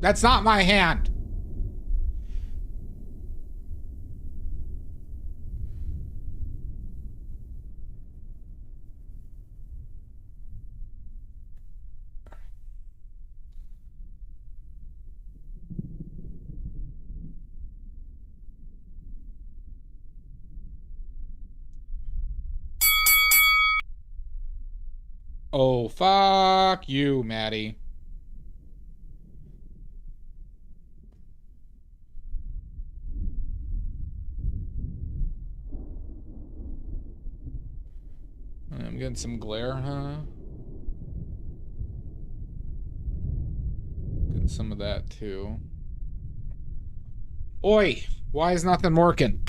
That's not my hand. Oh, fuck you, Maddie. I'm getting some glare, huh? Getting some of that, too. Oi! Why is nothing working?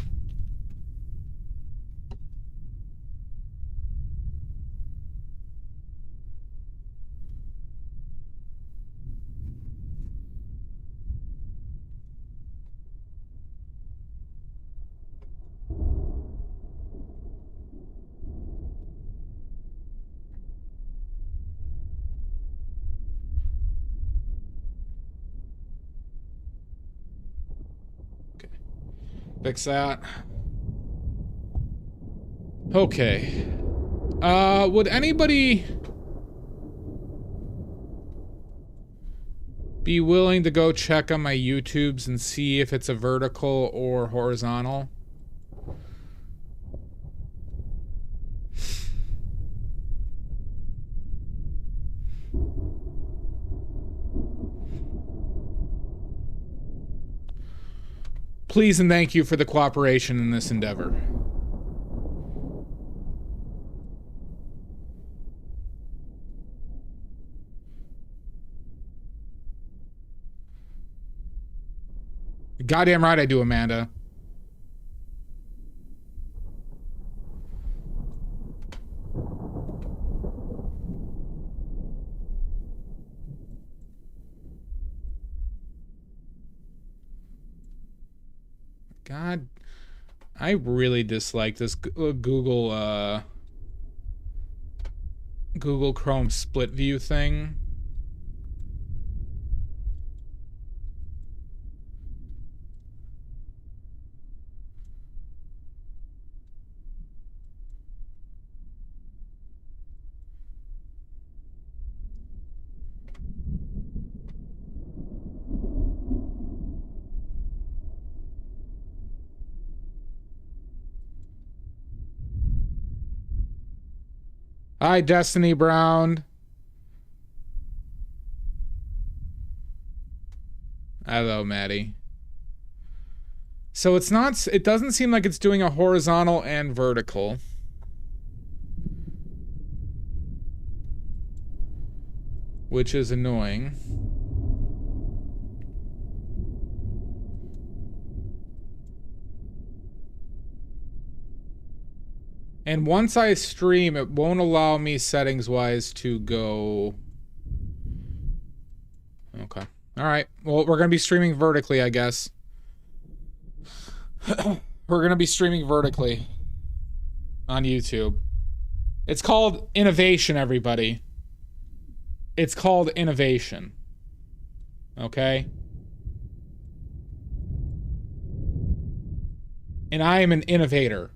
Fix that. Okay. Would anybody be willing to go check on my YouTubes and see if it's a vertical or horizontal? Please and thank you for the cooperation in this endeavor. Goddamn right I do, Amanda. God, I really dislike this Google Chrome split view thing. Hi, Destiny Brown. Hello, Maddie. So it's not, it doesn't seem like it's doing a horizontal and vertical. Which is annoying. And once I stream, it won't allow me settings-wise to go... Okay. Alright. Well, we're going to be streaming vertically, I guess. We're going to be streaming vertically on YouTube. It's called innovation, everybody. It's called innovation. Okay? And I am an innovator.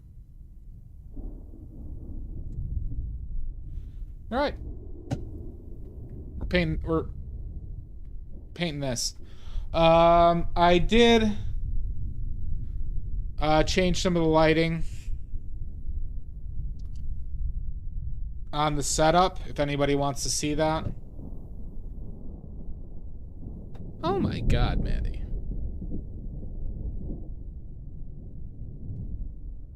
All right. We're painting this. I did change some of the lighting on the setup, if anybody wants to see that. Oh my God, Mandy.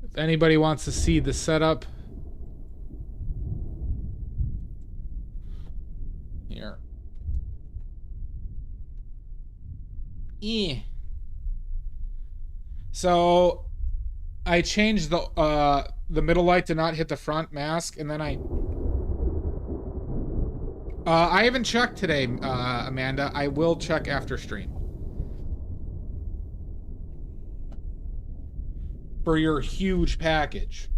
If anybody wants to see the setup, here. So I changed the middle light to not hit the front mask, and then I haven't checked today, Amanda. I will check after stream. For your huge package.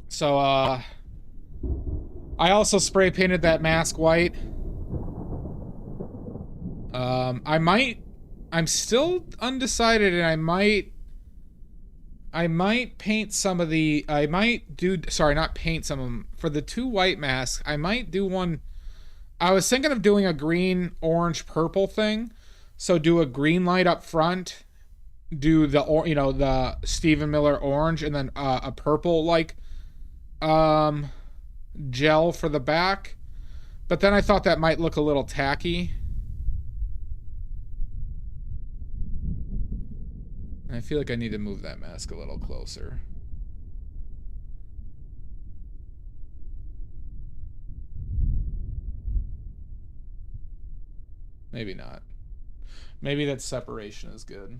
So, I also spray painted that mask white. I'm still undecided, and I might paint some of the, sorry, not paint some of them. For the 2 white masks, I might do one. I was thinking of doing a green, orange, purple thing. So do a green light up front, do the, the Stephen Miller orange, and then a purple, like, gel for the back. But then I thought that might look a little tacky. I feel like I need to move that mask a little closer. Maybe not. Maybe that separation is good.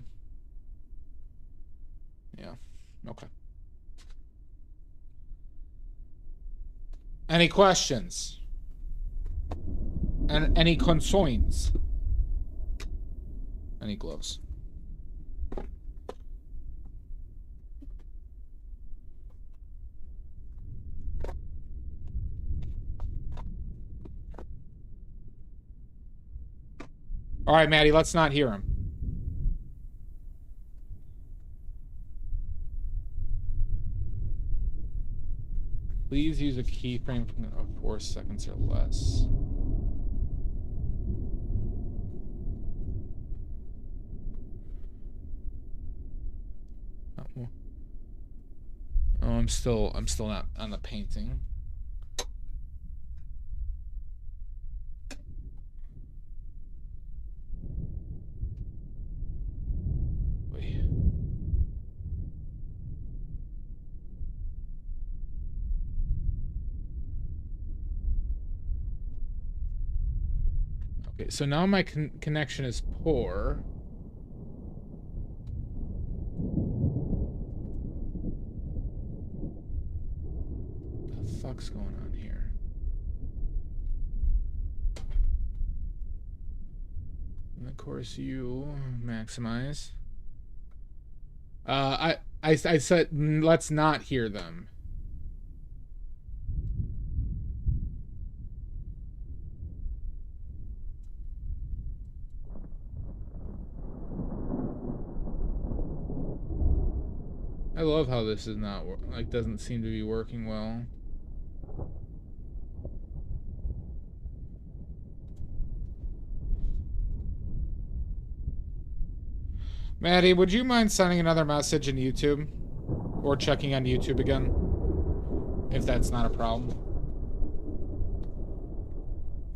Yeah. Okay. Any questions? And any concerns? Any gloves? All right, Maddie, let's not hear him. Please use a keyframe of 4 seconds or less. Oh, I'm still not on the painting. Okay, so now my connection is poor. What the fuck's going on here? And of course you maximize. I said let's not hear them. I love how this is not like doesn't seem to be working well. Maddie, would you mind sending another message in YouTube? Or checking on YouTube again? If that's not a problem.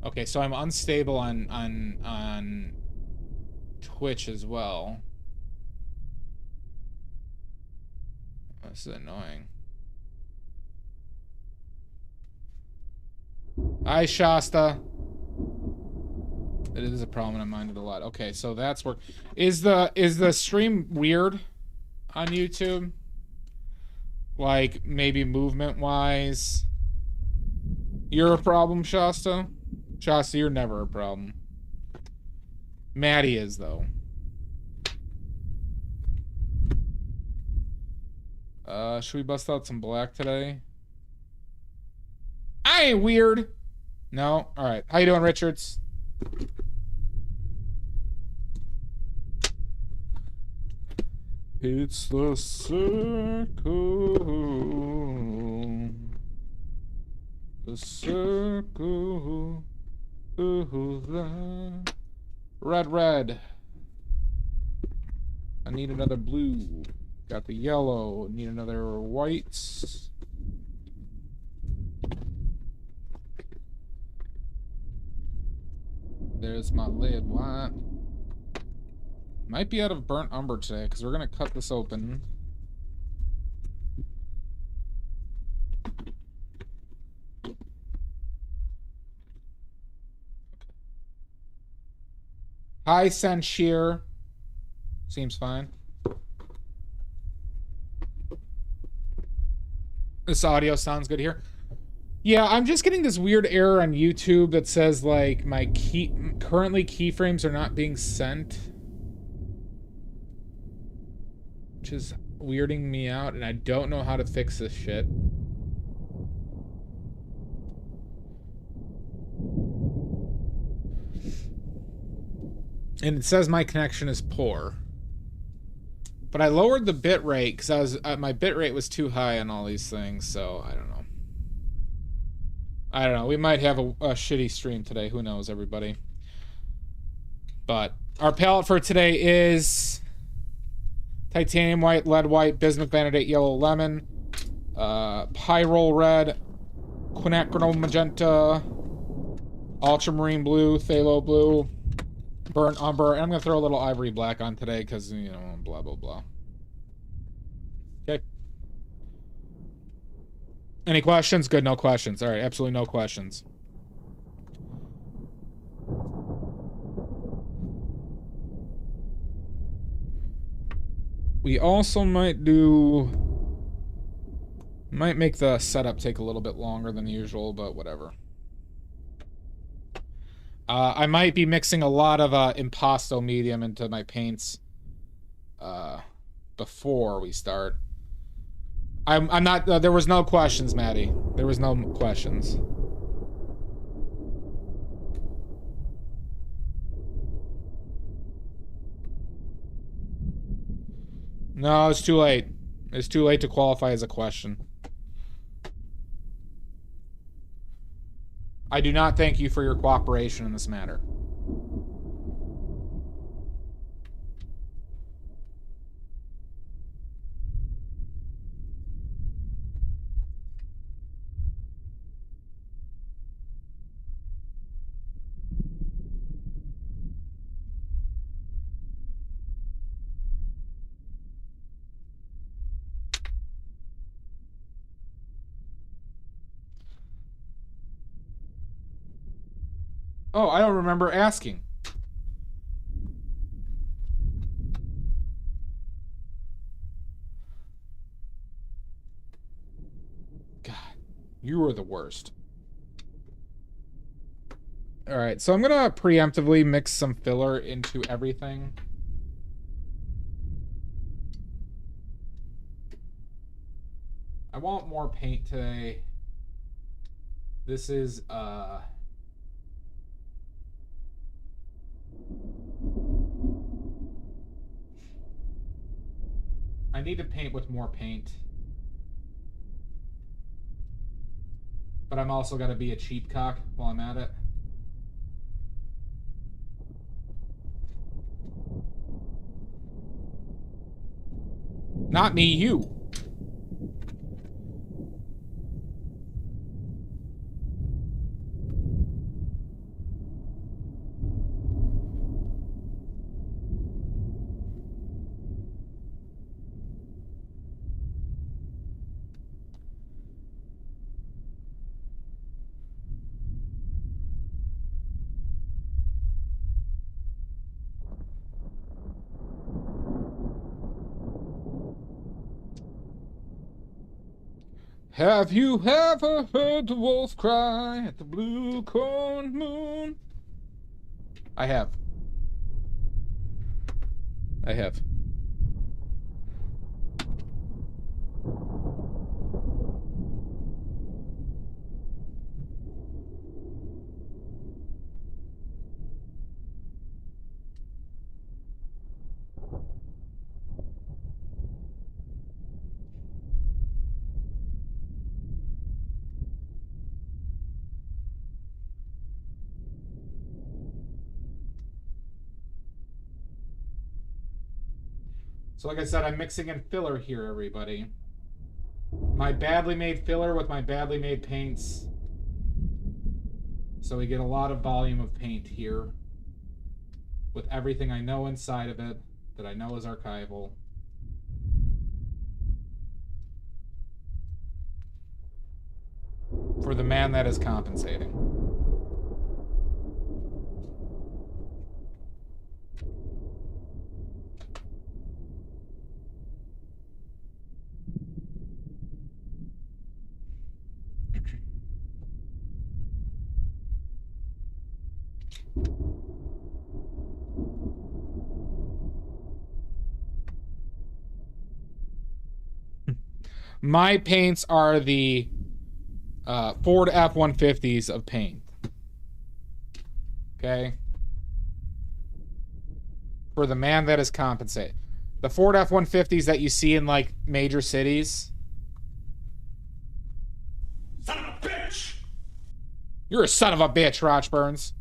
Okay, so I'm unstable on Twitch as well. This is annoying. Hi, Shasta. It is a problem, and I mind it a lot. Okay, so that's work. Is the stream weird on YouTube? Like, maybe movement-wise? You're a problem, Shasta? Shasta, you're never a problem. Maddie is, though. Should we bust out some black today? I ain't weird. No? Alright. How you doing, Richards? It's the circle. The circle. Ooh, red. I need another blue. Got the yellow. Need another white. There's my lid. What? Might be out of burnt umber today, because we're going to cut this open. Hi, Sanshir. Seems fine. This audio sounds good here. Yeah, I'm just getting this weird error on YouTube that says, like, my currently keyframes are not being sent. Which is weirding me out, and I don't know how to fix this shit. And it says my connection is poor. But I lowered the bit rate because my bit rate was too high on all these things, so I don't know. I don't know. We might have a shitty stream today. Who knows, everybody? But our palette for today is titanium white, lead white, bismuth vanadate yellow lemon, pyrrole red, quinacridone magenta, ultramarine blue, phthalo blue, burnt umber, and I'm gonna throw a little ivory black on today because, you know, blah blah blah. Okay. Any questions? Good, no questions. All right, absolutely no questions. We also might make the setup take a little bit longer than usual, but whatever. I might be mixing a lot of impasto medium into my paints before we start. I'm not. There was no questions, Maddie. There was no questions. No, it's too late. It's too late to qualify as a question. I do not thank you for your cooperation in this matter. Oh, I don't remember asking. God, you are the worst. All right, so I'm gonna preemptively mix some filler into everything. I want more paint today. This is I need to paint with more paint. But I'm also gotta be a cheap cock while I'm at it. Not me, you. Have you ever heard the wolf cry at the blue corn moon? I have. I have. So like I said, I'm mixing in filler here, everybody. My badly made filler with my badly made paints. So we get a lot of volume of paint here. With everything I know inside of it, that I know is archival. For the man that is compensating. My paints are the Ford F-150s of paint. Okay? for the man that is compensated. The Ford F-150s that you see in, like, major cities. Son of a bitch! You're a son of a bitch, Rochburns.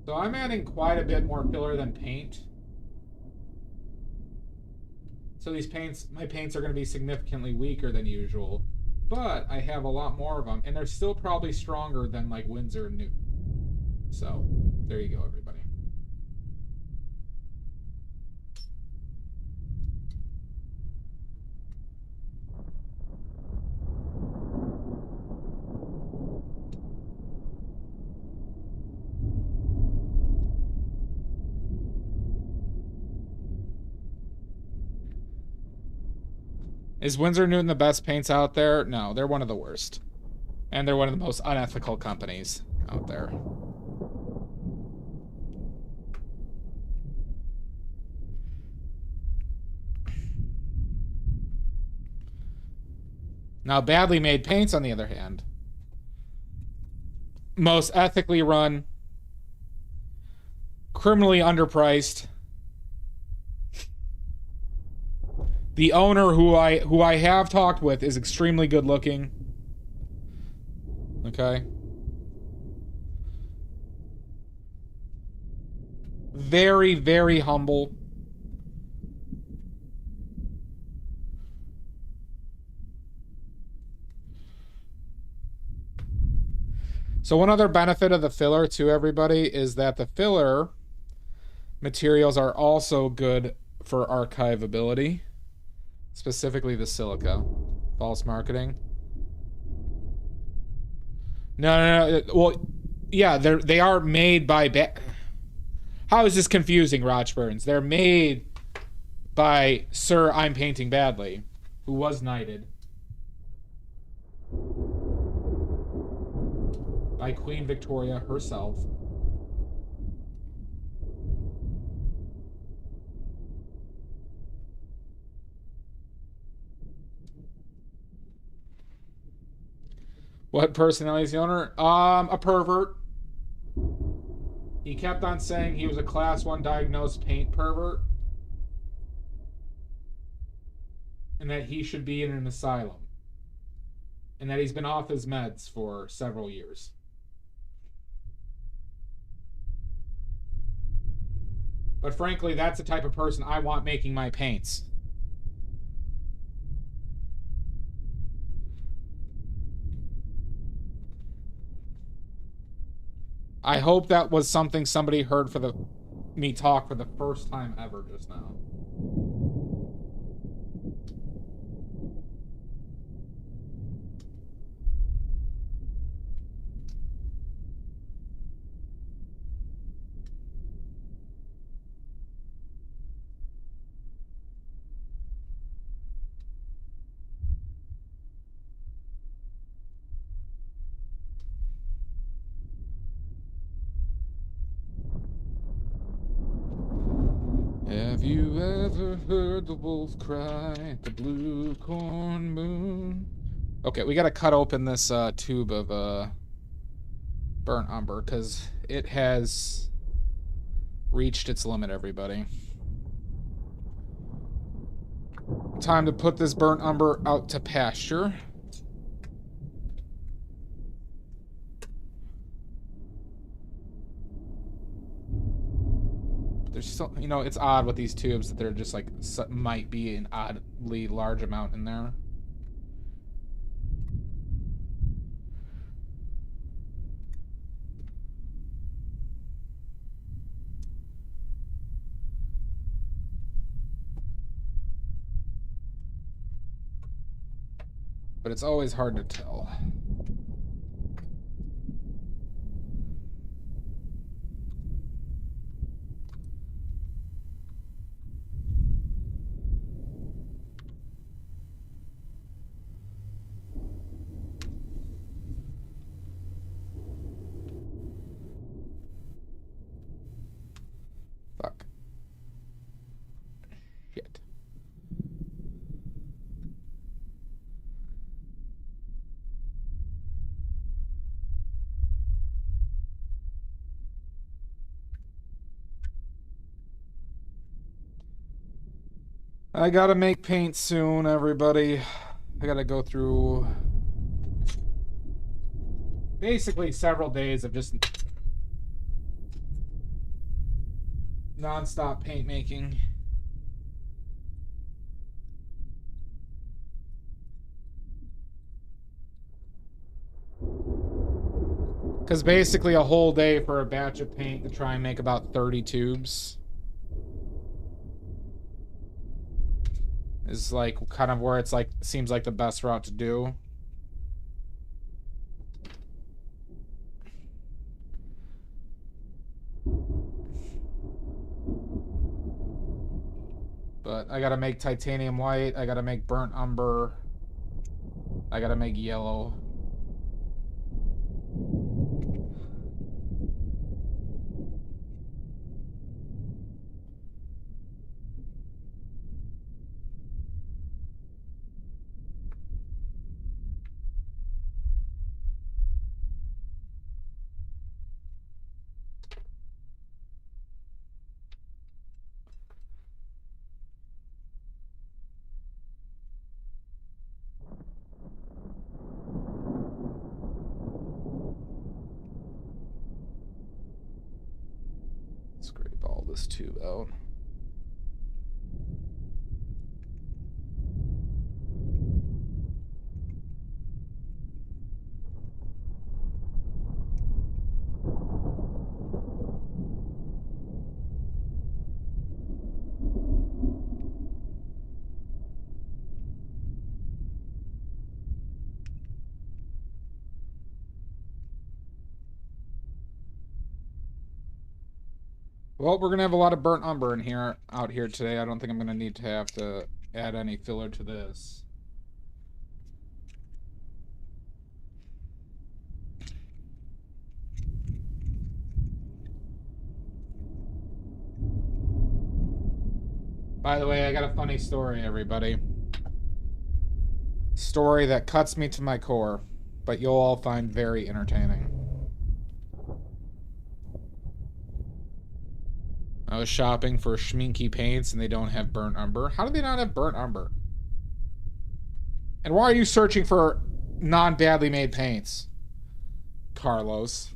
So I'm adding quite a bit more filler than paint. So these paints, my paints are going to be significantly weaker than usual. But I have a lot more of them. And they're still probably stronger than like Winsor and Newton. So there you go, everybody. Is Winsor Newton the best paints out there? No, they're one of the worst. And they're one of the most unethical companies out there. Now, badly made paints, on the other hand, most ethically run, criminally underpriced. The owner, who I have talked with, is extremely good looking. Okay. Very, very humble. So one other benefit of the filler to everybody is that the filler materials are also good for archivability. Specifically the silica. False marketing. No. Well, yeah, they are made by... How is this confusing, Rochburns? They're made by Sir I'm Painting Badly, who was knighted by Queen Victoria herself. What personality is the owner? A pervert. He kept on saying he was a class 1 diagnosed paint pervert. And that he should be in an asylum. And that he's been off his meds for several years. But frankly, that's the type of person I want making my paints. I hope that was something somebody heard me talk for the first time ever just now. Have you ever heard the wolf cry at the blue corn moon? Okay, we gotta cut open this tube of burnt umber because it has reached its limit, everybody. Time to put this burnt umber out to pasture. There's still, you know, it's odd with these tubes that they're just like, might be an oddly large amount in there. But it's always hard to tell. I gotta make paint soon, everybody. I gotta go through basically several days of just non-stop paint making. Because basically a whole day for a batch of paint to try and make about 30 tubes is like kind of where it's like seems like the best route to do. But I gotta make titanium white, I gotta make burnt umber, I gotta make yellow. Scrape all this tube out. Well, we're gonna have a lot of burnt umber in here, out here today. I don't think I'm gonna need to have to add any filler to this. By the way, I got a funny story, everybody. Story that cuts me to my core, but you'll all find very entertaining. I was shopping for schminky paints and they don't have burnt umber. How do they not have burnt umber? And why are you searching for non-badly made paints, Carlos?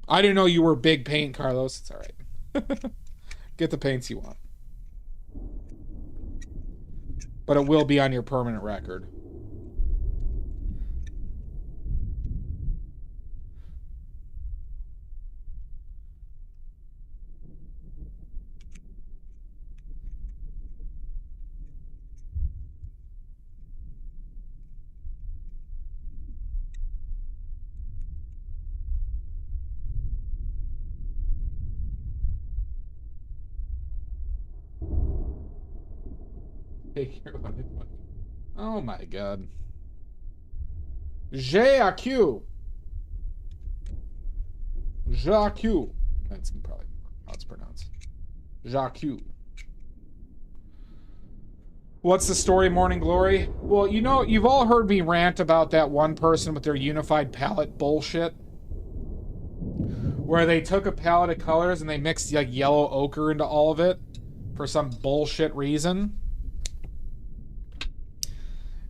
I didn't know you were big paint, Carlos. It's all right. Get the paints you want. But it will be on your permanent record. Oh my god. J-A-Q. Jacques. That's probably how it's pronounced. Jacques. What's the story, Morning Glory? Well, you know, you've all heard me rant about that one person with their unified palette bullshit. Where they took a palette of colors and they mixed like yellow ochre into all of it for some bullshit reason.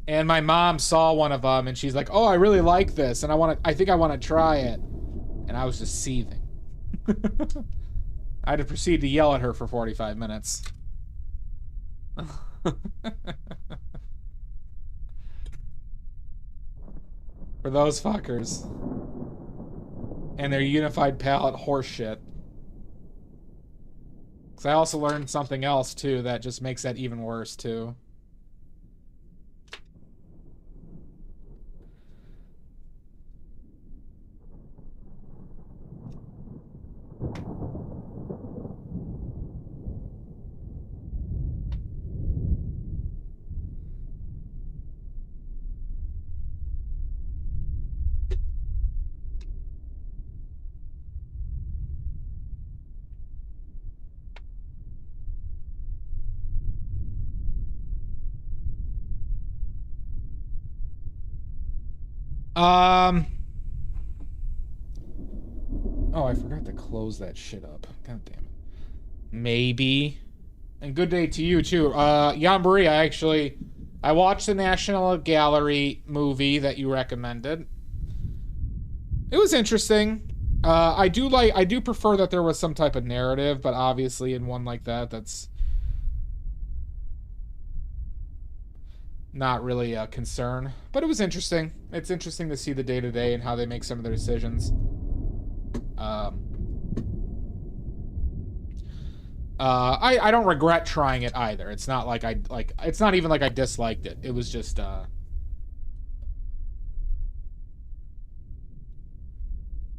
And my mom saw one of them and she's like, "Oh, I really like this and I think I want to try it." And I was just seething. I had to proceed to yell at her for 45 minutes. For those fuckers. And their unified palette horseshit. Because I also learned something else, too, that just makes that even worse, too. Oh, I forgot to close that shit up. God damn it. Maybe. And good day to you, too. Yanburi, I watched the National Gallery movie that you recommended. It was interesting. I do prefer that there was some type of narrative, but obviously in one like that, that's not really a concern. But it was interesting. It's interesting to see the day-to-day and how they make some of their decisions. I don't regret trying it either. It's not like it's not even like I disliked it. It was just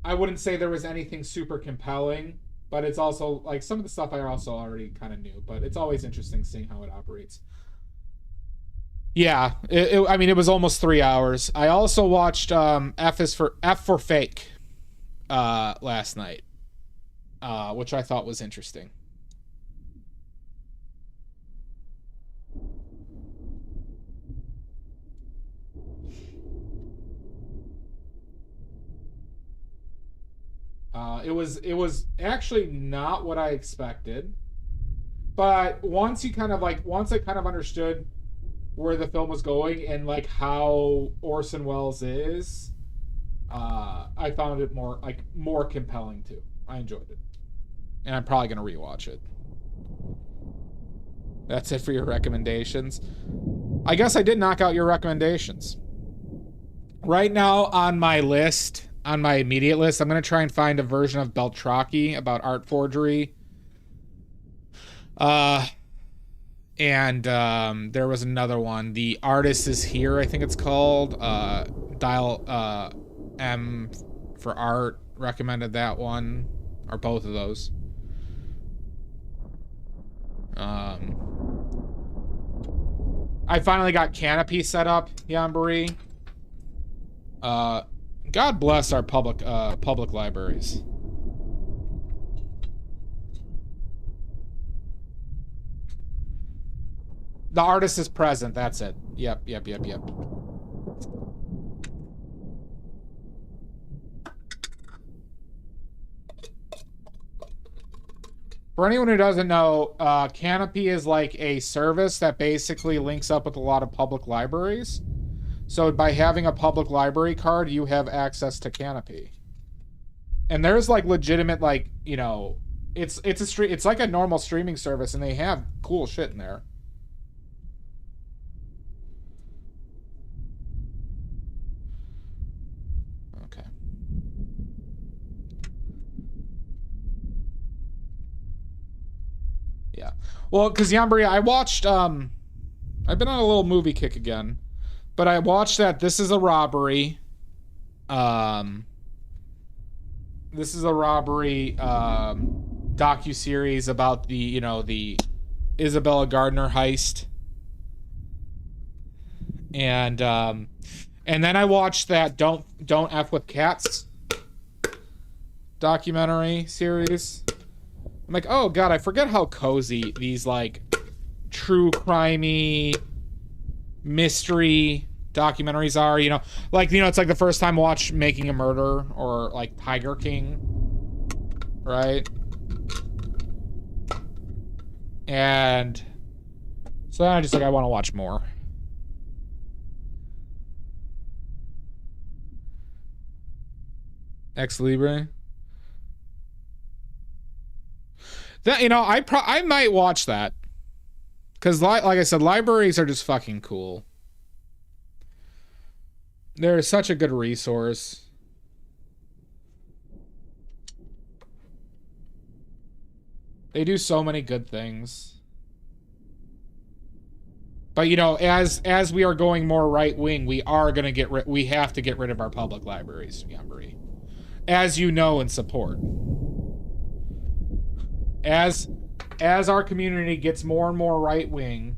I wouldn't say there was anything super compelling, but it's also like some of the stuff I also already kind of knew, but it's always interesting seeing how it operates. Yeah, I mean, it was almost 3 hours. I also watched F for Fake last night, which I thought was interesting. It was actually not what I expected, but once I kind of understood where the film was going and like how Orson Welles is, I found it more compelling too. I enjoyed it, and I'm probably gonna rewatch it. That's it for your recommendations. I guess I did knock out your recommendations. Right now on my list, on my immediate list, I'm going to try and find a version of Beltraki about art forgery. And there was another one. The Artist is Here, I think it's called. Dial M for Art recommended that one, or both of those. I finally got Canopy set up, Yanburi. God bless our public libraries. The artist is present. That's it. Yep. For anyone who doesn't know, Canopy is like a service that basically links up with a lot of public libraries. So by having a public library card, you have access to Canopy. And there's like legitimate, like, you know, it's like a normal streaming service, and they have cool shit in there. Okay. Yeah. Well, because Yambria, I watched I've been on a little movie kick again. But I watched that This is a Robbery. This is a robbery docuseries about the Isabella Gardner heist. And then I watched that Don't F with Cats documentary series. I'm like, oh god, I forget how cozy these like true crimey mystery documentaries are, it's like the first time I watched Making a Murder or like Tiger King, right? And so then I want to watch more. Ex Libre. That I might watch that. Because, like I said, libraries are just fucking cool. They're such a good resource. They do so many good things. But, as we are going more right-wing, we have to get rid of our public libraries, Yambri. As you know and support. As our community gets more and more right-wing,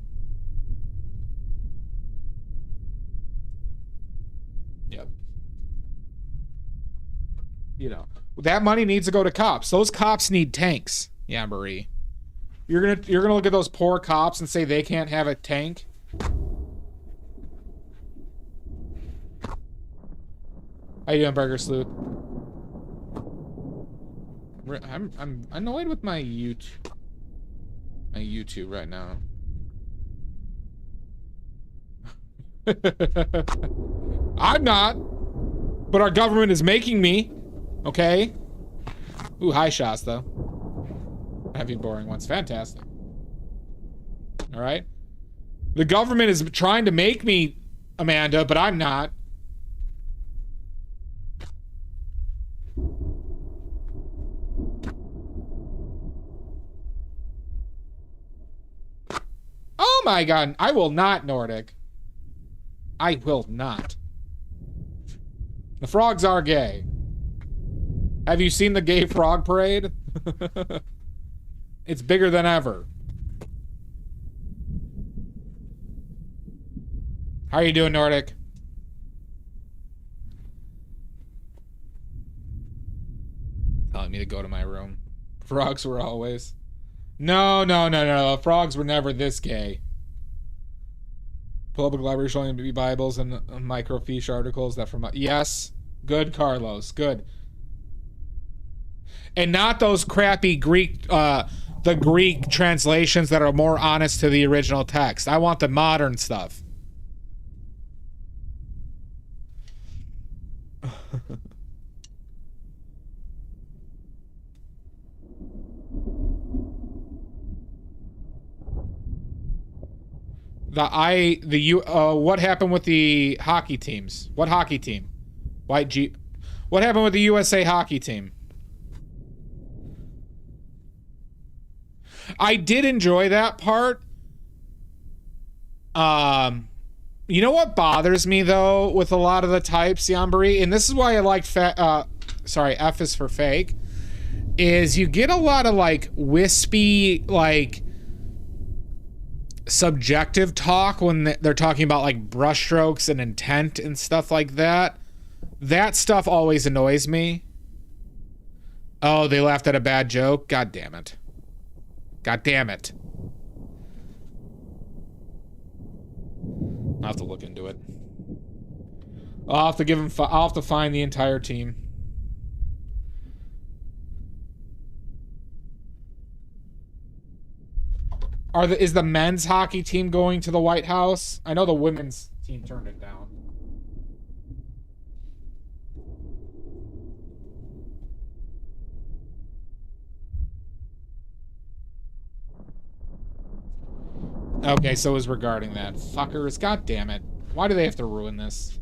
yep, that money needs to go to cops. Those cops need tanks, Yamboree. You're gonna look at those poor cops and say they can't have a tank? How you doing, Burger Sleuth? I'm annoyed with my YouTube right now. I'm not, but our government is making me. Okay. Ooh, high shots though. Heavy boring ones, fantastic. All right. The government is trying to make me, Amanda, but I'm not. Oh my god, I will not, Nordic. I will not. The frogs are gay. Have you seen the gay frog parade? It's bigger than ever. How are you doing, Nordic? Telling me to go to my room. Frogs were always... No. Frogs were never this gay. Public library showing me Bibles and microfiche articles that from... Yes. Good, Carlos. Good. And not those crappy Greek... the Greek translations that are more honest to the original text. I want the modern stuff. What happened with the hockey teams? What hockey team? What happened with the USA hockey team? I did enjoy that part. You know what bothers me though with a lot of the types, Yambari, and this is why I like F is for fake, is you get a lot of like wispy, like subjective talk when they're talking about like brushstrokes and intent and stuff like that. That stuff always annoys me. Oh, they laughed at a bad joke? God damn it. God damn it. I'll have to look into it. I'll have to give him. I'll have to find the entire team. Is the men's hockey team going to the White House? I know the women's team turned it down. Okay, so it was regarding that. Fuckers, god damn it. Why do they have to ruin this?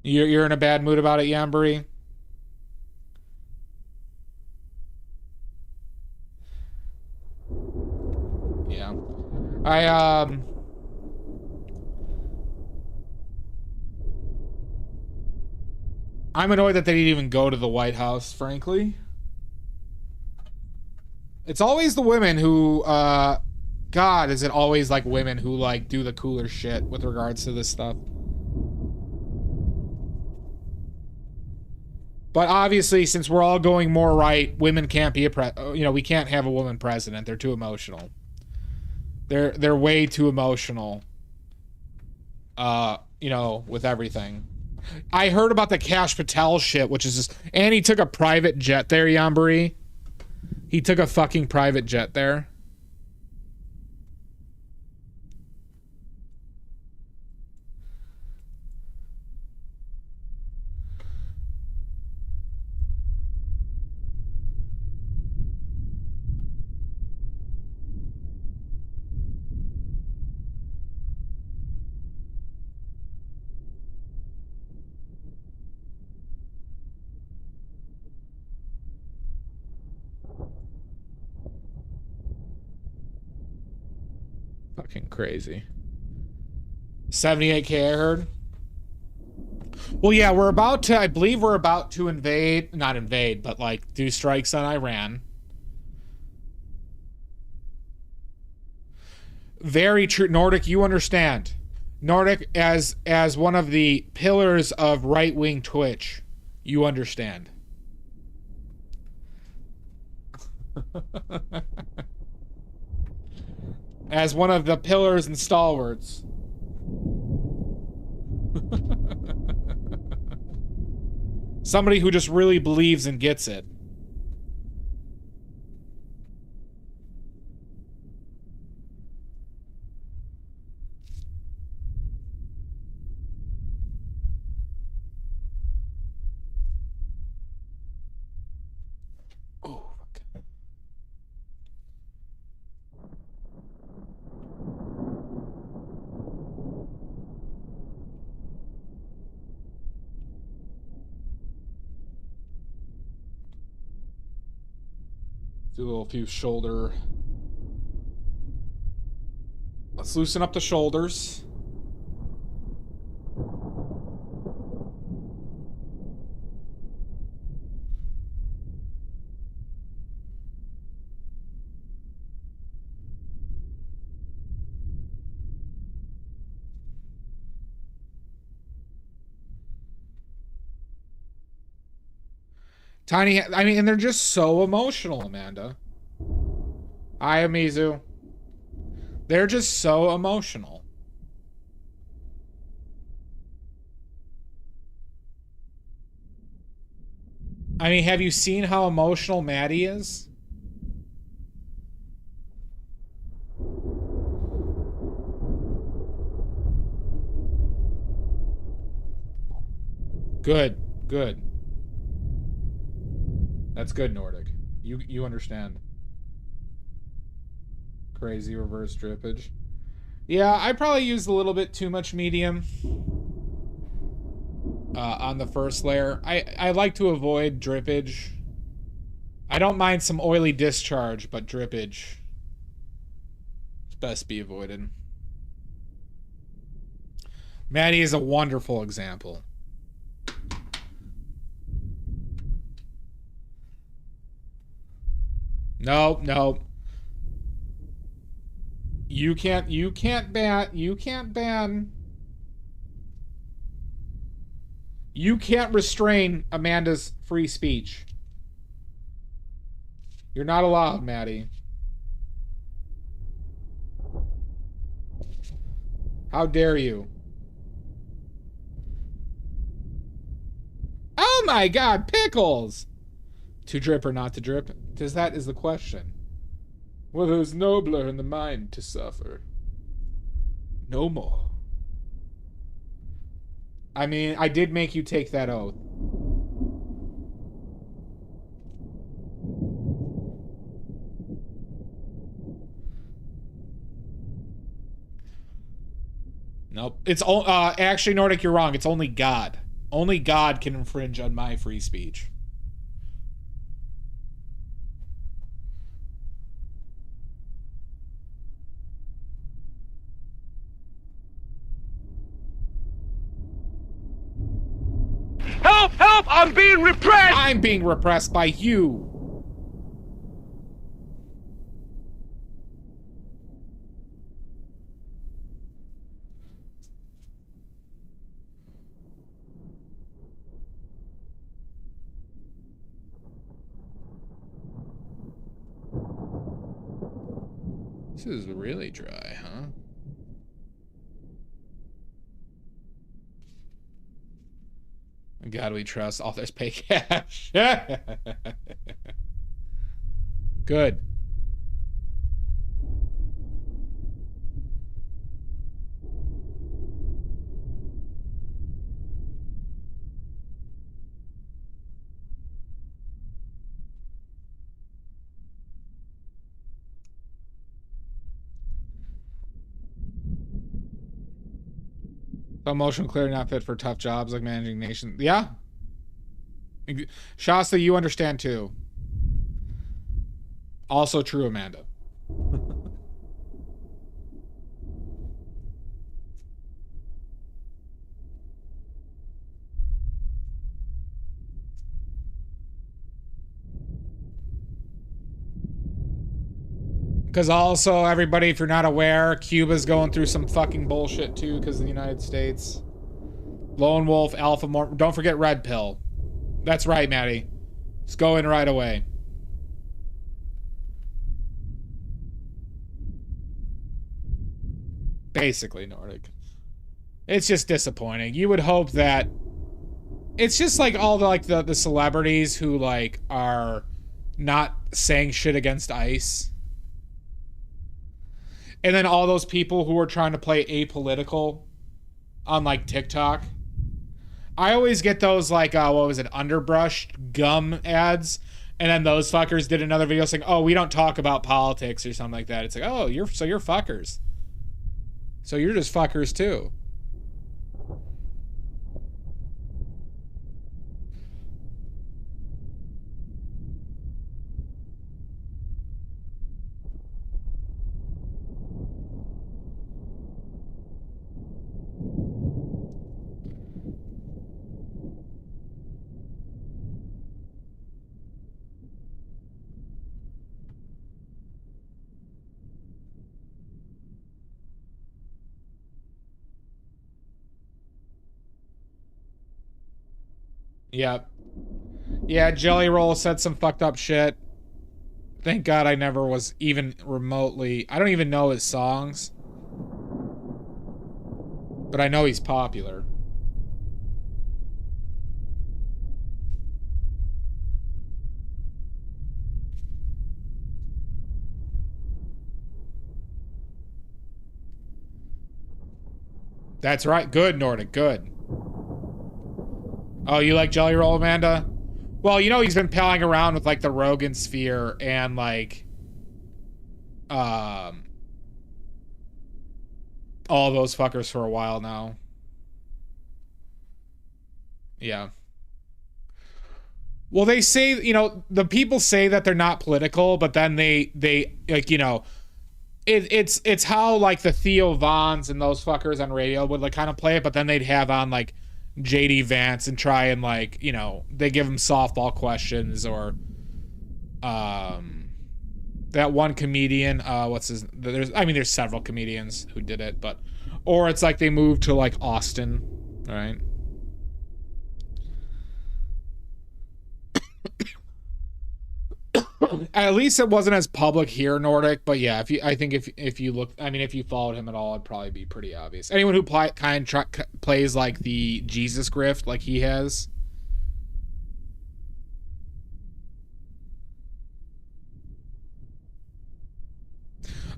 You're in a bad mood about it, Yambari? Yeah. I'm annoyed that they didn't even go to the White House, frankly. It's always the women who, God, is it always like women who like do the cooler shit with regards to this stuff? But obviously, since we're all going more right, women can't be we can't have a woman president. They're too emotional. They're way too emotional. With everything. I heard about the Kash Patel shit, which is just, and he took a private jet there, Yambari. He took a fucking private jet there. Fucking crazy. 78K I heard. Well, yeah, I believe we're about to not invade, but like do strikes on Iran. Very true. Nordic, you understand. Nordic, as one of the pillars of right-wing Twitch, you understand. As one of the pillars and stalwarts. Somebody who just really believes and gets it. Oh, fuck. Do a little few shoulder. Let's loosen up the shoulders. Tiny, I mean, and they're just so emotional, Amanda. Hi, Amizu. They're just so emotional. I mean, have you seen how emotional Maddie is? Good, good. That's good, Nordic. You understand. Crazy reverse drippage. Yeah, I probably used a little bit too much medium on the first layer. I like to avoid drippage. I don't mind some oily discharge, but drippage is best be avoided. Maddie is a wonderful example. No, no. You can't ban. You can't restrain Amanda's free speech. You're not allowed, Maddie. How dare you? Oh my god, pickles! To drip or not to drip? That is the question. Whether it's nobler in the mind to suffer. No more. I mean, I did make you take that oath. Nope. It's all actually, Nordic, you're wrong. It's only God. Only God can infringe on my free speech. Help! Help! I'm being repressed! I'm being repressed by you. This is really dry, huh? God we trust. Authors pay cash. Good. Emotional clear, not fit for tough jobs like managing nations. Yeah. Shasta, you understand too. Also true, Amanda. Because also, everybody, if you're not aware, Cuba's going through some fucking bullshit too because of the United States. Lone Wolf, Alpha More. Don't forget Red Pill. That's right, Maddie. It's going right away. Basically, Nordic. It's just disappointing. You would hope that it's just like all the like the celebrities who like are not saying shit against ICE. And then all those people who are trying to play apolitical on like TikTok. I always get those like what was it, underbrushed gum ads, and then those fuckers did another video saying, "Oh, we don't talk about politics" or something like that. It's like, "Oh, you're fuckers. So you're just fuckers too." Yep. Yeah, Jelly Roll said some fucked up shit. Thank God I never was even remotely... I don't even know his songs. But I know he's popular. That's right. Good, Nordic. Good. Oh, you like Jelly Roll, Amanda? Well, you know he's been palling around with, like, the Rogan Sphere and, like... all those fuckers for a while now. Yeah. Well, they say, you know, the people say that they're not political, but then they like, you know... It's how, like, the Theo Vons and those fuckers on radio would, like, kind of play it, but then they'd have on, like, JD Vance and try and, like, you know, they give him softball questions, or that one comedian, what's his, there's several comedians who did it, but, or it's like they moved to, like, Austin, right? At least it wasn't as public here, Nordic. But yeah, if you look, I mean, if you followed him at all, it'd probably be pretty obvious. Anyone who plays like the Jesus grift, like he has.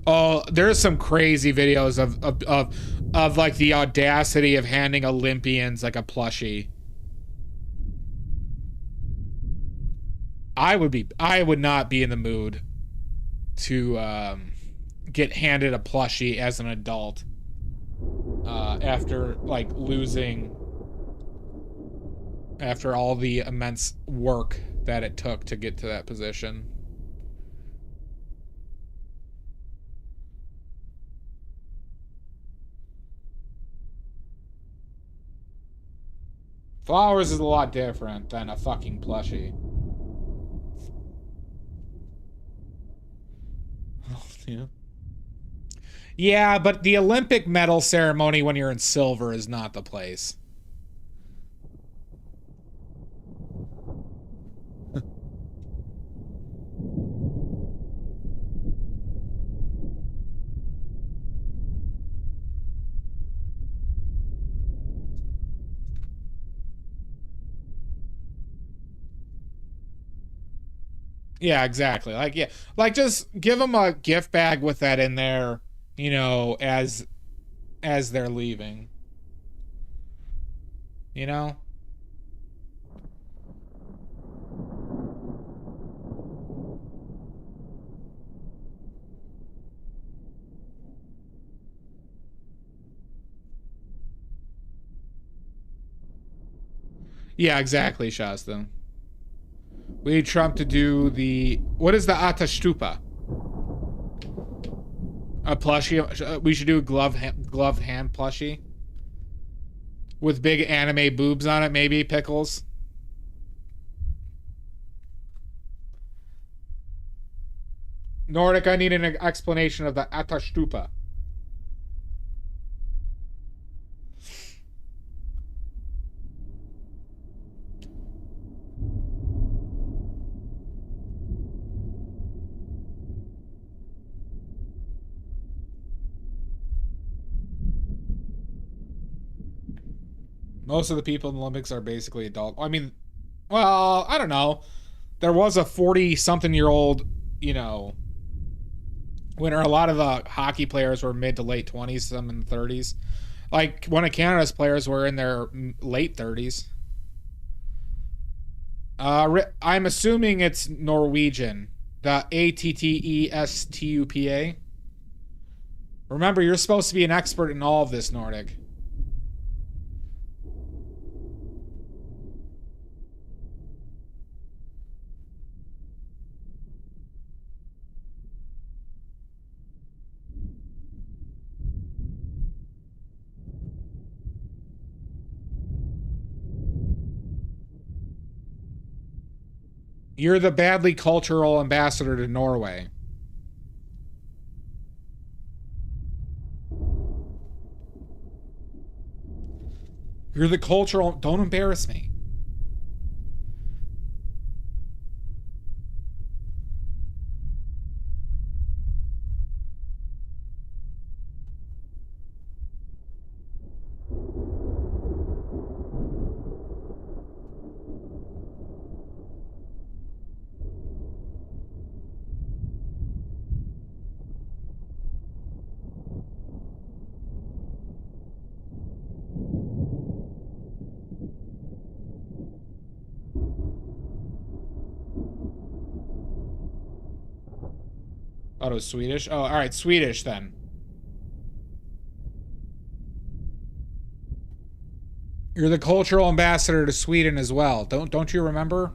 Oh, there's some crazy videos of like the audacity of handing Olympians like a plushie. I would not be in the mood to get handed a plushie as an adult after like losing, after all the immense work that it took to get to that position. Flowers is a lot different than a fucking plushie. Yeah. Yeah, but the Olympic medal ceremony when you're in silver is not the place. Yeah, exactly. Like, yeah, like just give them a gift bag with that in there, you know, as they're leaving. You know? Yeah, exactly, Shasta. We need Trump to do the... What is the Atashtupa? A plushie? We should do a gloved hand plushie. With big anime boobs on it, maybe, Pickles. Nordic, I need an explanation of the Atastupa. Most of the people in the Olympics are basically adult. I mean, well, I don't know. There was a 40-something-year-old, you know, winner. A lot of the hockey players were mid to late 20s, some in the 30s. Like, one of Canada's players were in their late 30s. I'm assuming it's Norwegian. The Attestupa. Remember, you're supposed to be an expert in all of this, Nordic. You're the badly cultural ambassador to Norway. You're the cultural... Don't embarrass me. Oh, it was Swedish? Oh, all right, Swedish then. You're the cultural ambassador to Sweden as well. Don't you remember?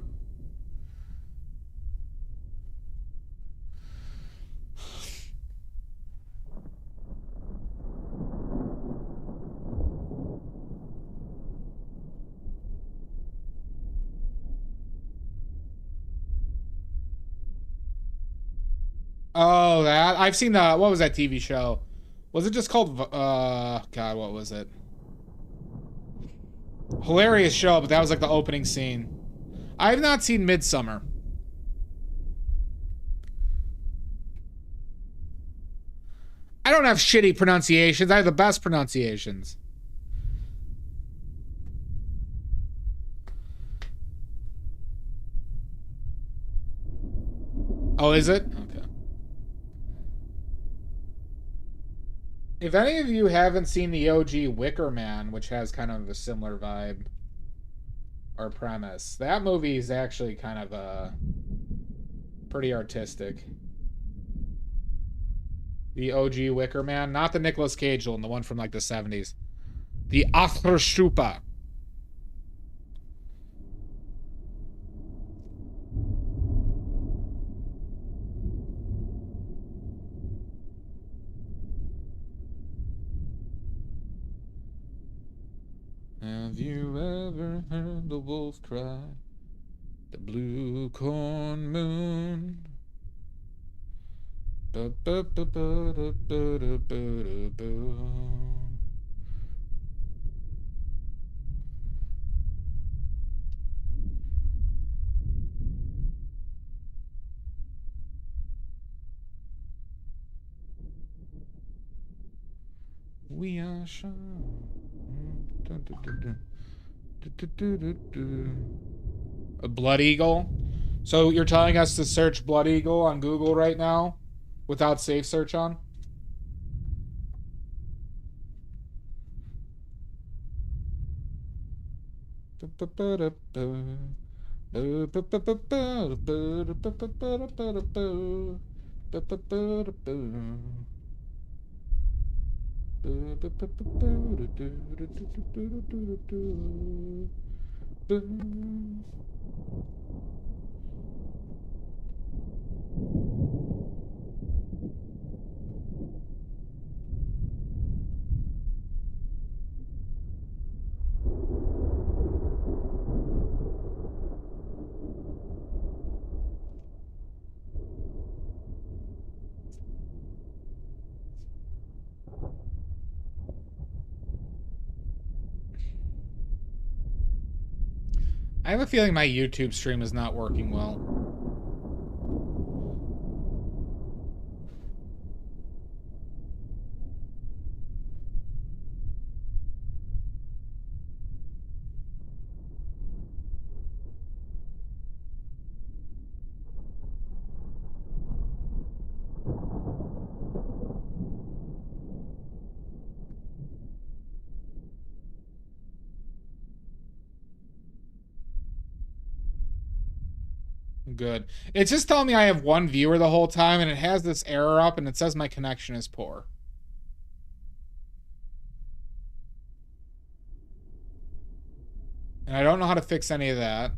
Oh, that I've seen the what was that TV show? Was it just called God, what was it? Hilarious show, but that was like the opening scene. I have not seen Midsummer. I don't have shitty pronunciations. I have the best pronunciations. Oh, is it? Okay. If any of you haven't seen the OG Wicker Man, which has kind of a similar vibe or premise, that movie is actually kind of pretty artistic. The OG Wicker Man, not the Nicolas Cage one, the one from like the 70s. The Athrastupa. Have you ever heard the wolf cry? The blue corn moon. We are sure. A blood eagle. So you're telling us to search blood eagle on Google right now without safe search on? I have a feeling my YouTube stream is not working well. Good. It's just telling me I have one viewer the whole time, and it has this error up, and it says my connection is poor. And I don't know how to fix any of that.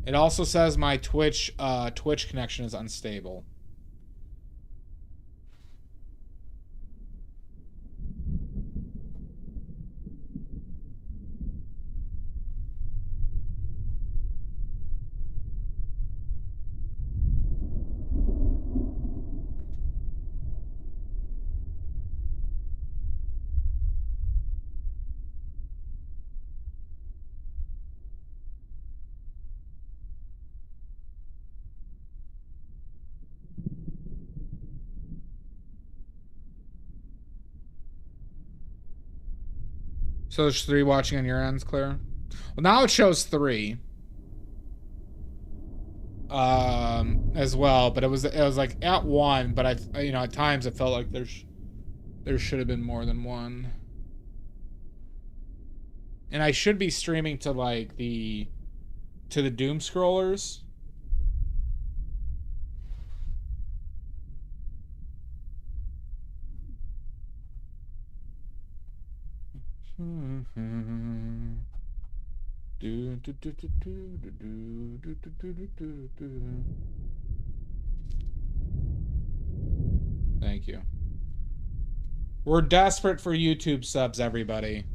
It also says my Twitch connection is unstable. So there's 3 watching on your ends, Claire? Well, now it shows 3. As well, but it was like at 1, but at times it felt like there should have been more than 1. And I should be streaming to like the doom scrollers. Thank you. We're desperate for YouTube subs, everybody.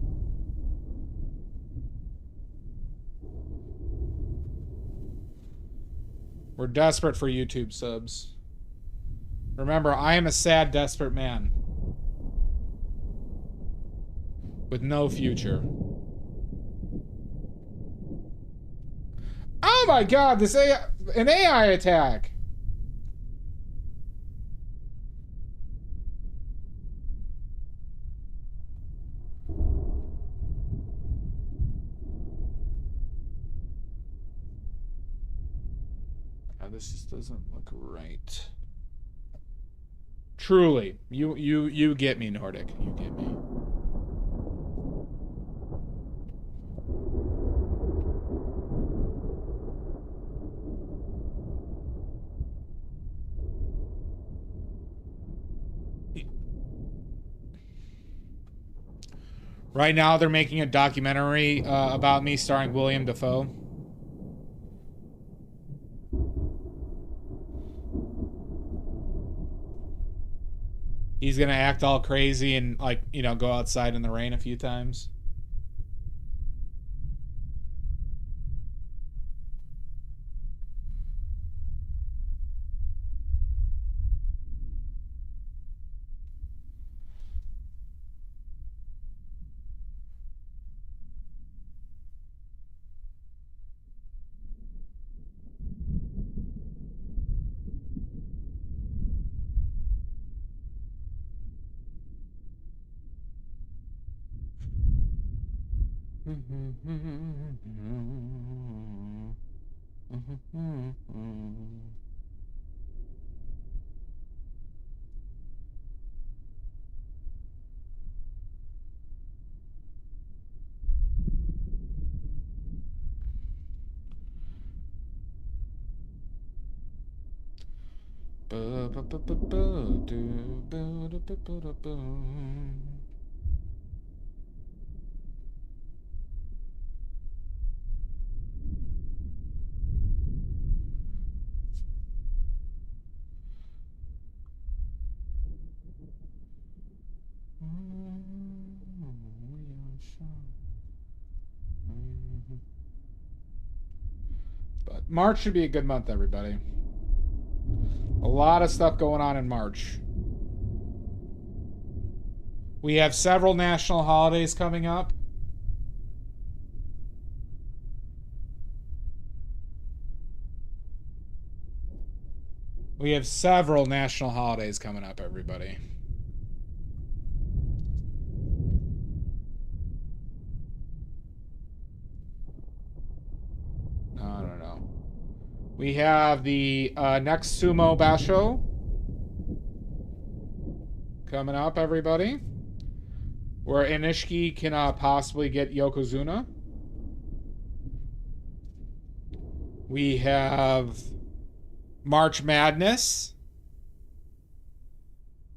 We're desperate for YouTube subs. Remember, I am a sad, desperate man. With no future. Oh my god, an AI attack! God, this just doesn't look right. Truly, you get me, Nordic. You get me. Right now, they're making a documentary about me starring William Dafoe. He's gonna act all crazy and, like, go outside in the rain a few times. But March should be a good month, everybody. A lot of stuff going on in March. We have several national holidays coming up. We have several national holidays coming up, everybody. I don't know. We have the next Sumo Basho coming up, everybody. Where Inishiki can possibly get Yokozuna. We have March Madness.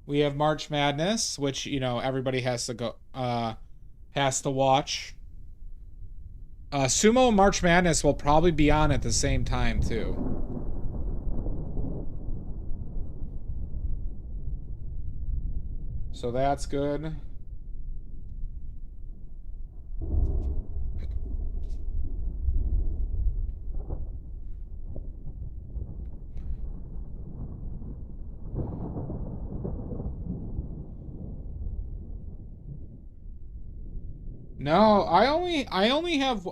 We have March Madness, which, you know, everybody has to go has to watch. Sumo March Madness will probably be on at the same time too. So that's good. No, I only have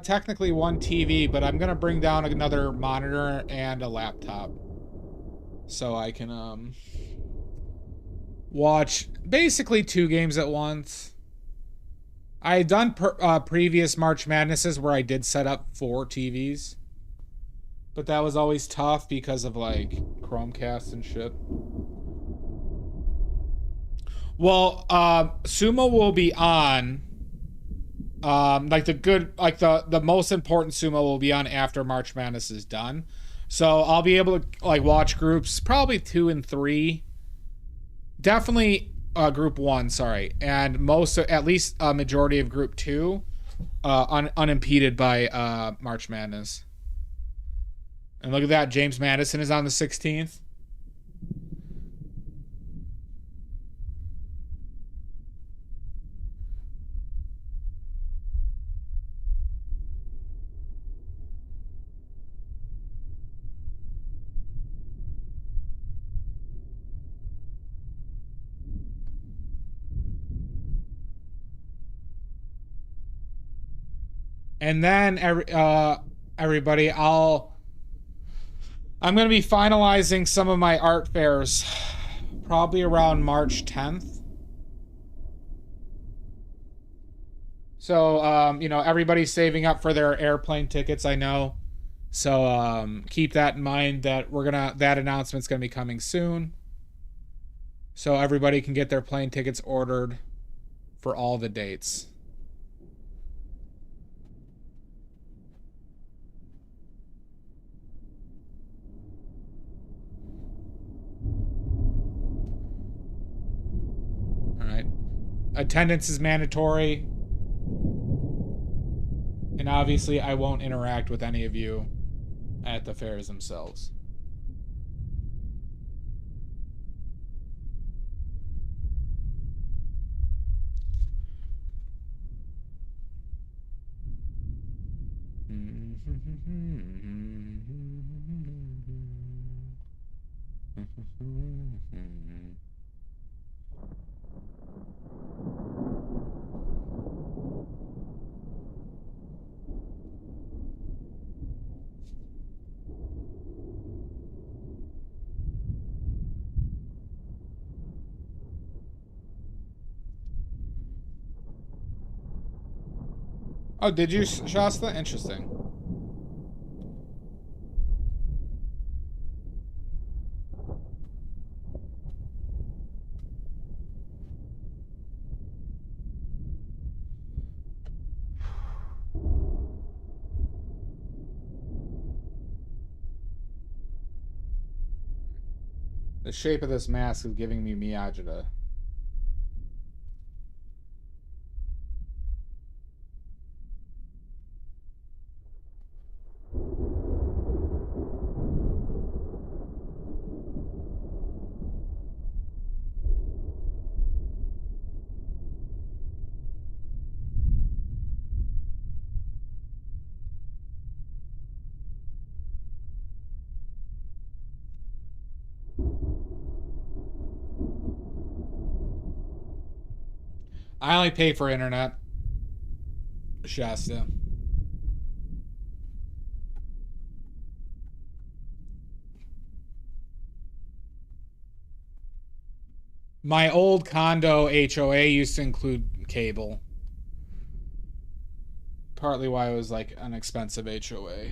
technically one TV, but I'm gonna bring down another monitor and a laptop, so I can watch basically 2 games at once. I had done previous March Madnesses where I did set up 4 TVs, but that was always tough because of like Chromecast and shit. Well, Sumo will be on. Like the most important Sumo will be on after March Madness is done. So I'll be able to like watch groups probably 2 and 3. Definitely group 1, sorry. And most, at least a majority of group 2 unimpeded by March Madness. And look at that, James Madison is on the 16th. And then everybody, I'm going to be finalizing some of my art fairs probably around March 10th. So, you know, everybody's saving up for their airplane tickets, I know. So, keep that in mind that that announcement's going to be coming soon. So everybody can get their plane tickets ordered for all the dates. Attendance is mandatory. And obviously I won't interact with any of you at the fairs themselves. Oh, did you, Shasta? Interesting. The shape of this mask is giving me Miyagi. I only pay for internet. Shasta. My old condo HOA used to include cable. Partly why it was like an expensive HOA.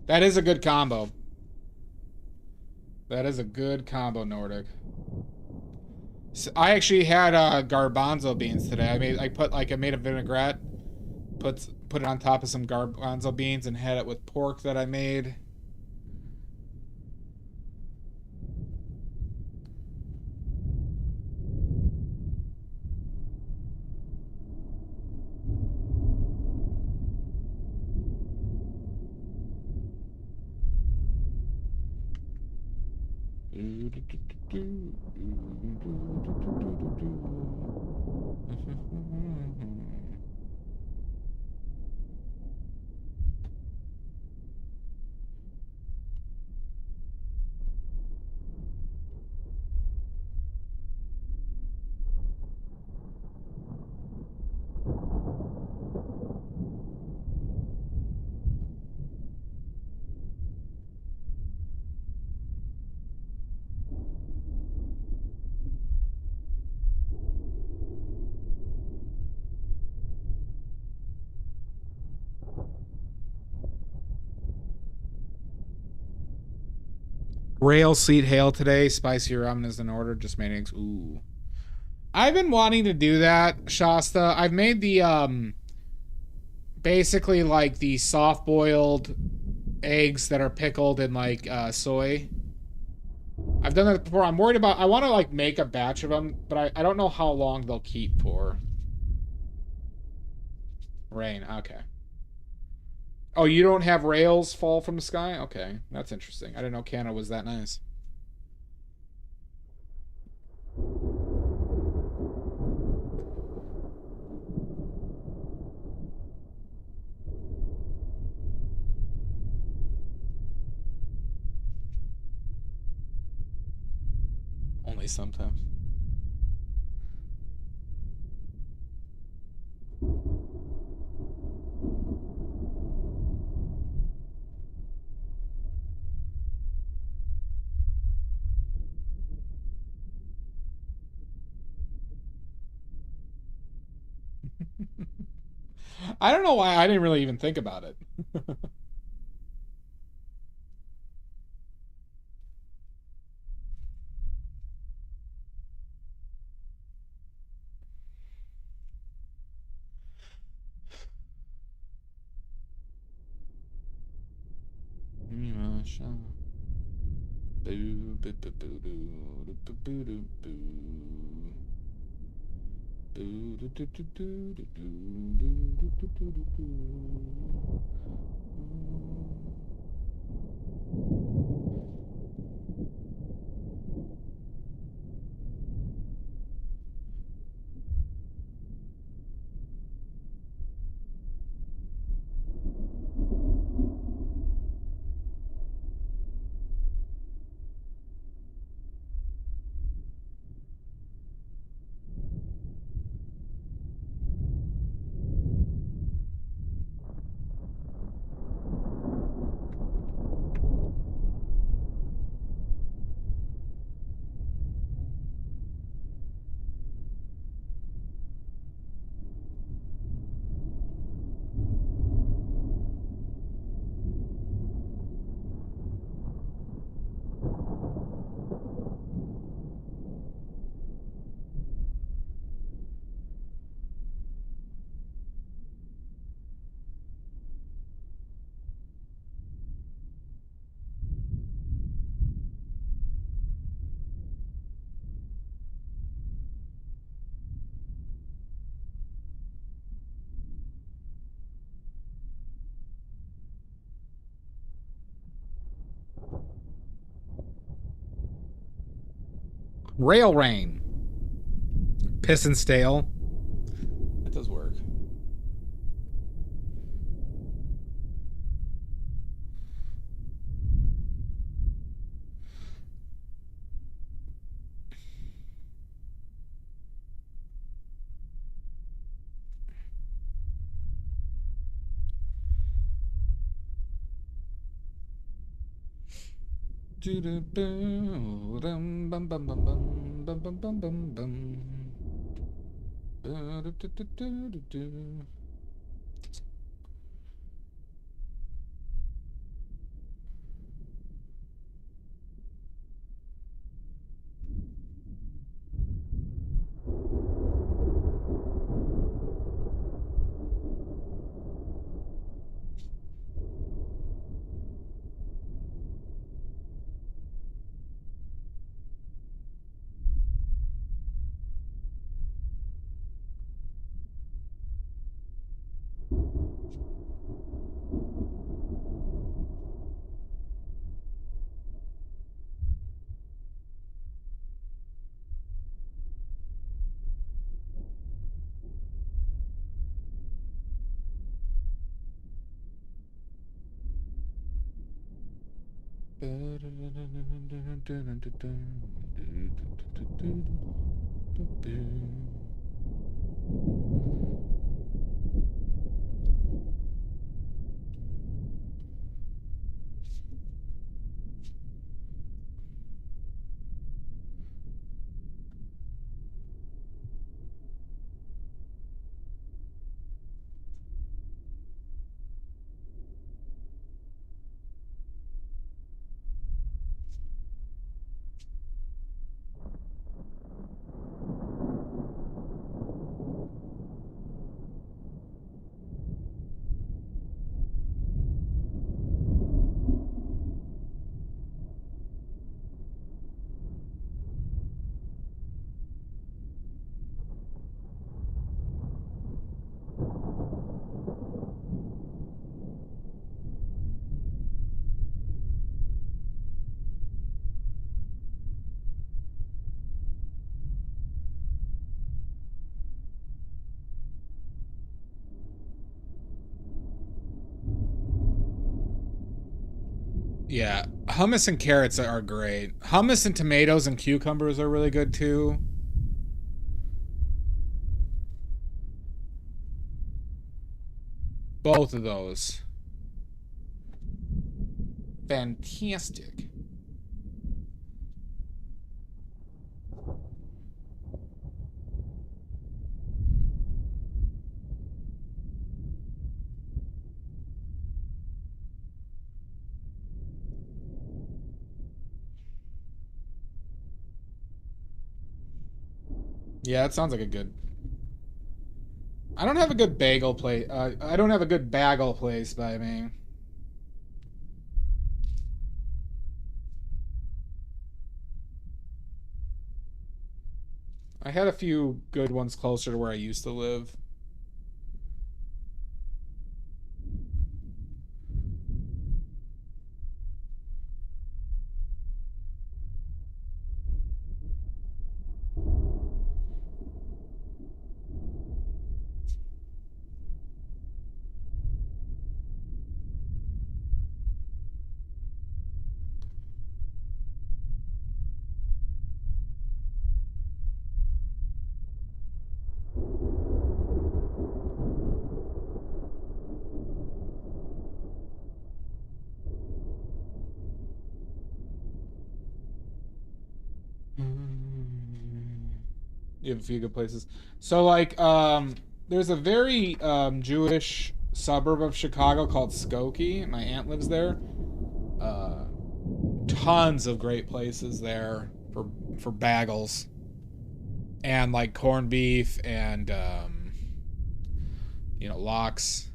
That is a good combo. That is a good combo, Nordic. So I actually had garbanzo beans today. I made a vinaigrette, put it on top of some garbanzo beans and had it with pork that I made. Rail sleet hail today. Spicy ramen is in order. Just made eggs. Ooh. I've been wanting to do that, Shasta. I've made the basically like the soft boiled eggs that are pickled in like soy. I've done that before. I'm worried about I want to like make a batch of them, but I don't know how long they'll keep for. Rain. Okay. Oh, you don't have rails fall from the sky? Okay. That's interesting. I didn't know Canada was that nice. Only sometimes. I don't know why I didn't really even think about it. Rail rain. Piss and stale. That does work. Yeah, hummus and carrots are great. Hummus and tomatoes and cucumbers are really good too. Both of those. Fantastic. Yeah, that sounds like a good. I don't have a good bagel place. I don't have a good bagel place by me. I had a few good ones closer to where I used to live. You have a few good places. So like there's a very Jewish suburb of Chicago called Skokie. My aunt lives there. Uh Tons of great places there for bagels and like corned beef and lox.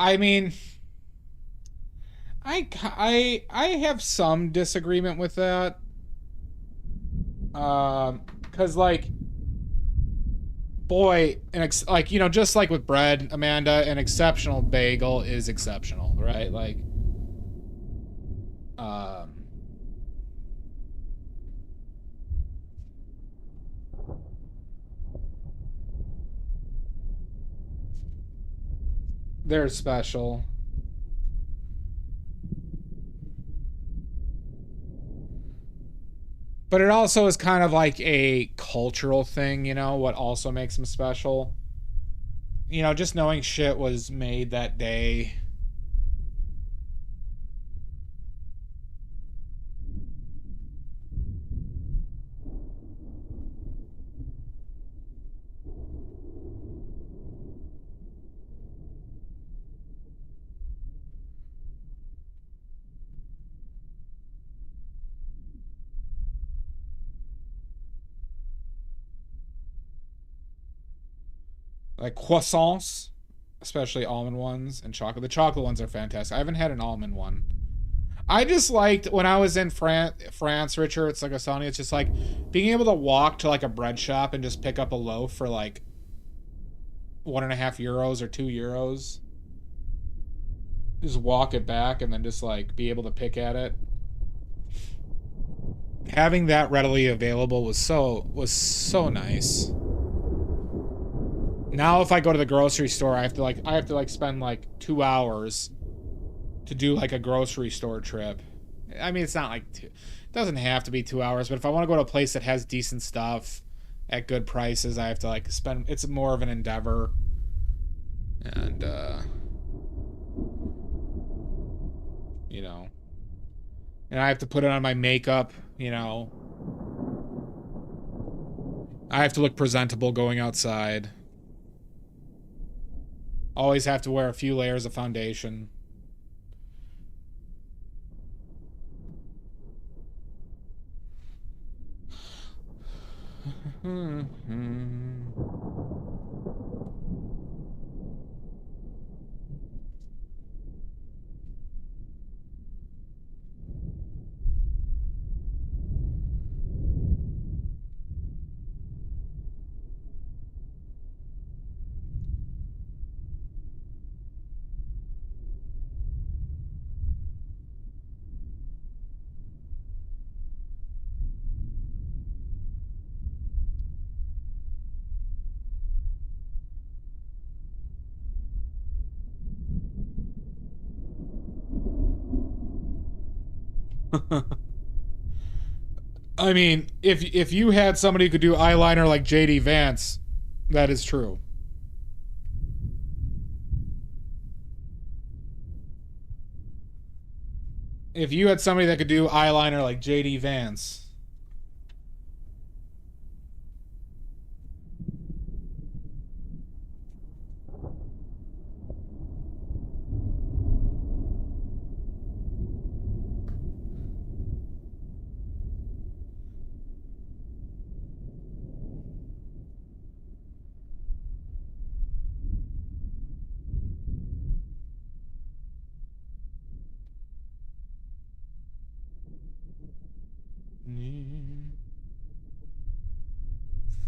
I mean, I have some disagreement with that. Cause like, boy, like, you know, just like with bread, Amanda, an exceptional bagel is exceptional, right? Like, um, they're special. But it also is kind of like a cultural thing, you know, what also makes them special. You know, just knowing shit was made that day. Like croissants, especially almond ones and chocolate. The chocolate ones are fantastic. I haven't had an almond one. I just liked when I was in France, Richard. It's like I was telling you, it's just like being able to walk to like a bread shop and just pick up a loaf for like €1.5 or €2. Just walk it back and then just like be able to pick at it. Having that readily available was so nice. Now if I go to the grocery store, I have to like spend like 2 hours to do like a grocery store trip. I mean, it's not like it doesn't have to be 2 hours, but if I want to go to a place that has decent stuff at good prices, I have to like spend. It's more of an endeavor, and you know, and I have to put it on my makeup. You know, I have to look presentable going outside. Always have to wear a few layers of foundation. I mean, if you had somebody who could do eyeliner like JD Vance, that is true. If you had somebody that could do eyeliner like JD Vance.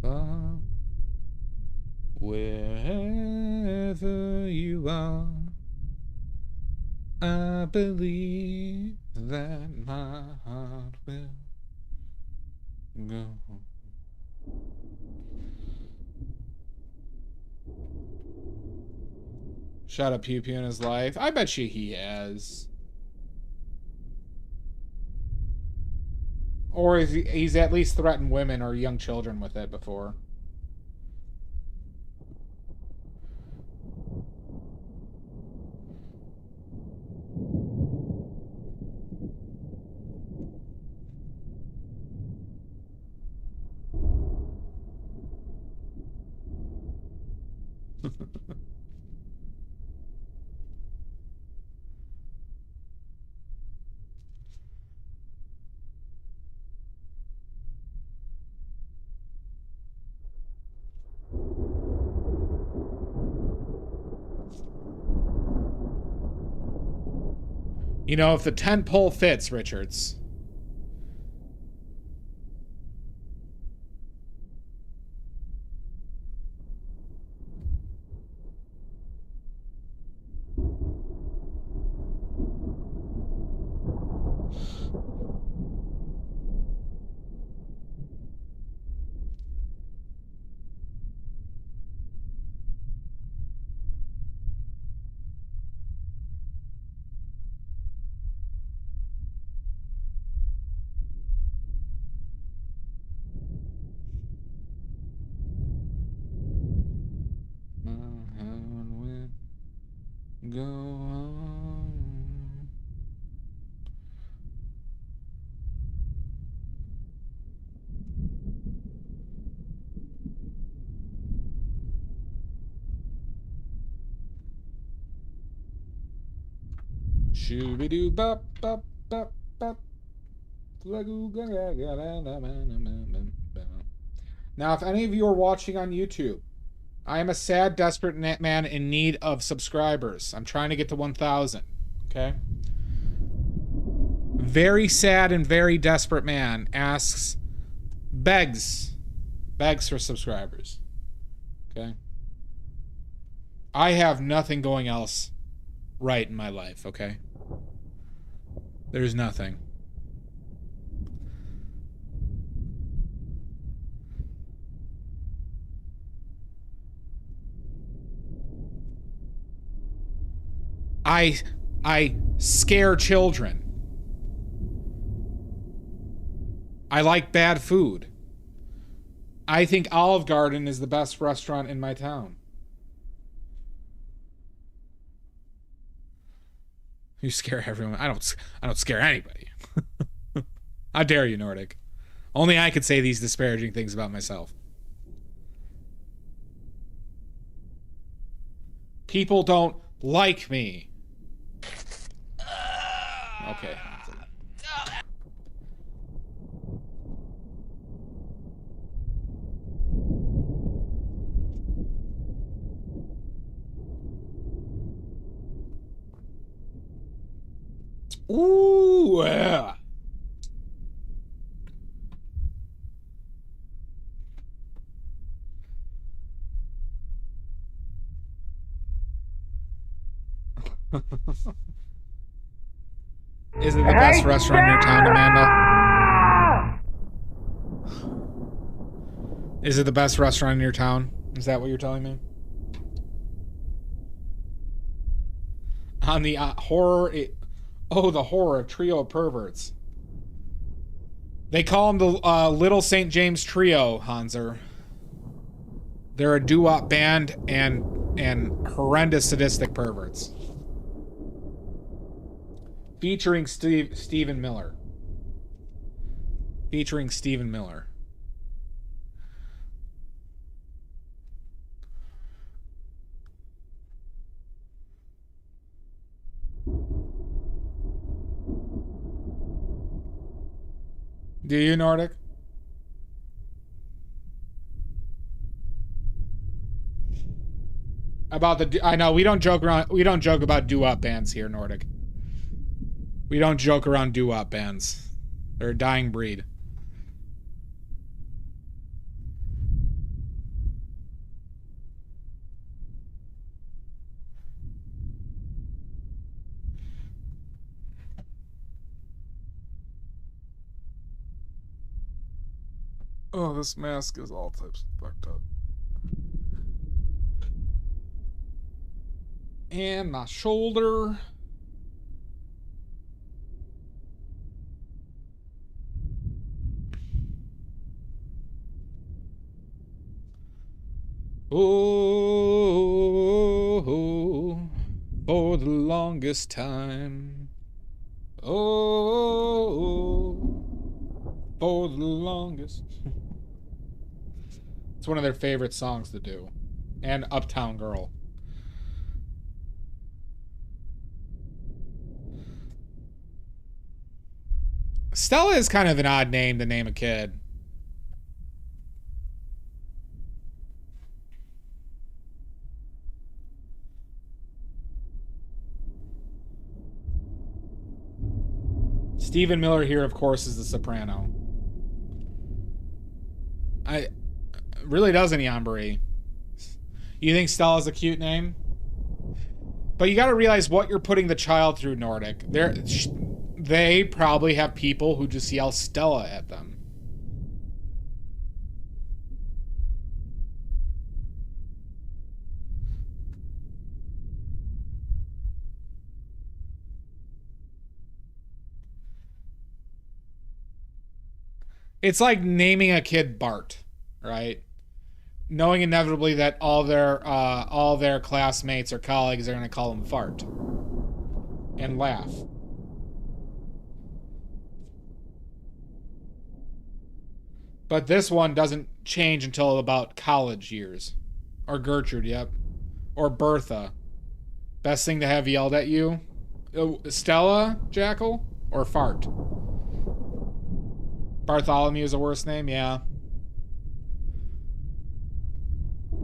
Far, wherever you are, I believe that my heart will go. Shot a pew pew in his life. I bet you he has. Or he's at least threatened women or young children with it before. You know, if the tent pole fits, Richards. Go on. Shooby-doo bop bop bop bop. Now, if any of you are watching on YouTube, I am a sad, desperate man in need of subscribers. I'm trying to get to 1,000. Okay? Very sad and very desperate man begs for subscribers. Okay? I have nothing going else right in my life, okay? There's nothing. I scare children. I like bad food. I think Olive Garden is the best restaurant in my town. You scare everyone. I don't scare anybody. How dare you, Nordic? Only I could say these disparaging things about myself. People don't like me. Okay. Ooh, yeah. Is it the best restaurant in your town, Amanda? Is it the best restaurant in your town? Is that what you're telling me? On the horror... the horror trio of perverts. They call them the Little St. James Trio, Hanser. They're a doo-wop band and horrendous sadistic perverts. Featuring Stephen Miller. Featuring Stephen Miller. Do you, Nordic? About the... I know, we don't joke around... We don't joke about doo-wop bands here, Nordic. We don't joke around doo-wop bands. They're a dying breed. Oh, this mask is all types of fucked up. And my shoulder. Oh, for the longest time. Oh, for the longest. It's one of their favorite songs to do. And Uptown Girl. Stella is kind of an odd name to name a kid. Stephen Miller here, of course, is the soprano. I really does any Ambry. You think Stella's a cute name? But you got to realize what you're putting the child through, Nordic. They probably have people who just yell Stella at them. It's like naming a kid Bart, right? Knowing inevitably that all their classmates or colleagues are going to call him Fart and laugh. But this one doesn't change until about college years. Or Gertrude, yep. Or Bertha. Best thing to have yelled at you? Stella, Jackal? Or Fart? Bartholomew is the worst name? Yeah.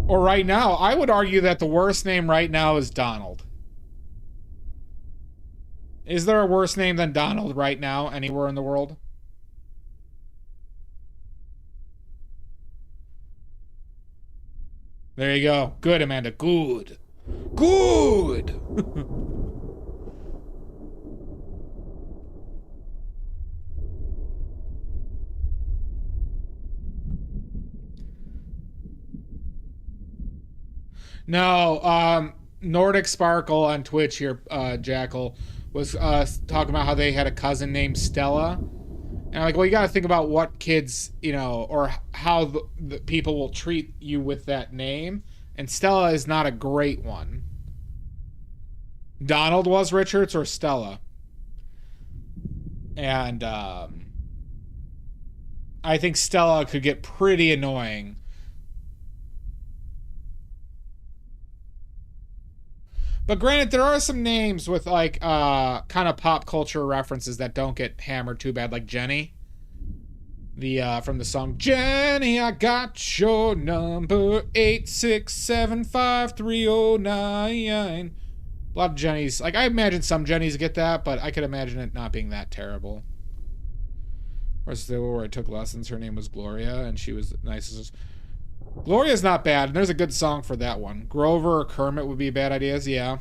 Or right now, I would argue that the worst name right now is Donald. Is there a worse name than Donald right now anywhere in the world? There you go. Good, Amanda. Good. Good! No, Nordic Sparkle on Twitch here, Jackal, was talking about how they had a cousin named Stella. And I'm like, well, you got to think about what kids, or how the people will treat you with that name. And Stella is not a great one. Donald was Richards or Stella. And I think Stella could get pretty annoying. But granted, there are some names with like kind of pop culture references that don't get hammered too bad, like Jenny. From the song Jenny, I got your number 8675309. A lot of Jennies, like I imagine some Jennies get that, but I could imagine it not being that terrible. Where I took lessons, her name was Gloria, and she was nice as. Gloria's not bad, and there's a good song for that one. Grover or Kermit would be bad ideas, yeah.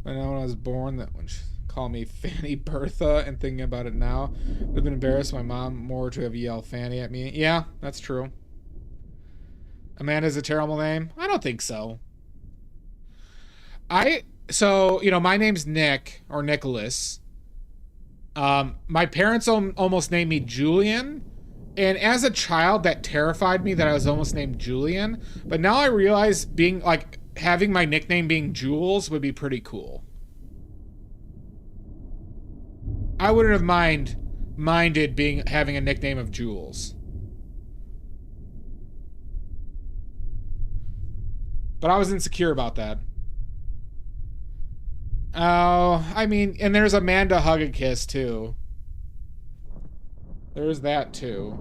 I know when I was born that when she called me Fanny Bertha, and thinking about it now, would have been embarrassed my mom more to have yelled Fanny at me. Yeah, that's true. Amanda's a terrible name? I don't think so. So, my name's Nick, or Nicholas. My parents almost named me Julian. And as a child, that terrified me that I was almost named Julian. But now I realize having my nickname being Jules would be pretty cool. I wouldn't have minded having a nickname of Jules. But I was insecure about that. Oh, and there's Amanda Hug and Kiss too. There's that too.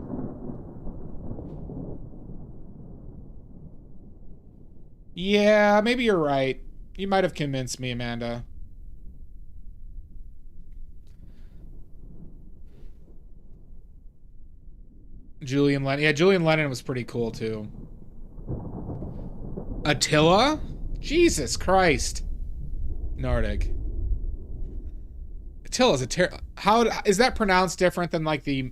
Yeah, maybe you're right. You might have convinced me, Amanda. Julian Lennon. Yeah, Julian Lennon was pretty cool too. Attila? Jesus Christ. Nordic. Attila's how is that pronounced different than like the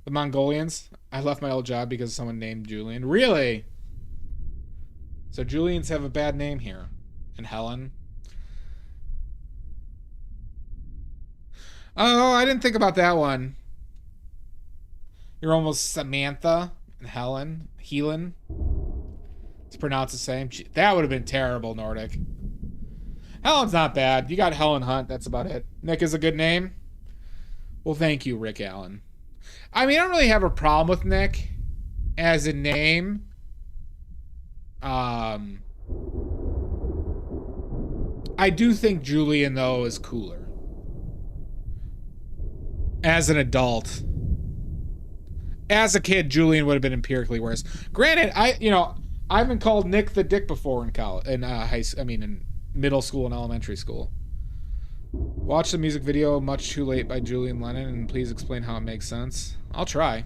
Mongolians? I left my old job because someone named Julian. Really? So Julians have a bad name here. And Helen. Oh, I didn't think about that one. You're almost Samantha and Helen. Helen. It's pronounced the same. That would have been terrible, Nordic. Helen's not bad. You got Helen Hunt. That's about it. Nick is a good name. Well, thank you, Rick Allen. I don't really have a problem with Nick as a name. I do think Julian, though, is cooler. As an adult. As a kid, Julian would have been empirically worse. Granted, I've been called Nick the Dick before in college, in middle school and elementary school. Watch the music video Much Too Late by Julian Lennon and please explain how it makes sense. I'll try.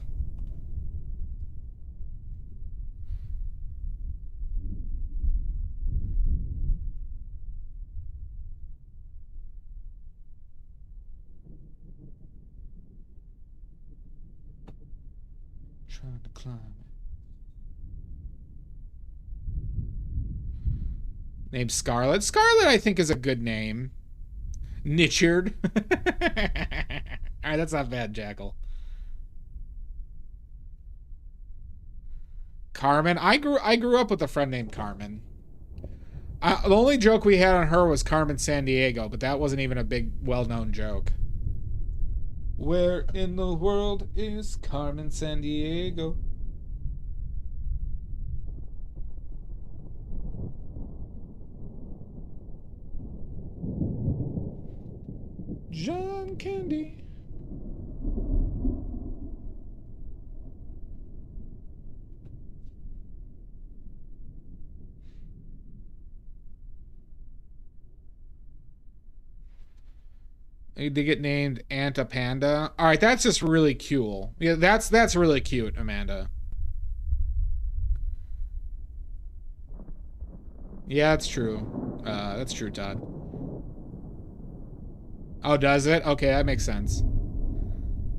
Trying to climb. Named Scarlet. Scarlet, I think, is a good name. Nichard. Alright, that's not bad, Jackal. Carmen. I grew up with a friend named Carmen. The only joke we had on her was Carmen Sandiego, but that wasn't even a big, well-known joke. Where in the world is Carmen Sandiego? John Candy. They get named Anta Panda. All right, that's just really cool. Yeah, that's really cute, Amanda. Yeah, that's true. That's true, Todd. Oh, does it? Okay, that makes sense.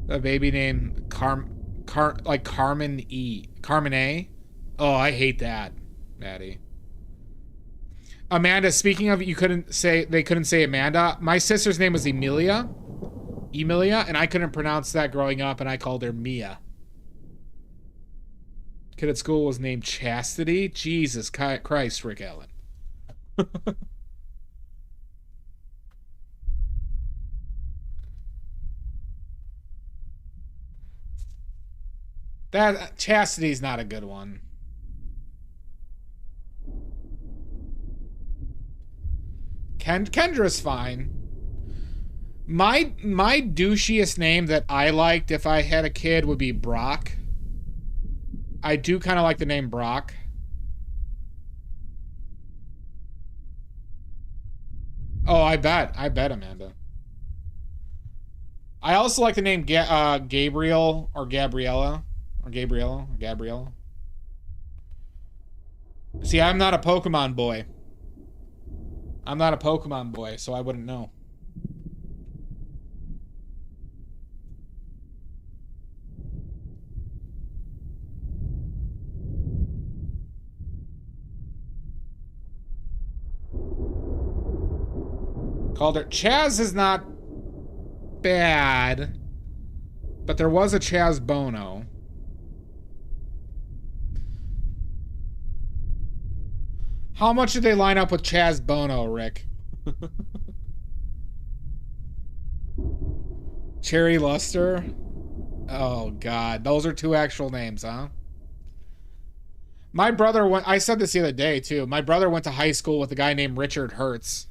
A baby named Carmen E. Carmen A. Oh, I hate that, Maddie. Amanda, speaking of, they couldn't say Amanda. My sister's name was Emilia, and I couldn't pronounce that growing up, and I called her Mia. Kid at school was named Chastity. Jesus Christ, Rick Allen. That Chastity's not a good one. Kendra's fine. My douchiest name that I liked if I had a kid would be Brock. I do kind of like the name Brock. Oh, I bet, Amanda. I also like the name Gabriel or Gabriella. Or Gabriella. See, I'm not a Pokemon boy. So I wouldn't know. Called her. Chaz is not bad, but there was a Chaz Bono. How much did they line up with Chaz Bono, Rick? Cherry Luster? Oh, God. Those are two actual names, huh? My brother went... I said this the other day, too. My brother went to high school with a guy named Richard Hertz.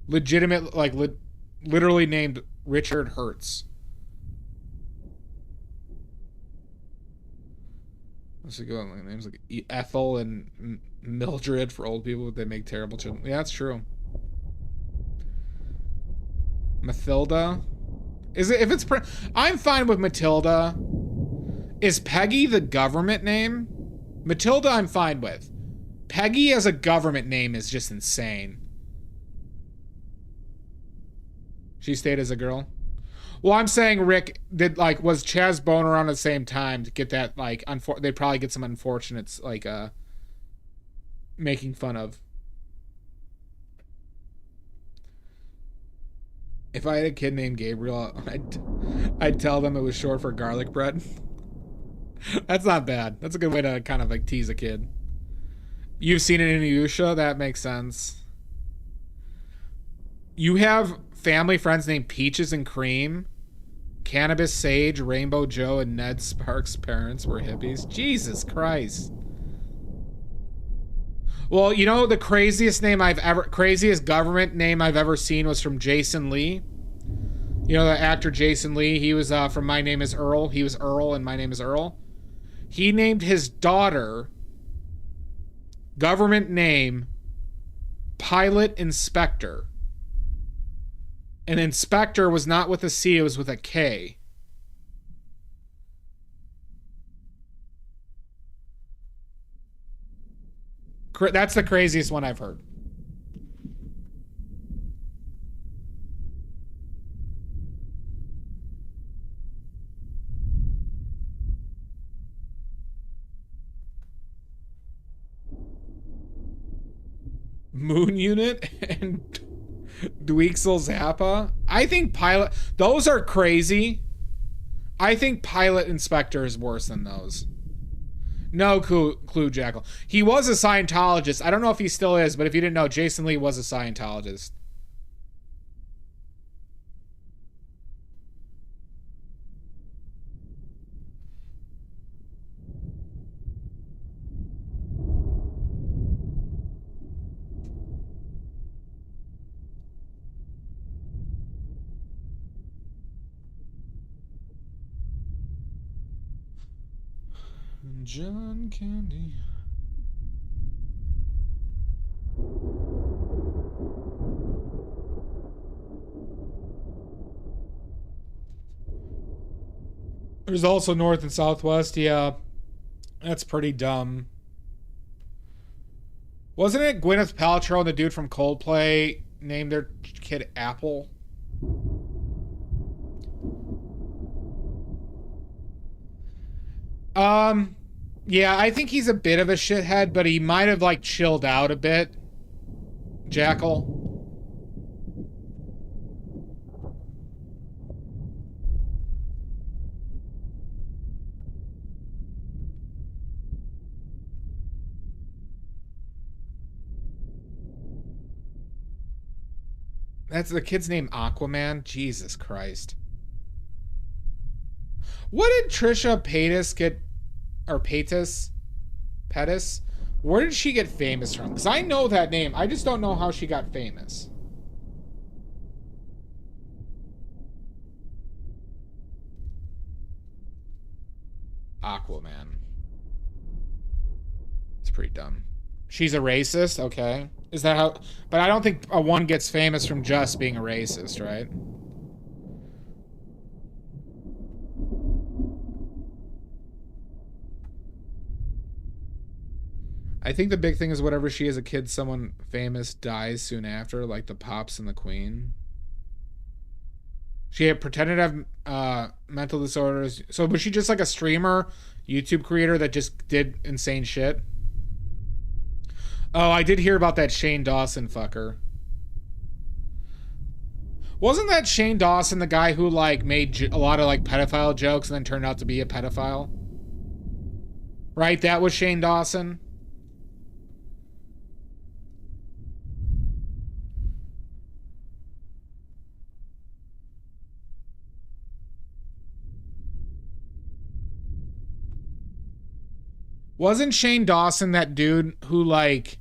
Legitimate, like, literally named Richard Hertz. What's it going? Names like Ethel and Mildred for old people. They make terrible children. Yeah, that's true. Mathilda. Is it if it's? I'm fine with Matilda. Is Peggy the government name? Matilda, I'm fine with. Peggy as a government name is just insane. She stayed as a girl. Well, I'm saying, Rick, was Chaz Bono around at the same time to get that, like, they'd probably get some unfortunates, like, making fun of. If I had a kid named Gabriel, I'd tell them it was short for garlic bread. That's not bad. That's a good way to kind of, like, tease a kid. You've seen it in Yusha? That makes sense. You have family friends named Peaches and Cream. Cannabis Sage, Rainbow Joe, and Ned Sparks' parents were hippies. Jesus Christ. Well, you know, the craziest government name I've ever seen was from Jason Lee. You know, the actor Jason Lee, he was from My Name is Earl. He was Earl and My Name is Earl. He named his daughter, government name, Pilot Inspector. And inspector was not with a C, it was with a K. That's the craziest one I've heard. Moon Unit and Dweexel Zappa. I think Pilot... Those are crazy. I think Pilot Inspector is worse than those. No clue, Jackal. He was a Scientologist. I don't know if he still is, but if you didn't know, Jason Lee was a Scientologist. John Candy. There's also North and Southwest. Yeah, that's pretty dumb. Wasn't it Gwyneth Paltrow and the dude from Coldplay named their kid Apple? Yeah, I think he's a bit of a shithead, but he might have, like, chilled out a bit. Jackal. That's the kid's name, Aquaman? Jesus Christ. What did Trisha Paytas get... Or Paytas? Pettis? Where did she get famous from? Because I know that name. I just don't know how she got famous. Aquaman. It's pretty dumb. She's a racist? Okay. Is that how... But I don't think one gets famous from just being a racist, right? I think the big thing is whatever she is a kid, someone famous dies soon after, like the Pops and the Queen. She had pretended to have mental disorders. So was she just like a streamer, YouTube creator that just did insane shit? Oh, I did hear about that Shane Dawson fucker. Wasn't that Shane Dawson the guy who like made a lot of like pedophile jokes and then turned out to be a pedophile? Right? That was Shane Dawson. Wasn't Shane Dawson that dude who like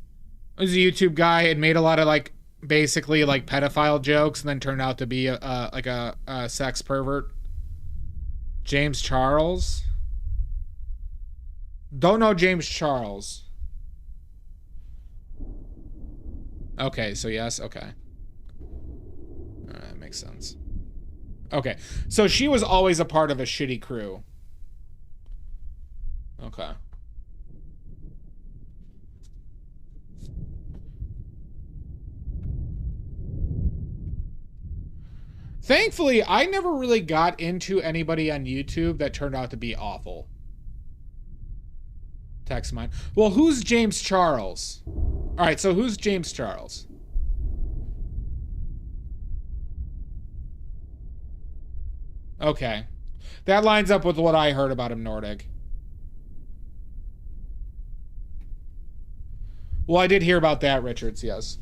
was a YouTube guy and made a lot of like basically like pedophile jokes and then turned out to be a sex pervert? James Charles? Don't know James Charles. Okay, so yes, okay. That makes sense. Okay, so she was always a part of a shitty crew. Okay. Thankfully, I never really got into anybody on YouTube that turned out to be awful. Text mine. Well, who's James Charles? All right, so who's James Charles? Okay. That lines up with what I heard about him, Nordic. Well, I did hear about that, Richards, yes.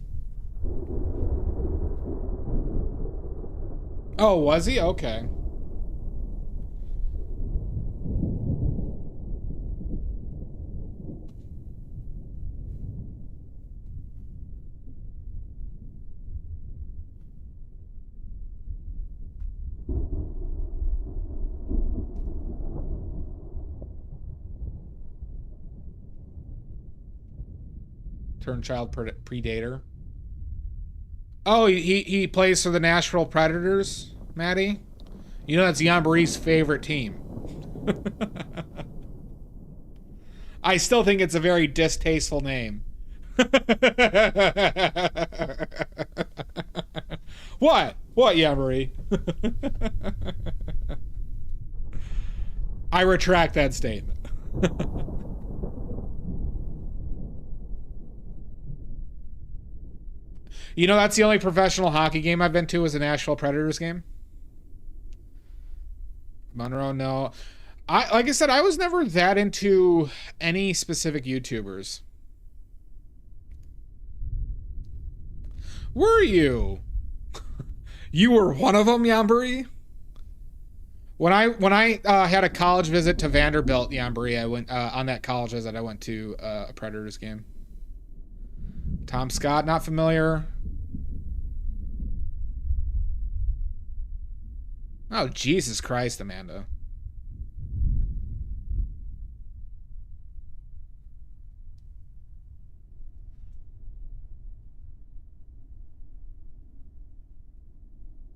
Oh, was he? Okay. Turn child predator. Oh, he plays for the Nashville Predators, Maddie. You know that's Yambari's favorite team. I still think it's a very distasteful name. What? What, Yambari? I retract that statement. You know, that's the only professional hockey game I've been to is a Nashville Predators game. Monroe, no. Like I said, I was never that into any specific YouTubers. Were you? You were one of them, Yambari? When I had a college visit to Vanderbilt, Yambari, I went on that college visit. I went to a Predators game. Tom Scott, not familiar. Oh, Jesus Christ, Amanda.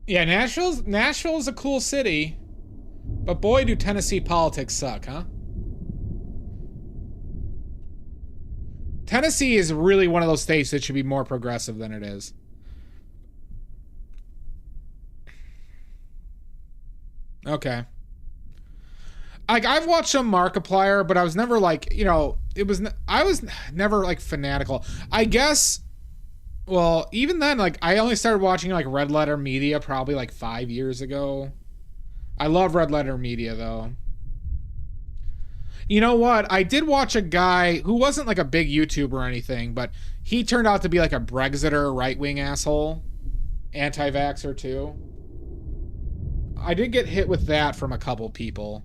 Yeah, Nashville's a cool city, but boy, do Tennessee politics suck, huh? Tennessee is really one of those states that should be more progressive than it is. Okay. Like, I've watched some Markiplier, but I was never like, you know, I was never like fanatical. I guess, well, even then, like, I only started watching like Red Letter Media probably like 5 years ago. I love Red Letter Media though. You know what? I did watch a guy who wasn't like a big YouTuber or anything, but he turned out to be like a Brexiter right-wing asshole. Anti-vaxxer too. I did get hit with that from a couple people.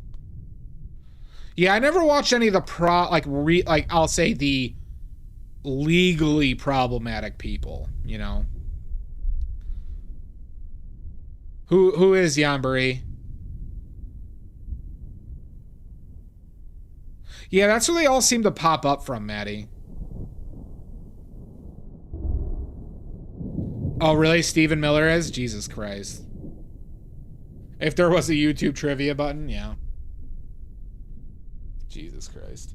Yeah, I never watched any of the I'll say the legally problematic people, you know. Who is Yambari? Yeah, that's where they all seem to pop up from, Maddie. Oh, really? Stephen Miller is? Jesus Christ. If there was a YouTube trivia button, yeah. Jesus Christ.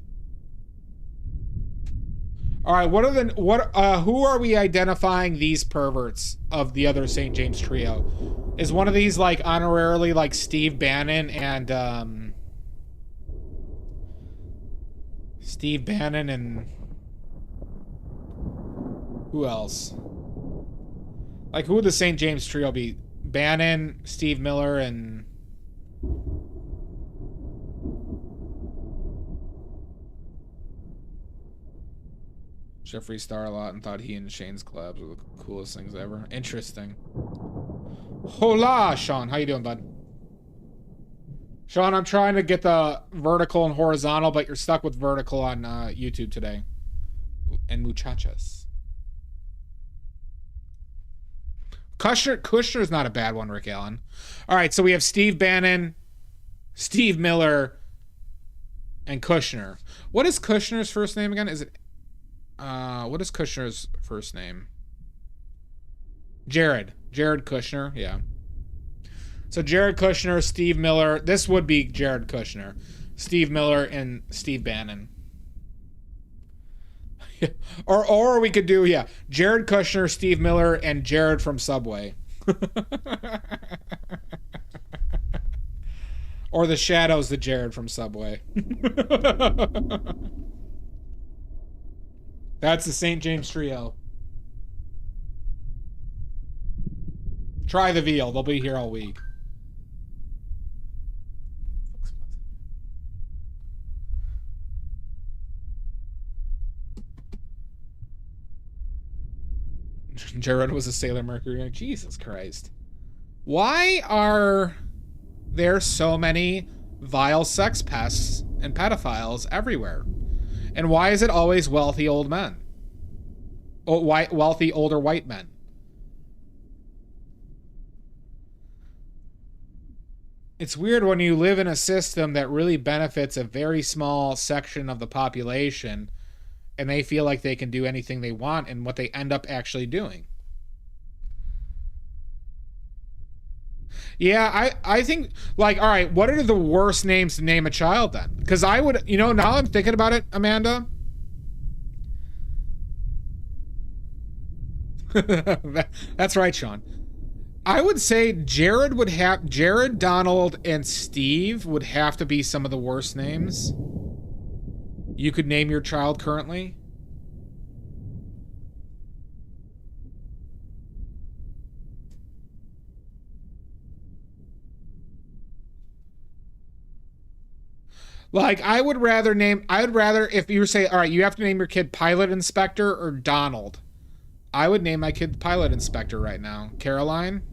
All right, who are we identifying these perverts of the other St. James trio? Is one of these like honorarily like Steve Bannon and Steve Bannon and who else? Like, who would the St. James trio be? Bannon, Steve Miller, and Jeffree Star a lot, and thought he and Shane's collabs were the coolest things ever. Interesting. Hola, Sean. How you doing, bud? Sean, I'm trying to get the vertical and horizontal, but you're stuck with vertical on YouTube today. And muchachas. Kushner's not a bad one, Rick Allen. All right, so we have Steve Bannon, Steve Miller, and Kushner. What is Kushner's first name again? Is it... what is Kushner's first name? Jared Kushner, yeah. So Jared Kushner, Steve Miller. This would be Jared Kushner. Steve Miller and Steve Bannon. or we could do, yeah, Jared Kushner, Steve Miller, and Jared from Subway. Or the Shadows, the Jared from Subway. That's the St. James trio. Try the veal. They'll be here all week. Jared was a Sailor Mercury. Jesus Christ. Why are there so many vile sex pests and pedophiles everywhere? And why is it always wealthy old men? Wealthy older white men? It's weird when you live in a system that really benefits a very small section of the population and they feel like they can do anything they want and what they end up actually doing. Yeah, I think, like, all right, what are the worst names to name a child then? Because I would, you know, now I'm thinking about it, Amanda. That's right, Sean. I would say Jared, Donald, and Steve would have to be some of the worst names you could name your child currently. Like, I would rather, if you were say, all right, you have to name your kid Pilot Inspector or Donald. I would name my kid Pilot Inspector right now. Caroline?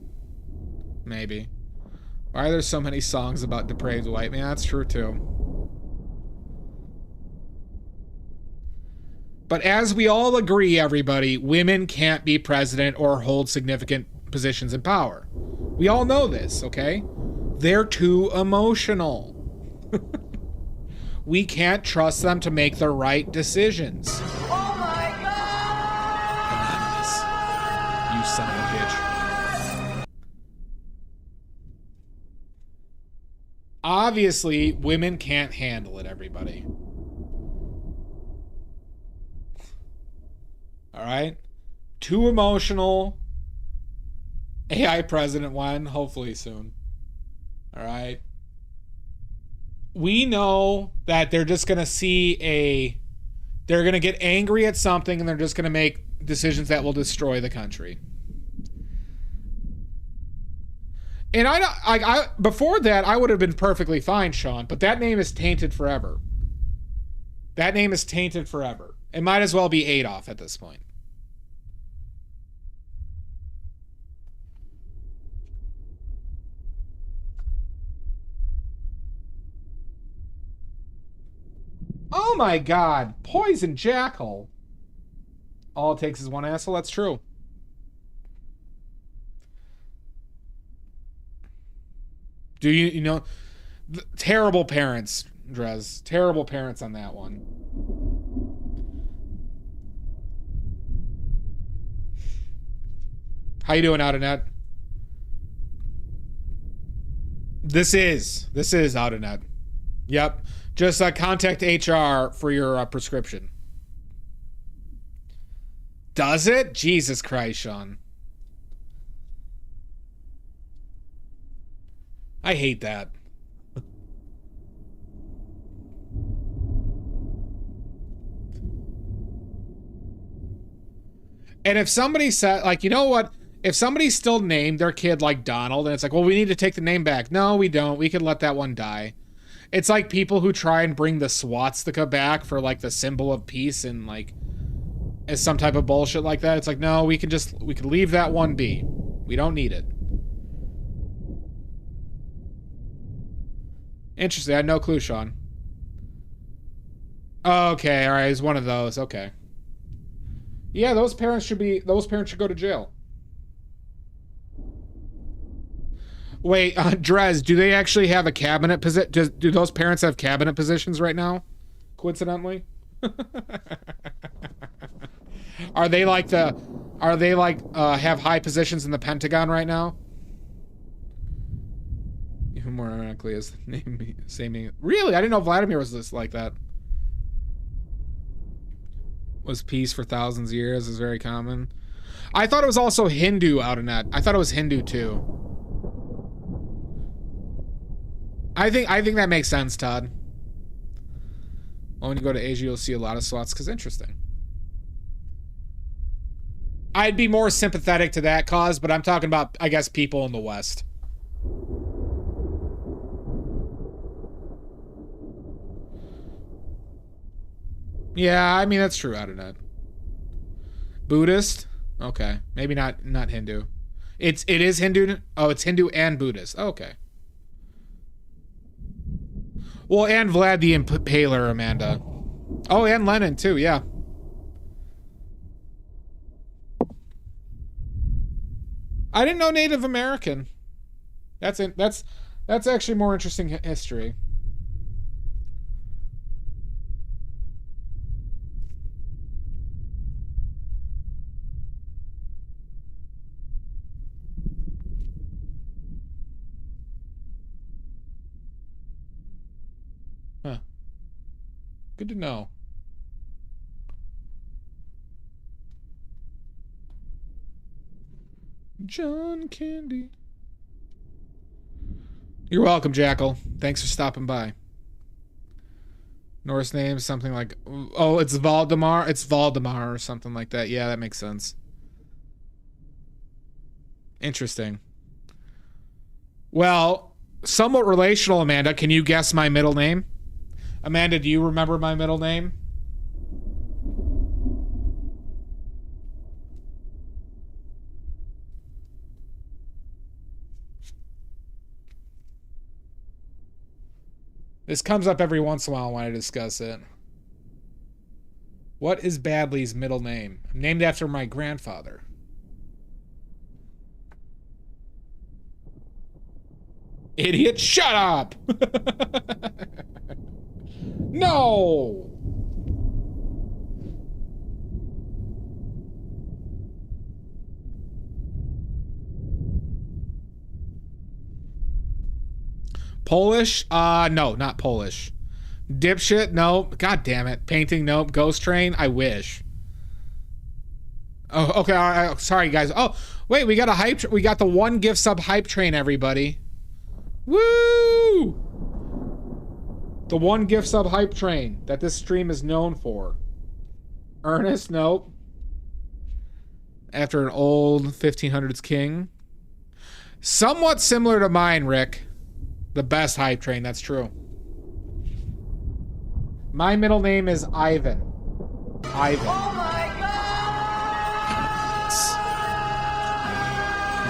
Maybe. Why are there so many songs about depraved white man? That's true too. But as we all agree, everybody, women can't be president or hold significant positions in power. We all know this, okay? They're too emotional. We can't trust them to make the right decisions. Oh my God! Anonymous. You son of a bitch. Obviously, women can't handle it, everybody. All right? Too emotional. AI president when? Hopefully soon. All right? We know that they're just going to they're going to get angry at something and they're just going to make decisions that will destroy the country. And before that, I would have been perfectly fine, Sean, but that name is tainted forever. That name is tainted forever. It might as well be Adolf at this point. Oh my God, poison jackal. All it takes is one asshole. That's true. Do you know, terrible parents, Drez. Terrible parents on that one. How you doing, Outernet? This is Outernet. Yep. Just contact HR for your prescription. Does it? Jesus Christ, Sean. I hate that. And if somebody said, like, you know what? If somebody still named their kid like Donald, and it's like, well, we need to take the name back. No, we don't. We can let that one die. It's like people who try and bring the swastika back for like the symbol of peace and like as some type of bullshit like that. It's like, no, we can leave that one be. We don't need it. Interesting. I had no clue, Sean. Okay, all right. He's one of those. Okay. Yeah, those parents should go to jail. Wait, Drez, do they actually have a cabinet position? Do those parents have cabinet positions right now? Coincidentally? Are they like have high positions in the Pentagon right now? Even more ironically, is the name same? Really? I didn't know Vladimir was this like that. Was peace for thousands of years is very common. I thought it was also Hindu out in that. I thought it was Hindu too. I think that makes sense, Todd. Well, when you go to Asia, you'll see a lot of slots because interesting. I'd be more sympathetic to that cause, but I'm talking about, I guess, people in the West. Yeah, I mean, that's true, Internet. Buddhist? Okay. Maybe not Hindu. It is Hindu. Oh, it's Hindu and Buddhist. Oh, okay. Well, and Vlad the Impaler, Amanda. Oh, and Lenin too, yeah. I didn't know Native American. That's actually more interesting history. Good to know. John Candy. You're welcome, Jackal. Thanks for stopping by. Norse name, something like... Oh, it's Valdemar. It's Valdemar or something like that. Yeah, that makes sense. Interesting. Well, somewhat relational, Amanda. Can you guess my middle name? Amanda, do you remember my middle name? This comes up every once in a while when I discuss it. What is Badley's middle name? Named after my grandfather. Idiot, shut up! No! Polish? No, not Polish. Dipshit? Nope. God damn it. Painting? Nope. Ghost Train? I wish. Oh, okay. All right. Sorry, guys. Oh, wait. We got a hype. We got the one gift sub hype train, everybody. Woo! The one gift sub hype train that this stream is known for. Ernest? Nope. After an old 1500s king. Somewhat similar to mine, Rick. The best hype train, that's true. My middle name is Ivan. Ivan. Oh my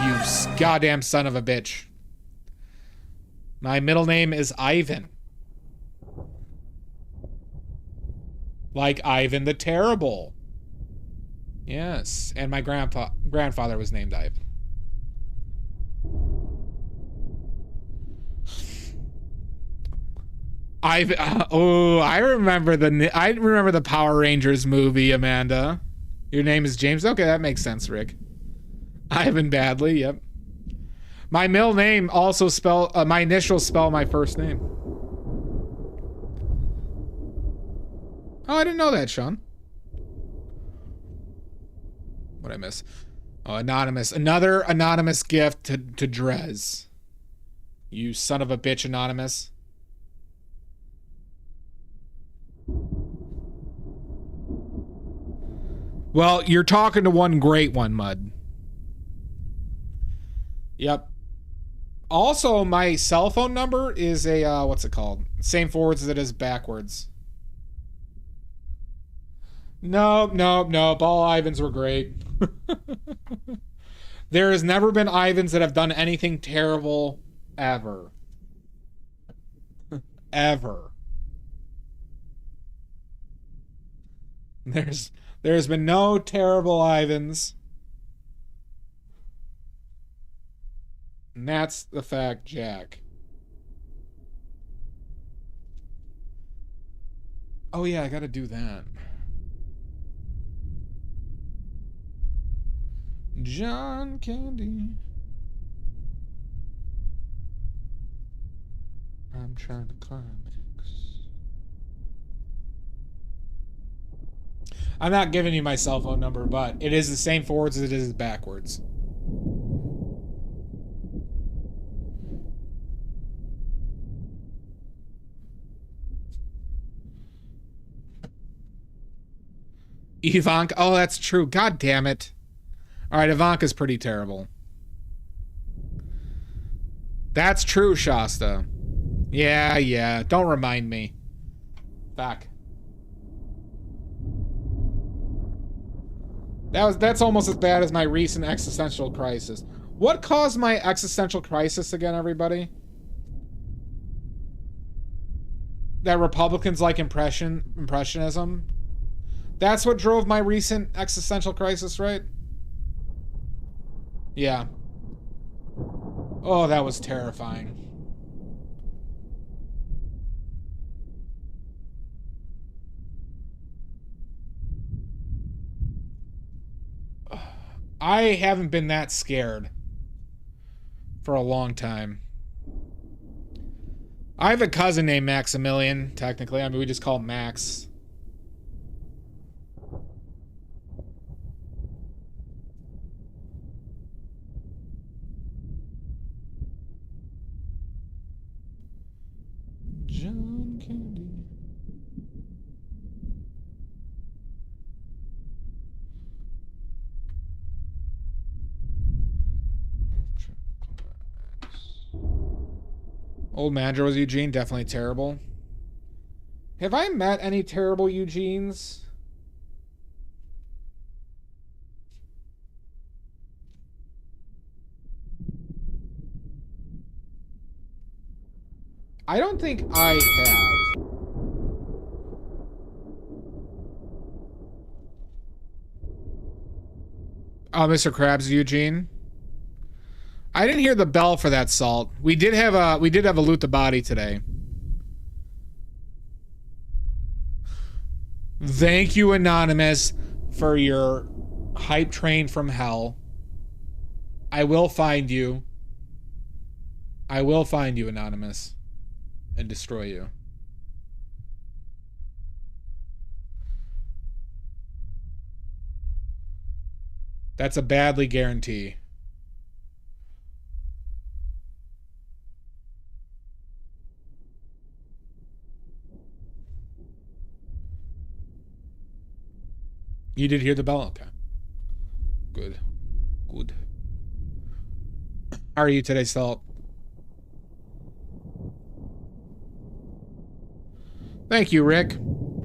God! You goddamn son of a bitch. My middle name is Ivan. Like Ivan the Terrible. Yes, and my grandfather was named Ivan. I remember the Power Rangers movie, Amanda. Your name is James? Okay, that makes sense, Rick. Ivan Badley, yep. My middle name also my initials spell my first name. Oh, I didn't know that, Sean. What'd I miss? Oh, anonymous. Another anonymous gift to Drez. You son of a bitch, anonymous. Well, you're talking to one great one, Mud. Yep. Also, my cell phone number is a, what's it called? Same forwards as it is backwards. Nope. All Ivans were great. There has never been Ivans that have done anything terrible, ever. Ever. There's been no terrible Ivans. And that's the fact, Jack. Oh yeah, I gotta do that. John Candy. I'm trying to climax. I'm not giving you my cell phone number, but it is the same forwards as it is backwards. Ivanka. Oh, that's true. God damn it. All right, Ivanka's pretty terrible. That's true, Shasta. Yeah. Don't remind me. Back. That's almost as bad as my recent existential crisis. What caused my existential crisis again, everybody? That Republicans like impressionism? That's what drove my recent existential crisis, right? Yeah. Oh, that was terrifying. I haven't been that scared for a long time. I have a cousin named Maximilian, technically. I mean, we just call him Max. John Candy. Old manager was Eugene, definitely terrible. Have I met any terrible Eugenes? I don't think I have. Oh, Mr. Krabs, Eugene. I didn't hear the bell for that, Salt. We did have a loot the body today. Thank you, Anonymous, for your hype train from hell. I will find you. I will find you, Anonymous, and destroy you. That's a badly guarantee. You did hear the bell? Okay. Good. Good. How are you today, Salt? Thank you, Rick.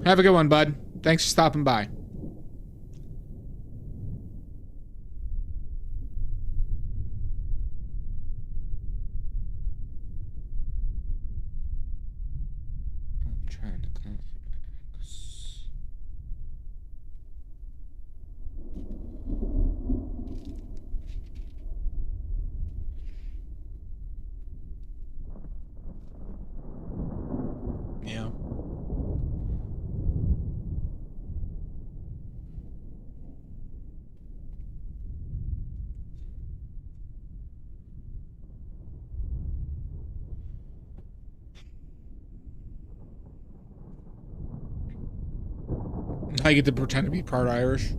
Have a good one, bud. Thanks for stopping by. I'm trying to close. Yeah. I get to pretend to be part Irish.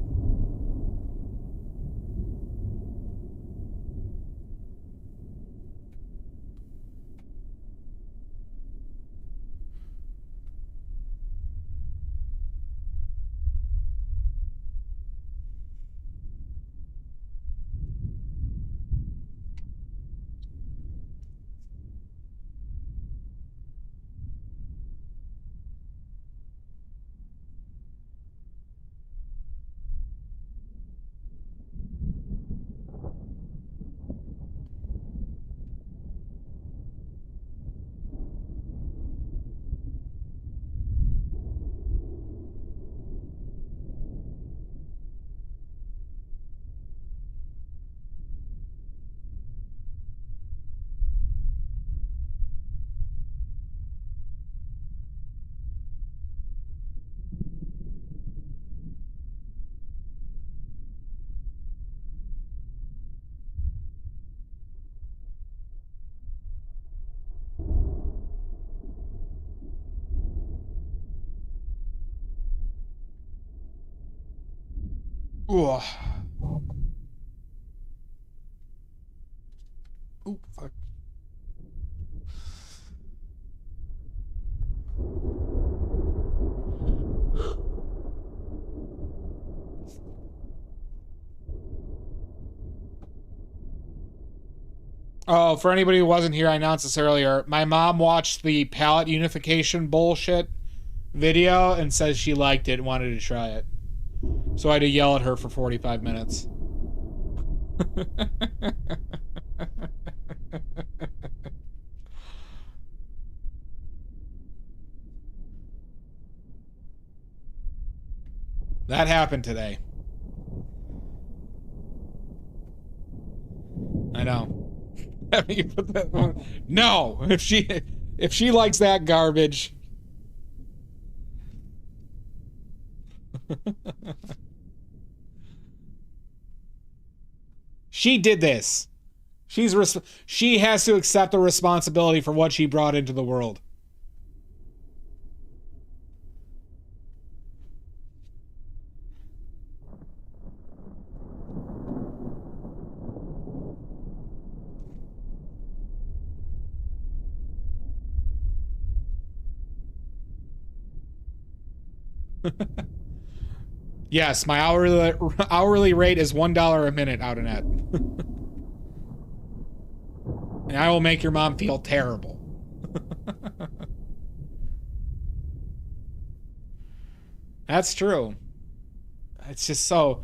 Ugh. Oh, fuck. Oh, for anybody who wasn't here, I announced this earlier. My mom watched the palette unification bullshit video and says she liked it and wanted to try it. So I had to yell at her for 45 minutes. That happened today. I know. You put that on. No, if she likes that garbage. She did this. She has to accept the responsibility for what she brought into the world. Yes, my hourly rate is $1 a minute out of net. And I will make your mom feel terrible. That's true. It's just so...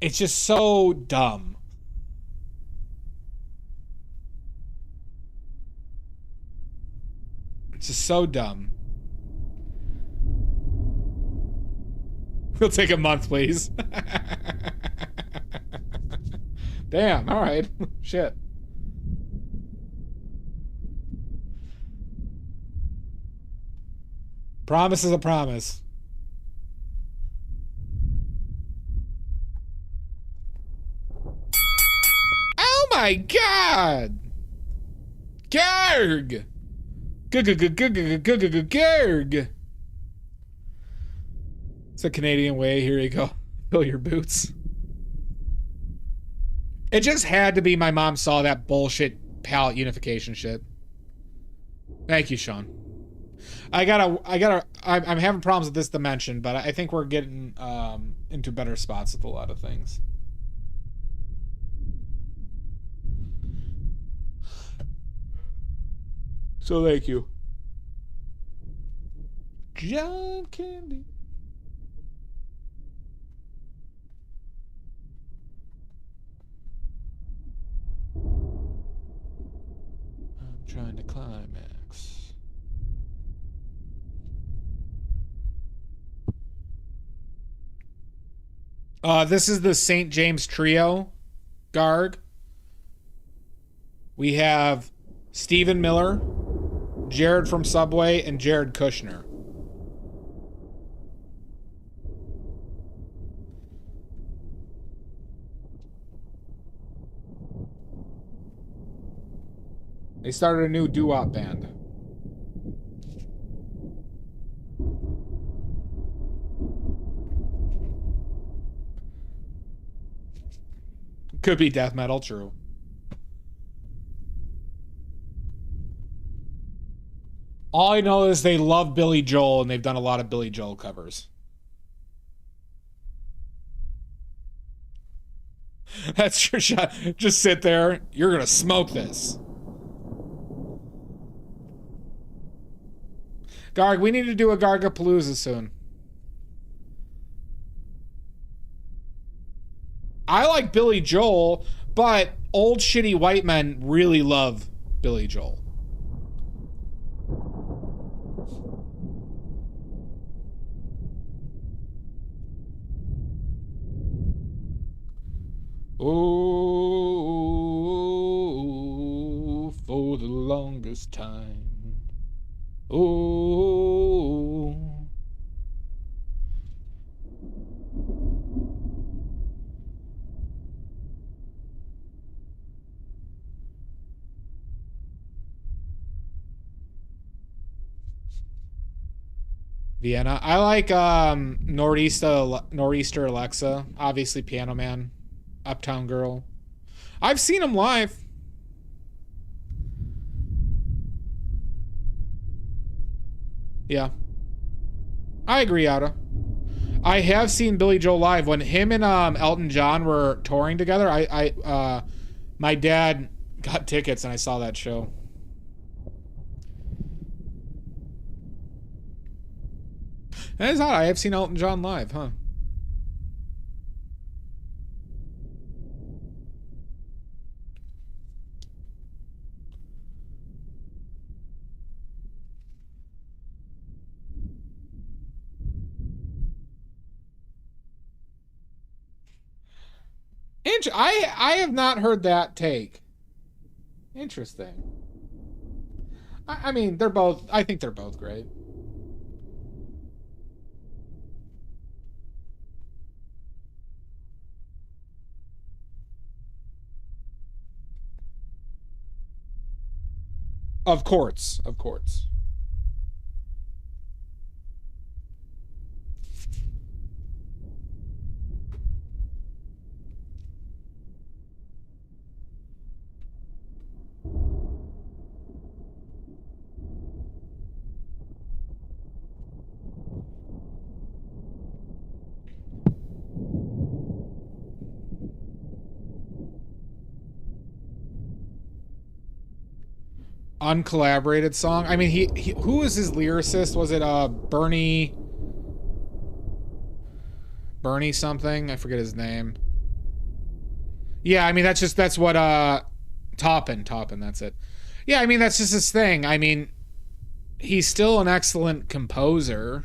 It's just so dumb. It's just so dumb. We'll take a month, please. Damn, alright. Shit. Promise is a promise. Oh my god! Garg! Garg! It's a Canadian way. Here you go. Fill your boots. It just had to be my mom saw that bullshit palette unification shit. Thank you, Sean. I'm having problems with this dimension, but I think we're getting into better spots with a lot of things. So thank you. John Candy. I'm trying to climax. This is the St. James Trio, Garg. We have Stephen Miller, Jared from Subway, and Jared Kushner. They started a new doo-wop band. Could be death metal, true. All I know is they love Billy Joel, and they've done a lot of Billy Joel covers. That's your shot. Just sit there. You're gonna smoke this. Garg, we need to do a Gargapalooza soon. I like Billy Joel, but old shitty white men really love Billy Joel. Oh, for the longest time. Oh. Vienna. I like Nor'easter Alexa, obviously Piano Man, Uptown Girl. I've seen him live. Yeah. I agree, Ada. I have seen Billy Joel live when him and Elton John were touring together. My dad got tickets and I saw that show. That is odd. I have seen Elton John live, huh? I have not heard that take. Interesting. I mean, I think they're both great. Of course, of course. Uncollaborated song. I mean, he who was his lyricist? Was it Bernie something? I forget his name. Yeah, I mean that's what Toppin, that's it. Yeah, I mean that's just his thing. I mean, he's still an excellent composer.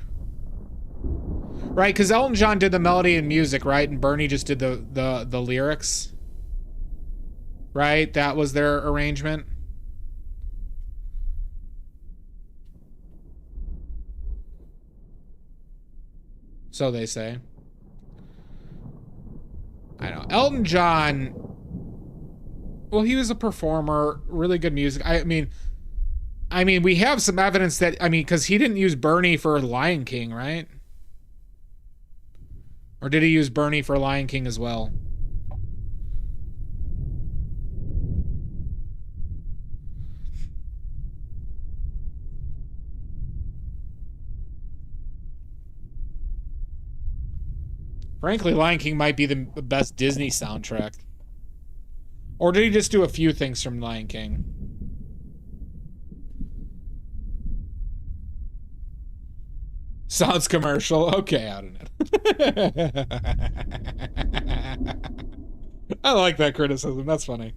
Right, because Elton John did the melody and music, right? And Bernie just did the lyrics. Right? That was their arrangement. So they say. I know. Elton John, well, he was a performer, really good music. I mean, we have some evidence that, I mean, because he didn't use Bernie for Lion King, right? Or did he use Bernie for Lion King as well? Frankly, Lion King might be the best Disney soundtrack. Or did he just do a few things from Lion King? Sounds commercial. Okay, I don't know. I like that criticism. That's funny.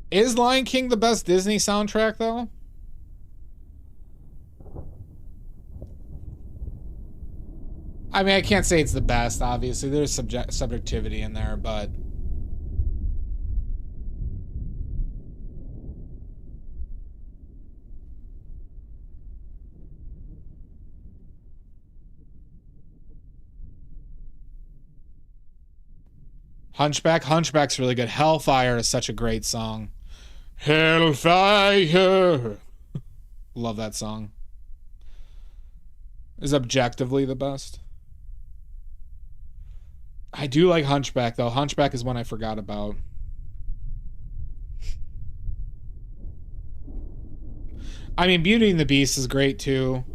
Is Lion King the best Disney soundtrack, though? I mean, I can't say it's the best, obviously. There's subjectivity in there, but... Hunchback's really good. Hellfire is such a great song. Hellfire! Love that song. Is objectively the best. I do like Hunchback, though. Hunchback is one I forgot about. I mean, Beauty and the Beast is great, too.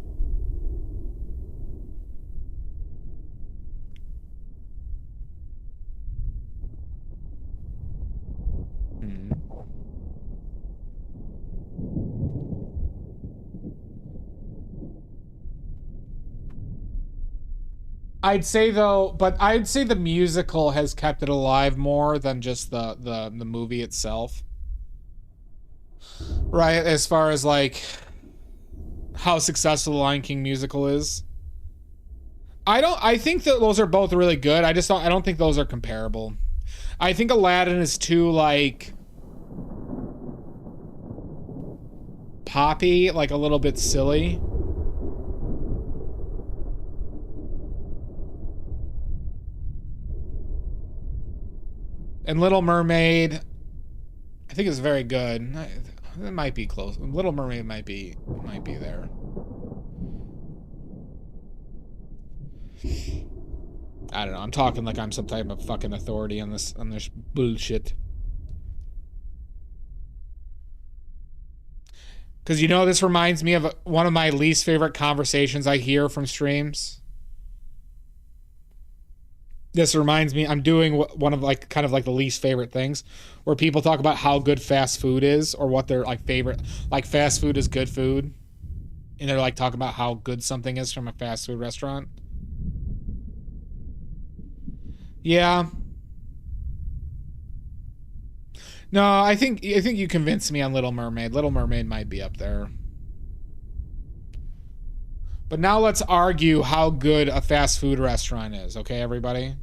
I'd say though, but I'd say the musical has kept it alive more than just the movie itself. Right, as far as like how successful the Lion King musical is. I think that those are both really good. I don't think those are comparable. I think Aladdin is too like poppy, like a little bit silly. And Little Mermaid, I think is very good. It might be close. Little Mermaid might be there. I don't know. I'm talking like I'm some type of fucking authority on this bullshit. Because, you know, this reminds me of one of my least favorite conversations I hear from streams. This reminds me, I'm doing one of like kind of like the least favorite things where people talk about how good fast food is or what their like favorite, like fast food is good food. And they're like talking about how good something is from a fast food restaurant. Yeah. No, I think you convinced me on Little Mermaid. Little Mermaid might be up there. But now let's argue how good a fast food restaurant is, okay, everybody?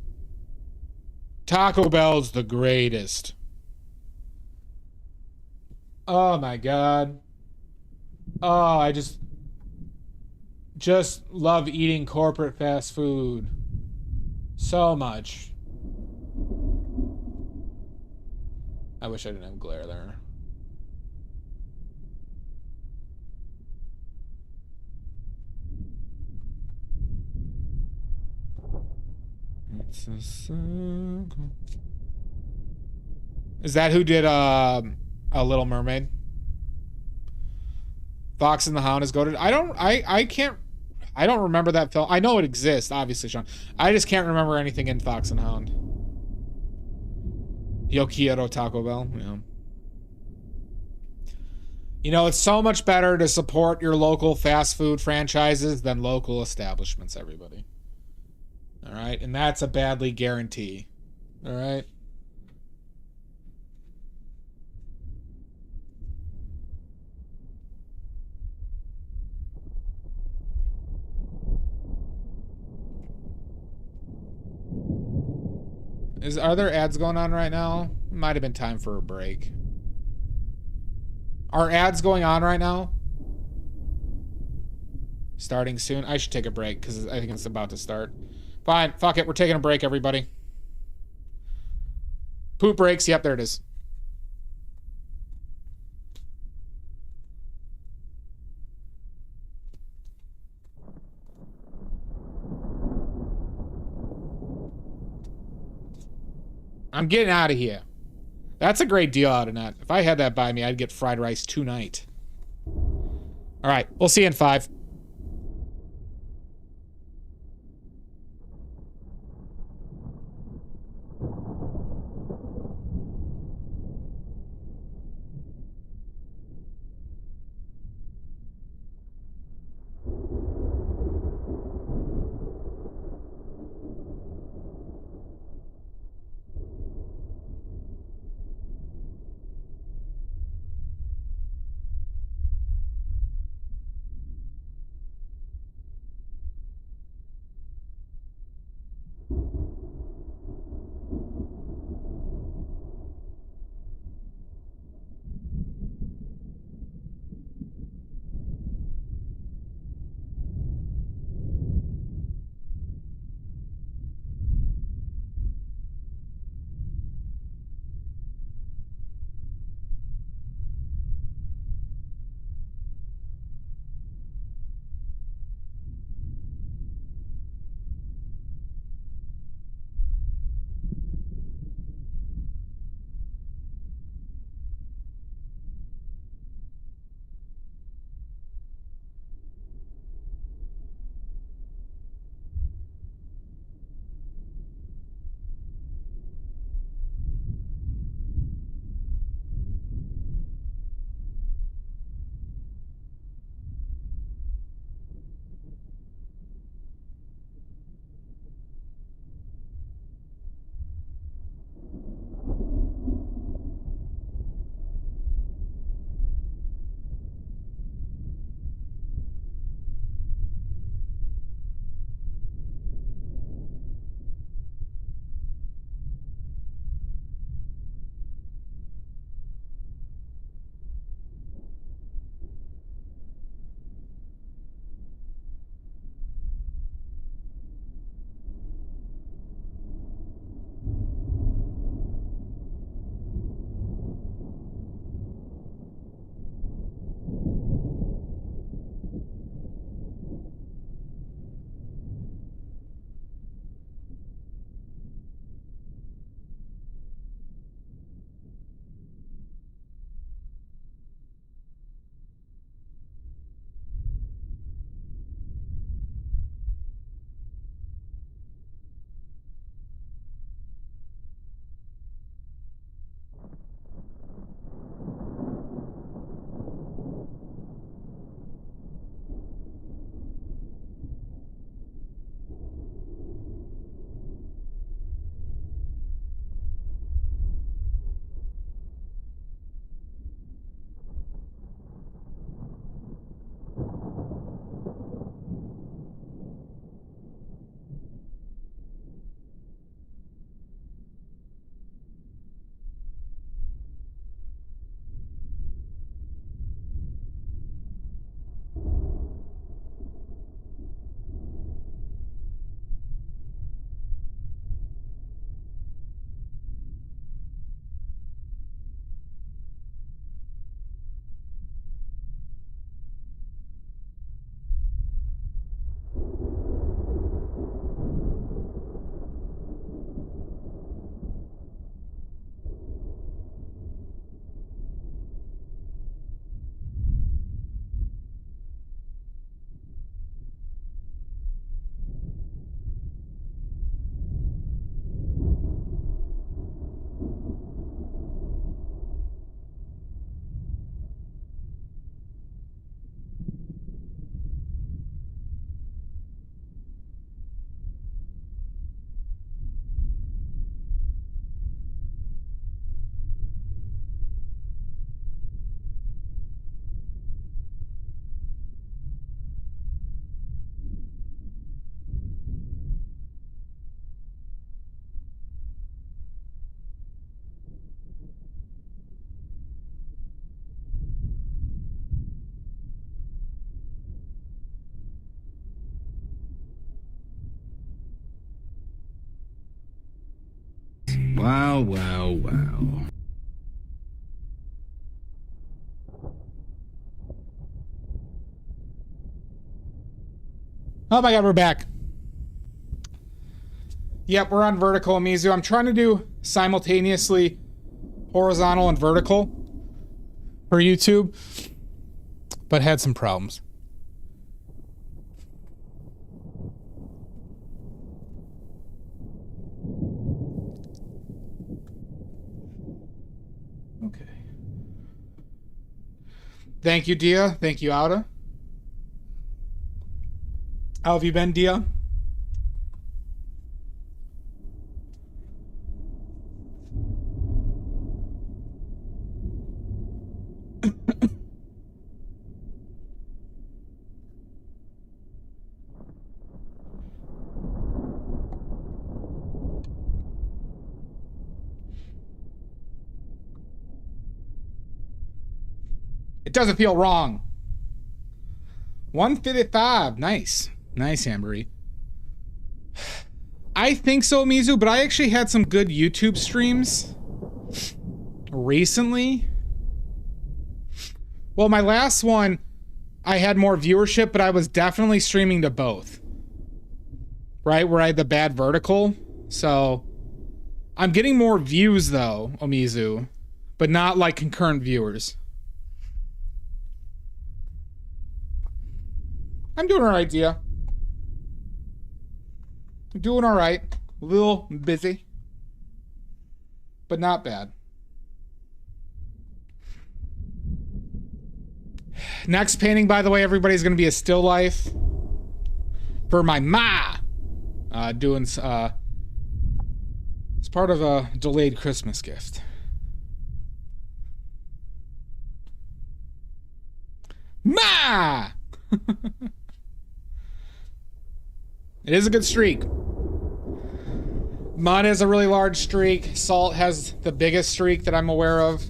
Taco Bell's the greatest. Oh my god. Oh, I just love eating corporate fast food so much. I wish I didn't have glare there. It's a circle. Is that who did A Little Mermaid? Fox and the Hound is goated. I don't remember that film. I know it exists, obviously, Sean. I just can't remember anything in Fox and Hound. Yo quiero Taco Bell. Yeah. You know, it's so much better to support your local fast food franchises than local establishments, everybody. All right? And that's a badly guarantee. All right? Are there ads going on right now? Might have been time for a break. Are ads going on right now? Starting soon? I should take a break because I think it's about to start. Fine. Fuck it. We're taking a break, everybody. Poop breaks. Yep, there it is. I'm getting out of here. That's a great deal out of that. If I had that by me, I'd get fried rice tonight. All right. We'll see you in 5. Wow, wow, wow. Oh my god, we're back. Yep, we're on vertical, Mizu. I'm trying to do simultaneously horizontal and vertical for YouTube, but had some problems. Okay. Thank you, Dia. Thank you, Auda. How have you been, Dia? It doesn't feel wrong. 155. Nice. Nice, Ambery. I think so, Mizu, but I actually had some good YouTube streams recently. Well, my last one, I had more viewership, but I was definitely streaming to both. Right? Where I had the bad vertical. So, I'm getting more views, though, Omizu. But not like concurrent viewers. I'm doing alright, Dia. I'm doing alright. A little busy. But not bad. Next painting, by the way, everybody's going to be a still life. For my ma! It's part of a delayed Christmas gift. Ma! It is a good streak. Mud has a really large streak. Salt has the biggest streak that I'm aware of.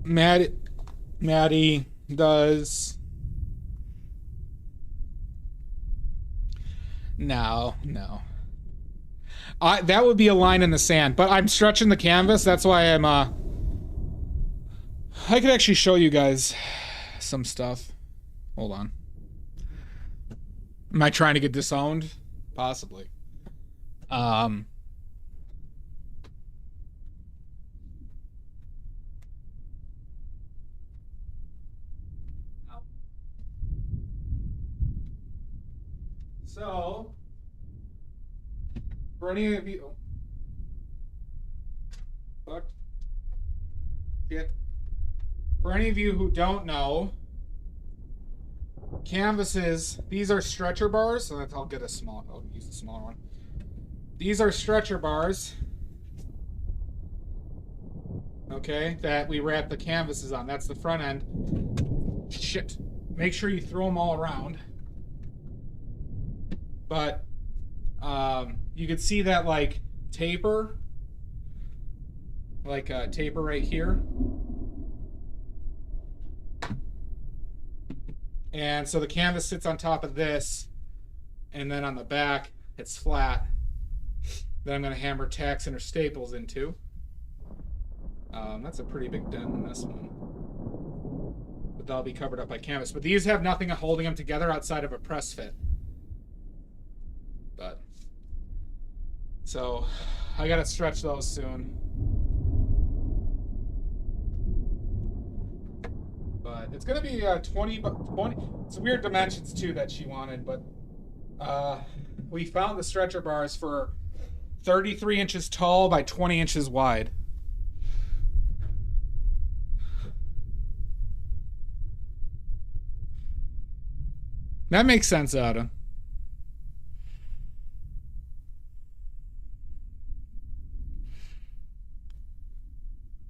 Maddie does. No. That would be a line in the sand, but I'm stretching the canvas. That's why I'm, I could actually show you guys some stuff. Hold on. Am I trying to get disowned? Possibly. So, for any of you, fuck, shit. For any of you who don't know, canvases, these are stretcher bars. So I'll get a small, I'll use a smaller one. These are stretcher bars, okay, that we wrap the canvases on. That's the front end. Shit. Make sure you throw them all around. But you can see that like taper, like a taper right here. And so the canvas sits on top of this, and then on the back it's flat. Then I'm going to hammer tacks and or staples into. That's a pretty big dent in this one. But they'll be covered up by canvas. But these have nothing holding them together outside of a press fit. But so I got to stretch those soon. But it's going to be 20. It's weird dimensions too that she wanted, but we found the stretcher bars for 33 inches tall by 20 inches wide. That makes sense, Ada.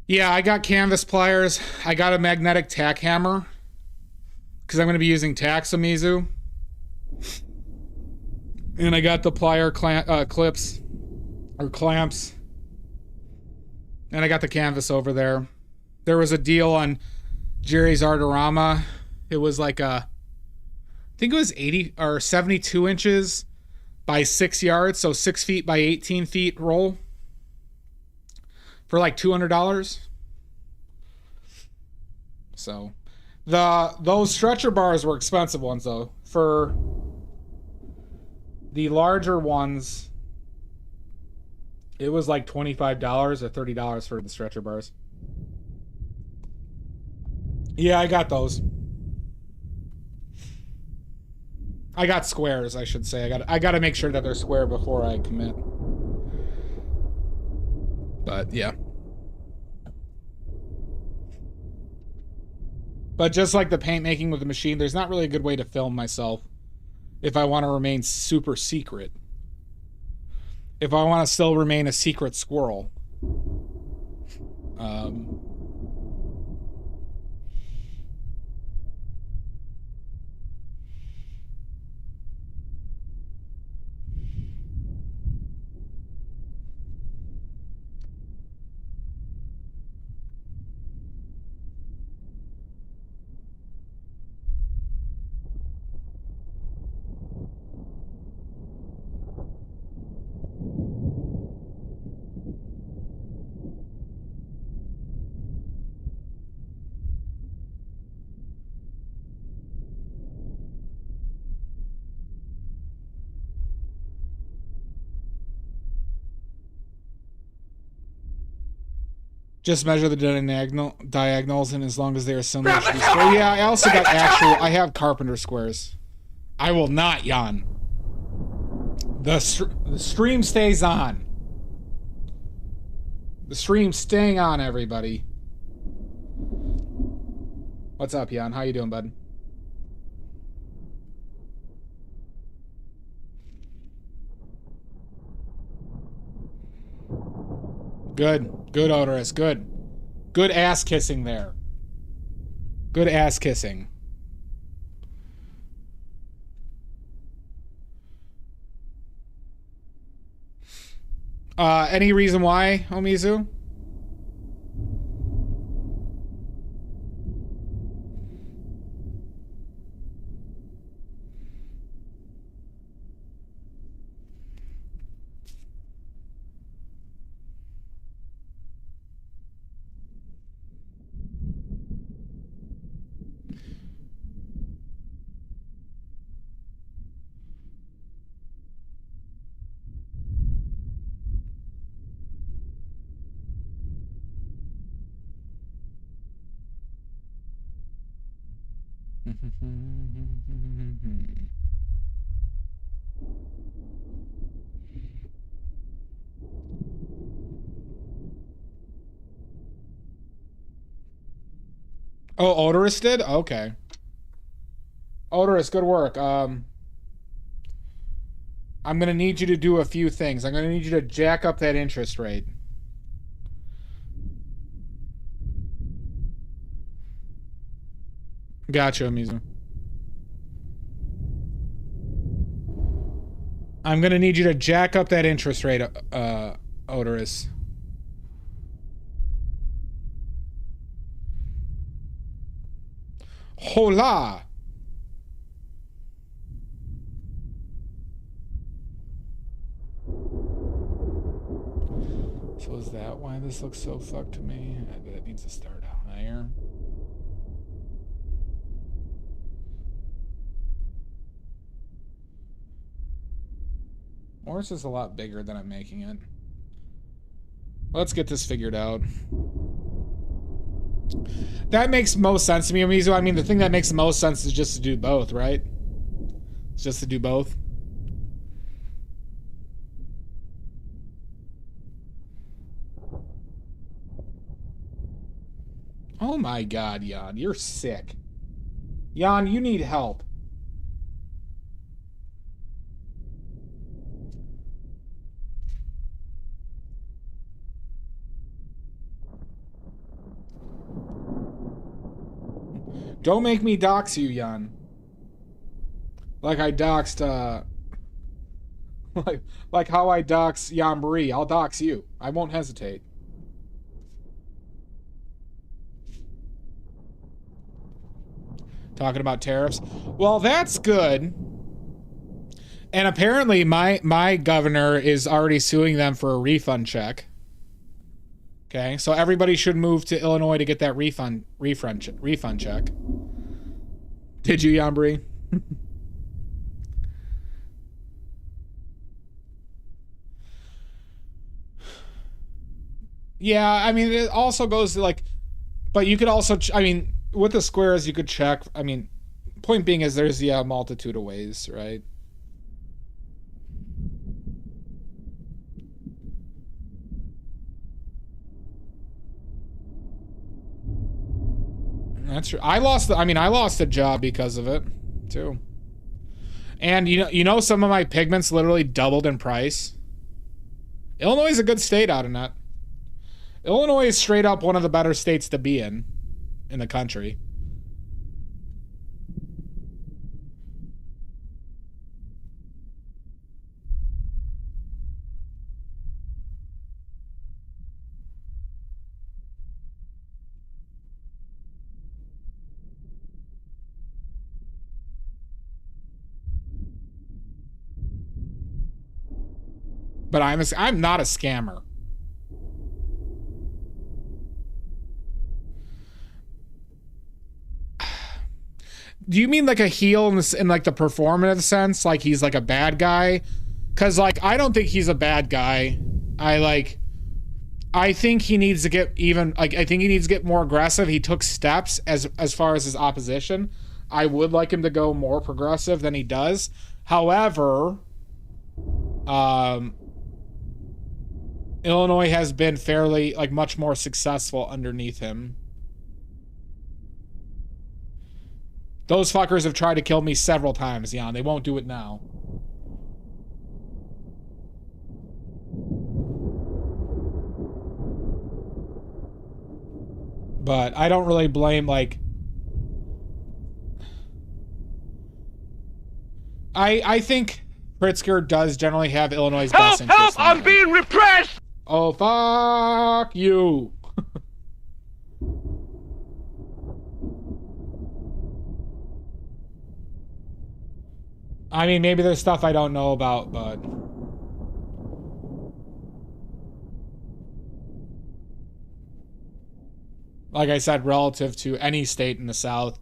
Yeah, I got canvas pliers. I got a magnetic tack hammer because I'm going to be using Taxamizu. And I got the plier clips or clamps. And I got the canvas over there. There was a deal on Jerry's Artorama. It was like I think it was 80 or 72 inches by 6 yards, so 6 feet by 18 feet roll for like $200. So those stretcher bars were expensive ones though. For the larger ones, it was like $25 or $30 for the stretcher bars. Yeah, I got those. I got squares, I should say. I got to make sure that they're square before I commit. But yeah. But just like the paint making with the machine, there's not really a good way to film myself if I want to remain super secret. If I want to still remain a secret squirrel. Just measure the diagonals, and as long as they are similar, it should be square. Yeah, I also got I have carpenter squares. I will not yawn. The stream stays on. The stream's staying on, everybody. What's up, Jan? How you doing, bud? Good. Good, Odorous. Good. Good ass kissing there. Good ass kissing. Any reason why, Omizu? Oh, Odorous did? Okay. Odorous, good work. I'm gonna need you to do a few things. I'm gonna need you to jack up that interest rate. Gotcha, Mizu. I'm gonna need you to jack up that interest rate, Odorous. Hola! So is that why this looks so fucked to me? I bet it needs to start higher. Or it's just a lot bigger than I'm making it. Let's get this figured out. That makes most sense to me, Amizu. I mean, the thing that makes the most sense is just to do both, right? It's just to do both. Oh my god, Jan, you're sick. Jan, you need help. Don't make me dox you, Jan. Like I doxed, like how I dox Jan Marie. I'll dox you. I won't hesitate. Talking about tariffs. Well, that's good. And apparently my governor is already suing them for a refund check. Okay, so everybody should move to Illinois to get that refund check. Did you, Yambri? Yeah, I mean, it also goes to like, but you could also, I mean, with the squares, you could check. I mean, point being is there's a multitude of ways, right? That's true. I lost a job because of it, too. And you know, some of my pigments literally doubled in price. Illinois is a good state out of that. Illinois is straight up one of the better states to be in the country. But I'm not a scammer. Do you mean like a heel in like the performative sense? Like he's like a bad guy? Cause like, I don't think he's a bad guy. I think he needs to get I think he needs to get more aggressive. He took steps as far as his opposition. I would like him to go more progressive than he does. However, Illinois has been fairly, like, much more successful underneath him. Those fuckers have tried to kill me several times, Jan. They won't do it now. But I don't really blame, like... I think Pritzker does generally have Illinois' best interest. Help! I'm being repressed! Oh, fuck you. I mean, maybe there's stuff I don't know about, but... like I said, relative to any state in the South,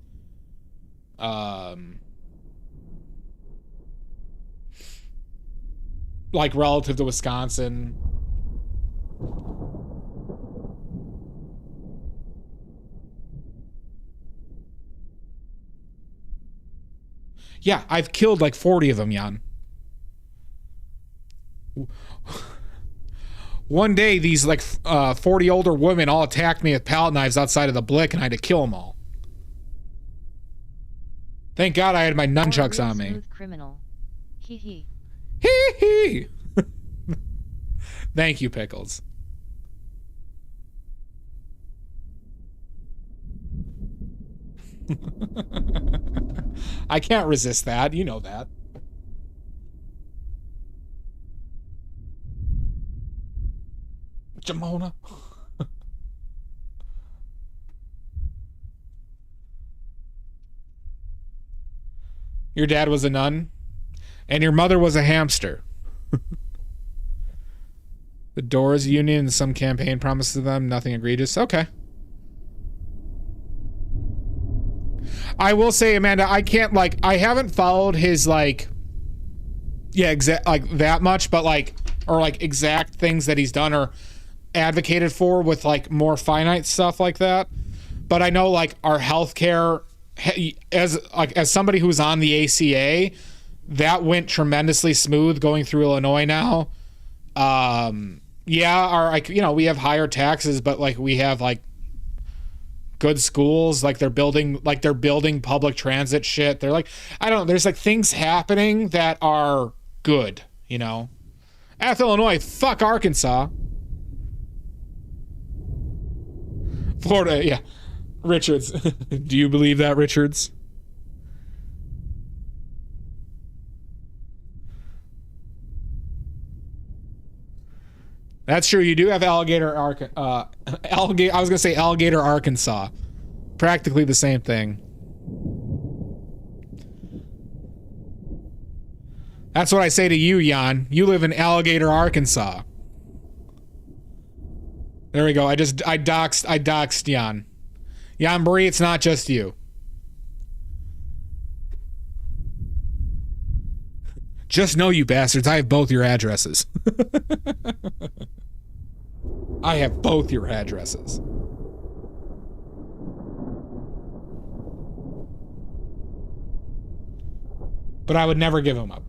like relative to Wisconsin. Yeah, I've killed like 40 of them, Jan. One day, these like 40 older women all attacked me with palette knives outside of the Blick, and I had to kill them all. Thank God I had my nunchucks on me. Criminal. Hee hee. Hee hee. Thank you, Pickles. I can't resist that. You know that. Jamona. Your dad was a nun, and your mother was a hamster. The Doors Union and some campaign promised to them, nothing egregious. Okay. I will say, Amanda, I can't, like, I haven't followed his, like, yeah, like, that much, but, like, or, like, exact things that he's done or advocated for with, like, more finite stuff like that. But I know, like, our healthcare, as somebody who's on the ACA, that went tremendously smooth going through Illinois now. Yeah, like, you know, we have higher taxes, but, like, we have, like, good schools. Like, they're building public transit shit. They're like, I don't know, there's, like, things happening that are good, you know? F Illinois, fuck Arkansas. Florida, yeah. Richards. Do you believe that, Richards? That's true. You do have Alligator, I was gonna say Alligator, Arkansas. Practically the same thing. That's what I say to you, Jan. You live in Alligator, Arkansas. There we go. I doxed Jan. Jan Marie, it's not just you. Just know, you bastards, I have both your addresses. I have both your addresses. But I would never give them up.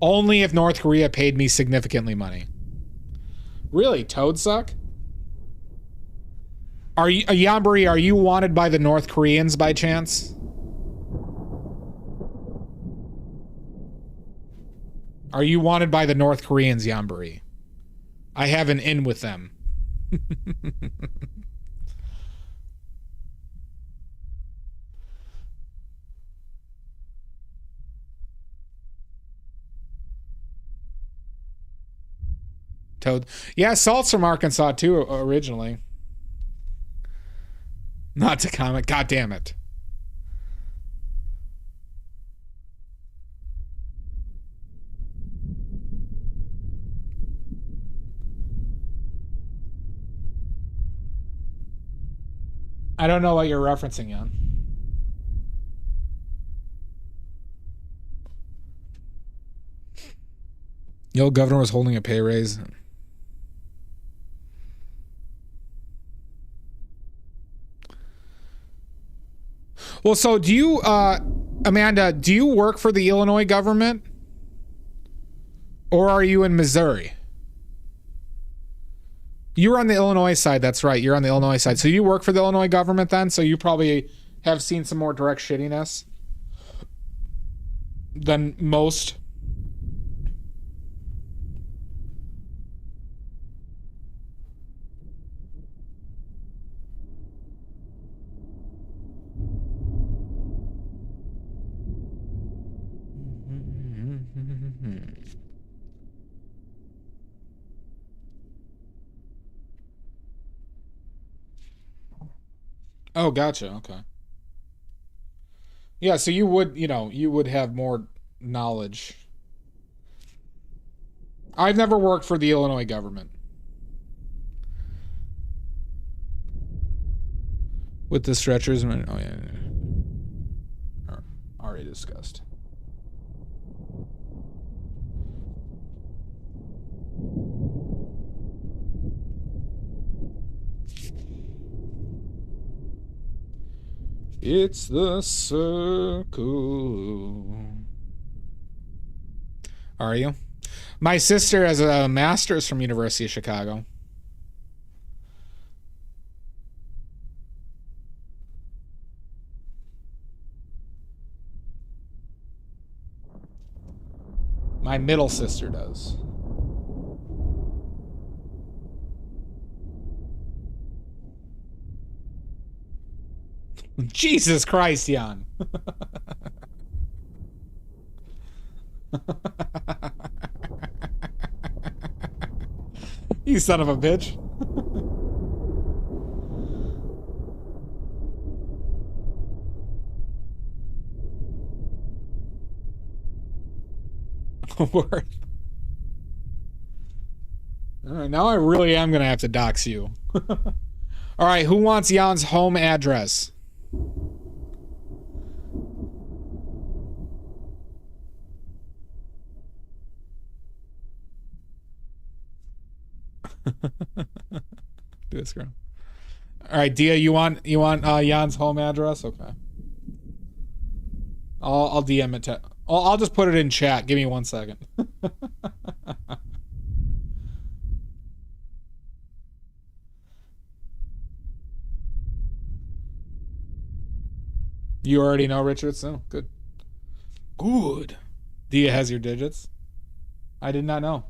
Only if North Korea paid me significantly money. Really, Toad suck? Are you, Yambari, are you wanted by the North Koreans by chance? Are you wanted by the North Koreans, Yambari? I have an in with them. Toad. Yeah, Salt's from Arkansas too, originally. Not to comment. God damn it. I don't know what you're referencing on. The old governor was holding a pay raise. Well, so do you, Amanda, do you work for the Illinois government? Or are you in Missouri? You're on the Illinois side, that's right. You're on the Illinois side. So you work for the Illinois government then? So you probably have seen some more direct shittiness than most. Oh, gotcha. Okay. Yeah, so you would, you would have more knowledge. I've never worked for the Illinois government. With the stretchers, oh yeah. Already discussed. It's the circle. Are you? My sister has a master's from University of Chicago. My middle sister does. Jesus Christ, Jan. You son of a bitch. Word. All right, now I really am gonna have to dox you. All right, who wants Jan's home address? Do this, girl. All right, Dia, you want Jan's home address? Okay. I'll DM it to. I'll just put it in chat. Give me 1 second. You already know Richard, so good. Good. Dia has your digits. I did not know.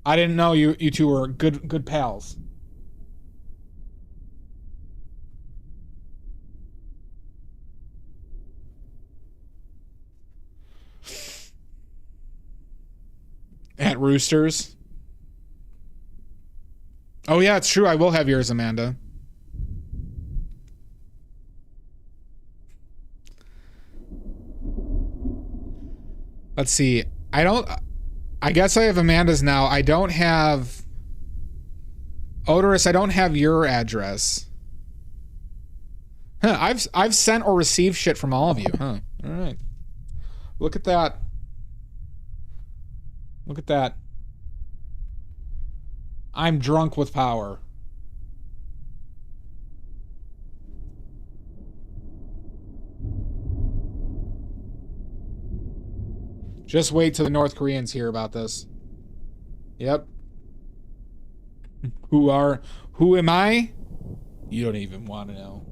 I didn't know you two were good pals. At Roosters. Oh yeah, it's true. I will have yours, Amanda. Let's see. I guess I have Amanda's now. I don't have Odorous. I don't have your address. Huh, I've sent or received shit from all of you. Huh. All right. Look at that. Look at that. I'm drunk with power. Just wait till the North Koreans hear about this. Yep. Who am I? You don't even want to know.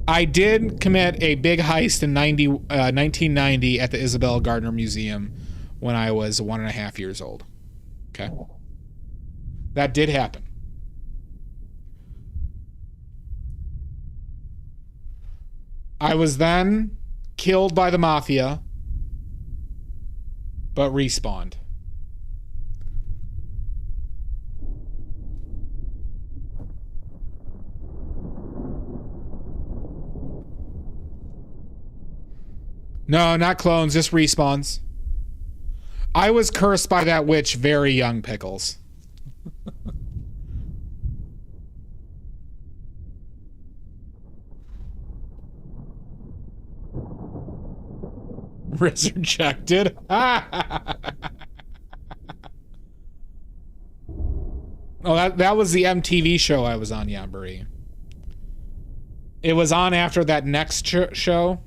I did commit a big heist in 1990 at the Isabel Gardner Museum when I was 1.5 years old. Okay. That did happen. I was then killed by the mafia, but respawned. No, not clones, just respawns. I was cursed by that witch very young, Pickles. Resurrected. Oh, that was the MTV show I was on, Yambari. It was on after that next show.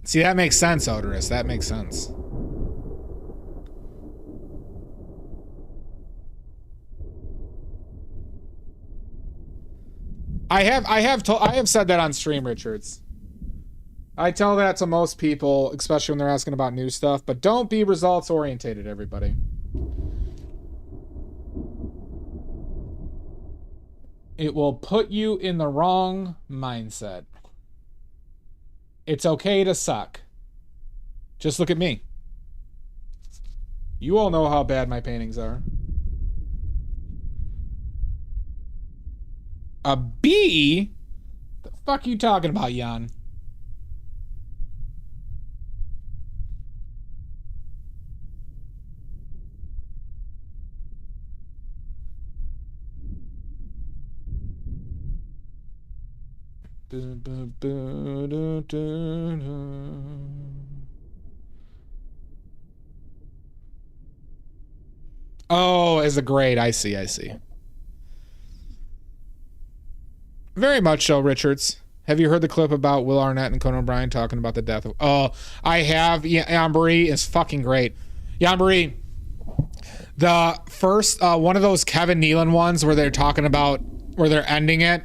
See, that makes sense, Odorous. That makes sense. I have said that on stream, Richards. I tell that to most people, especially when they're asking about new stuff, but don't be results orientated, everybody. It will put you in the wrong mindset. It's okay to suck. Just look at me. You all know how bad my paintings are. A B? The fuck you talking about, Jan? Oh, as a grade. I see. Very much so, Richards. Have you heard the clip about Will Arnett and Conan O'Brien talking about the death of... Oh, I have. Yambari is fucking great. Yambari, the first, one of those Kevin Nealon ones where they're talking about, where they're ending it,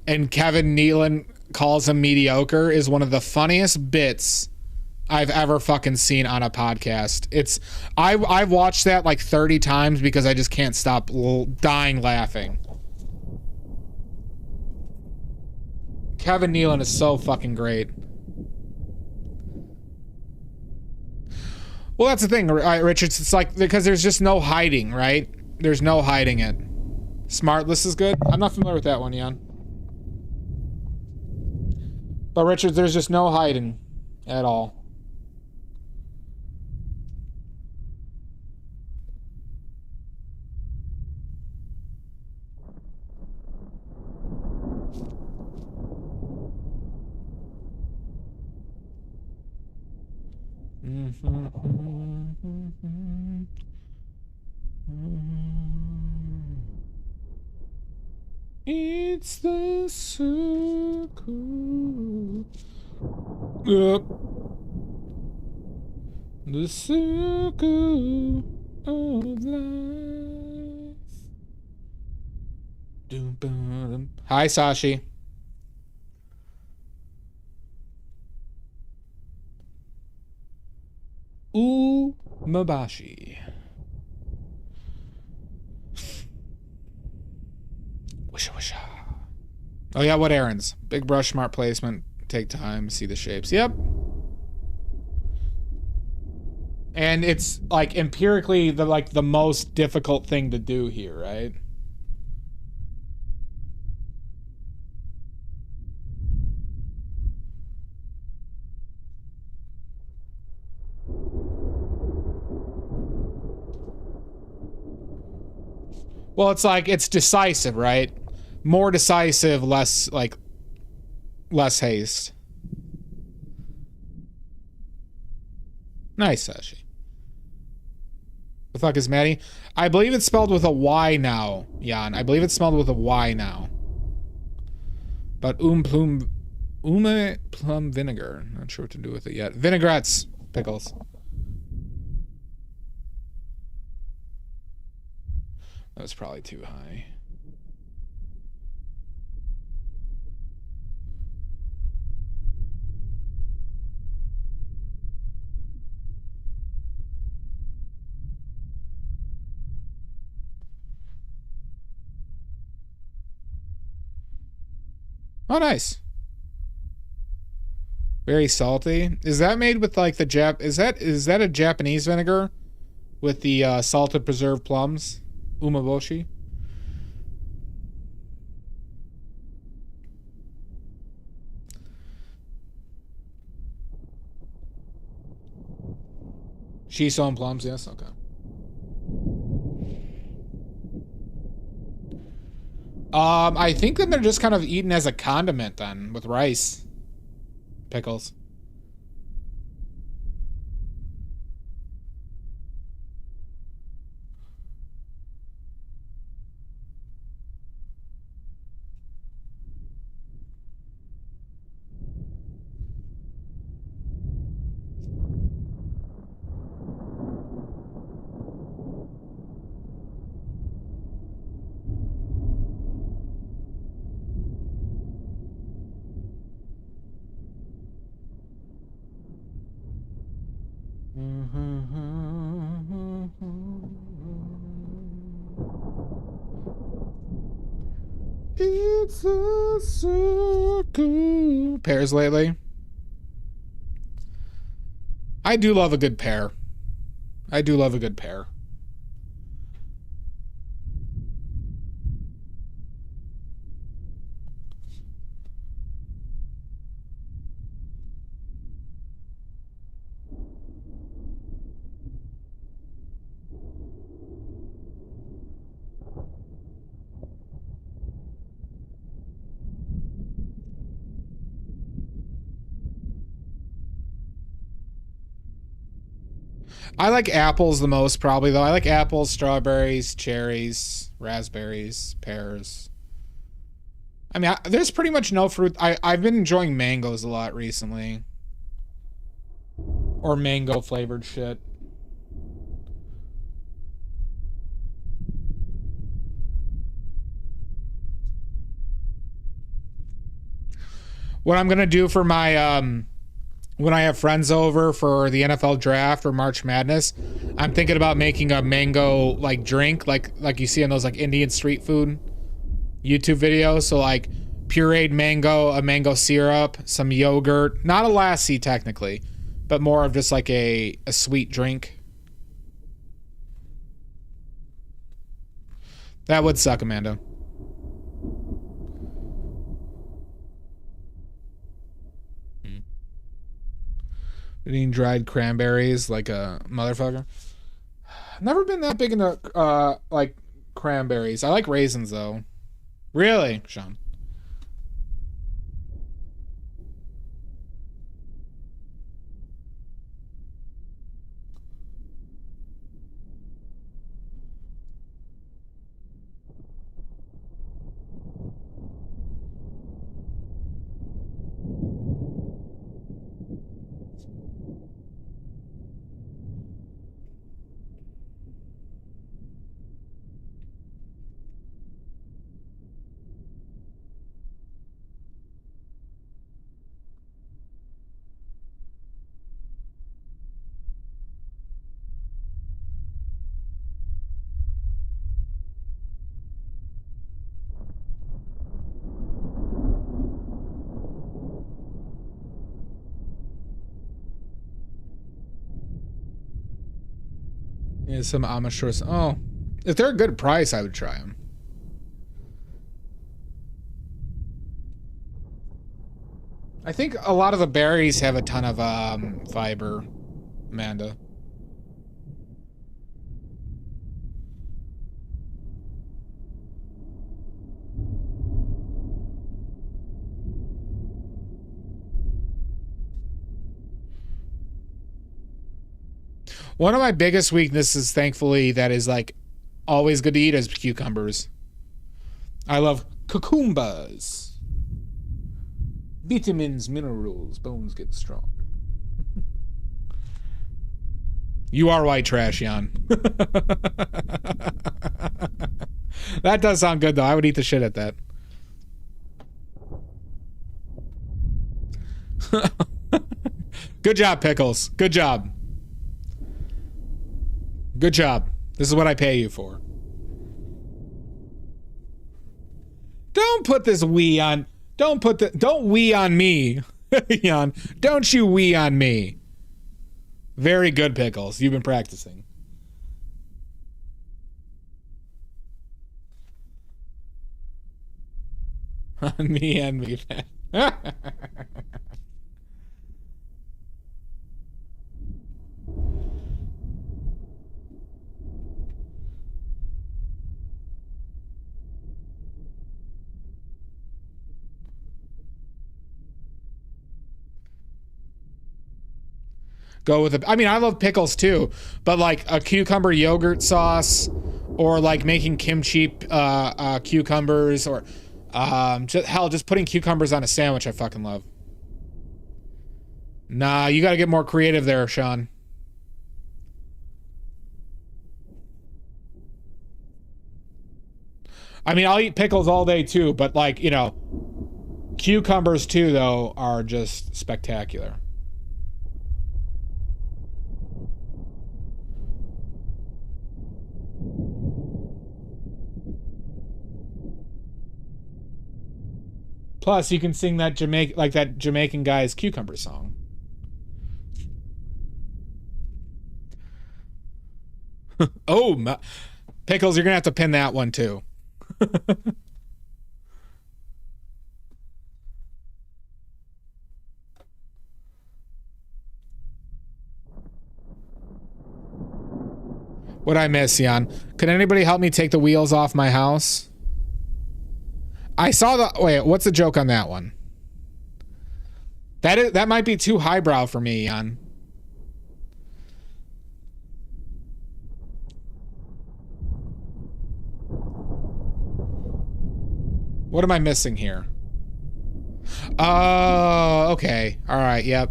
and Kevin Nealon calls him mediocre is one of the funniest bits I've ever fucking seen on a podcast. I've watched that like 30 times because I just can't stop dying laughing. Kevin Nealon is so fucking great. Well, that's the thing, Richards. It's like, because there's just no hiding, right? There's no hiding it. Smartless is good. I'm not familiar with that one, Jan. But Richards, there's just no hiding at all. It's the circle. Yep. The circle of life. Hi, Sashi. Ooh, Mabashi. Wisha wisha. Oh yeah, what errands? Big brush, smart placement, take time, see the shapes. Yep. And it's like empirically the most difficult thing to do here, right? Well, it's like, it's decisive, right? More decisive, less, like, less haste. Nice, Sashi. The fuck is Maddie? I believe it's spelled with a Y now, Jan. I believe it's spelled with a Y now. But plum vinegar. Not sure what to do with it yet. Vinaigrettes, pickles. That was probably too high. Oh, nice. Very salty. Is that made with like the is that a Japanese vinegar with the salted preserved plums? Umeboshi. Shiso and plums, yes, okay. I think that they're just kind of eaten as a condiment then, with rice. Pickles. It's a circle. Pears lately? I do love a good pear. I do love a good pear. I like apples the most, probably, though. I like apples, strawberries, cherries, raspberries, pears. I mean, there's pretty much no fruit. I've been enjoying mangoes a lot recently. Or mango-flavored shit. What I'm gonna do for my, when I have friends over for the NFL draft or March Madness, I'm thinking about making a mango like drink, like you see in those like Indian street food YouTube videos. So like pureed mango, a mango syrup, some yogurt, not a lassi technically, but more of just like a sweet drink. That would suck, Amanda. Eating dried cranberries like a motherfucker. Never been that big into like cranberries. I like raisins though. Really, Sean? Yeah, some Amashurs. Oh, if they're a good price, I would try them. I think a lot of the berries have a ton of fiber, Amanda. One of my biggest weaknesses, thankfully, that is like always good to eat is cucumbers. I love cucumbers. Vitamins, minerals, bones get strong. You are white trash, Jan. That does sound good, though. I would eat the shit at that. Good job, Pickles. Good job. Good job. This is what I pay you for. Don't put this we on. Don't we on me. Jan. Don't you we on me. Very good, Pickles. You've been practicing. Me and me. Go with it. I mean, I love pickles too, but like a cucumber yogurt sauce, or like making kimchi cucumbers, or just putting cucumbers on a sandwich. I fucking love. Nah, you got to get more creative there, Sean. I mean, I'll eat pickles all day too, but like, you know, cucumbers too, though, are just spectacular. Plus, you can sing that Jamaican guy's cucumber song. Oh, Pickles, you're gonna have to pin that one too. What'd I miss, Jan? Could anybody help me take the wheels off my house? I saw the... Wait, what's the joke on that one? That might be too highbrow for me, Jan. What am I missing here? Oh, okay. All right, yep.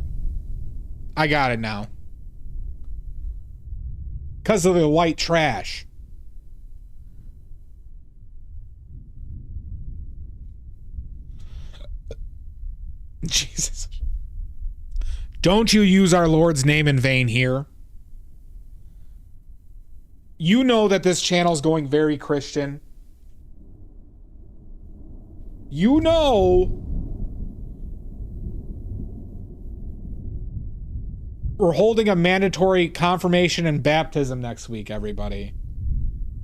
I got it now. Because of the white trash. Jesus. Don't you use our Lord's name in vain here. You know that this channel's going very Christian. You know we're holding a mandatory confirmation and baptism next week, everybody.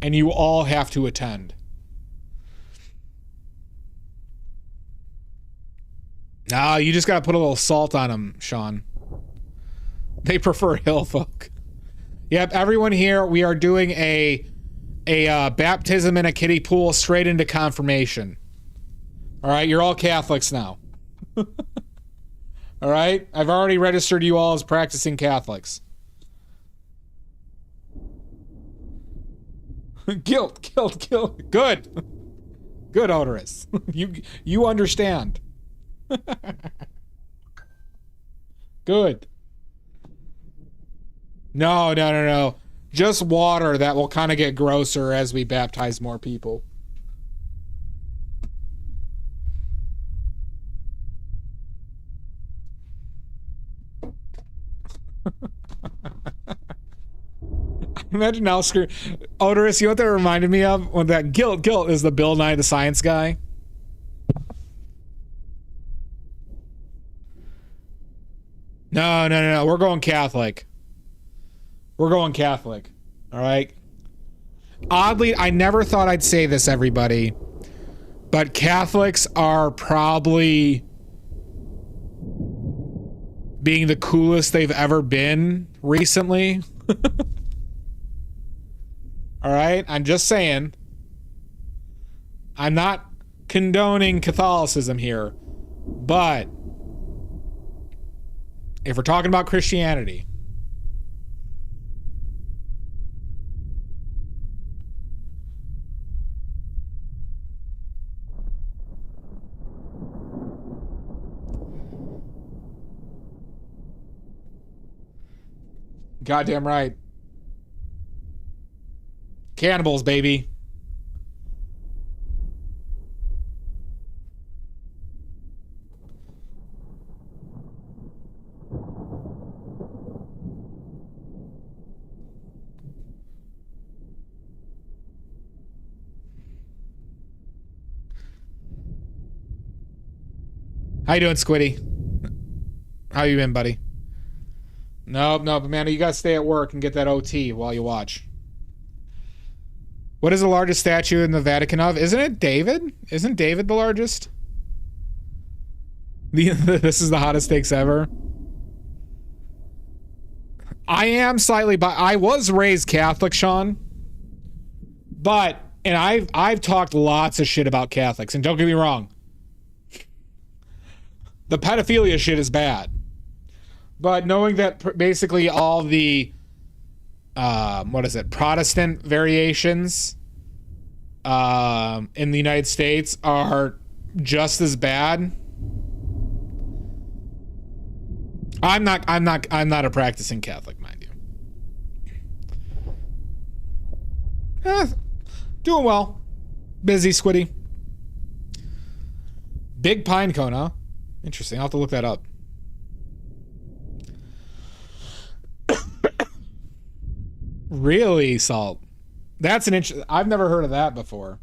And you all have to attend. No, you just gotta put a little salt on them, Sean. They prefer hill folk. Yep, everyone here, we are doing a baptism in a kiddie pool straight into confirmation. All right, you're all Catholics now. All right, I've already registered you all as practicing Catholics. Guilt. Good. Good, Odorous. You understand. Good. No. Just water that will kind of get grosser as we baptize more people. Imagine now, Odorous, you know what that reminded me of? When that guilt is the Bill Nye the Science Guy. No. We're going Catholic. All right? Oddly, I never thought I'd say this, everybody, but Catholics are probably being the coolest they've ever been recently. All right? I'm just saying. I'm not condoning Catholicism here, but if we're talking about Christianity, Goddamn right. Cannibals, baby. How you doing, Squiddy? How you been, buddy? Nope, Amanda, you gotta stay at work and get that OT while you watch. What is the largest statue in the Vatican of? Isn't it David? Isn't David the largest? This is the hottest takes ever. I am slightly, but I was raised Catholic, Sean. But, and I've talked lots of shit about Catholics, and don't get me wrong. The pedophilia shit is bad. But knowing that basically all the, Protestant variations in the United States are just as bad. I'm not a practicing Catholic, mind you. Doing well. Busy, Squiddy. Big pine cone, huh? Interesting. I'll have to look that up. Really, Salt? That's an I've never heard of that before.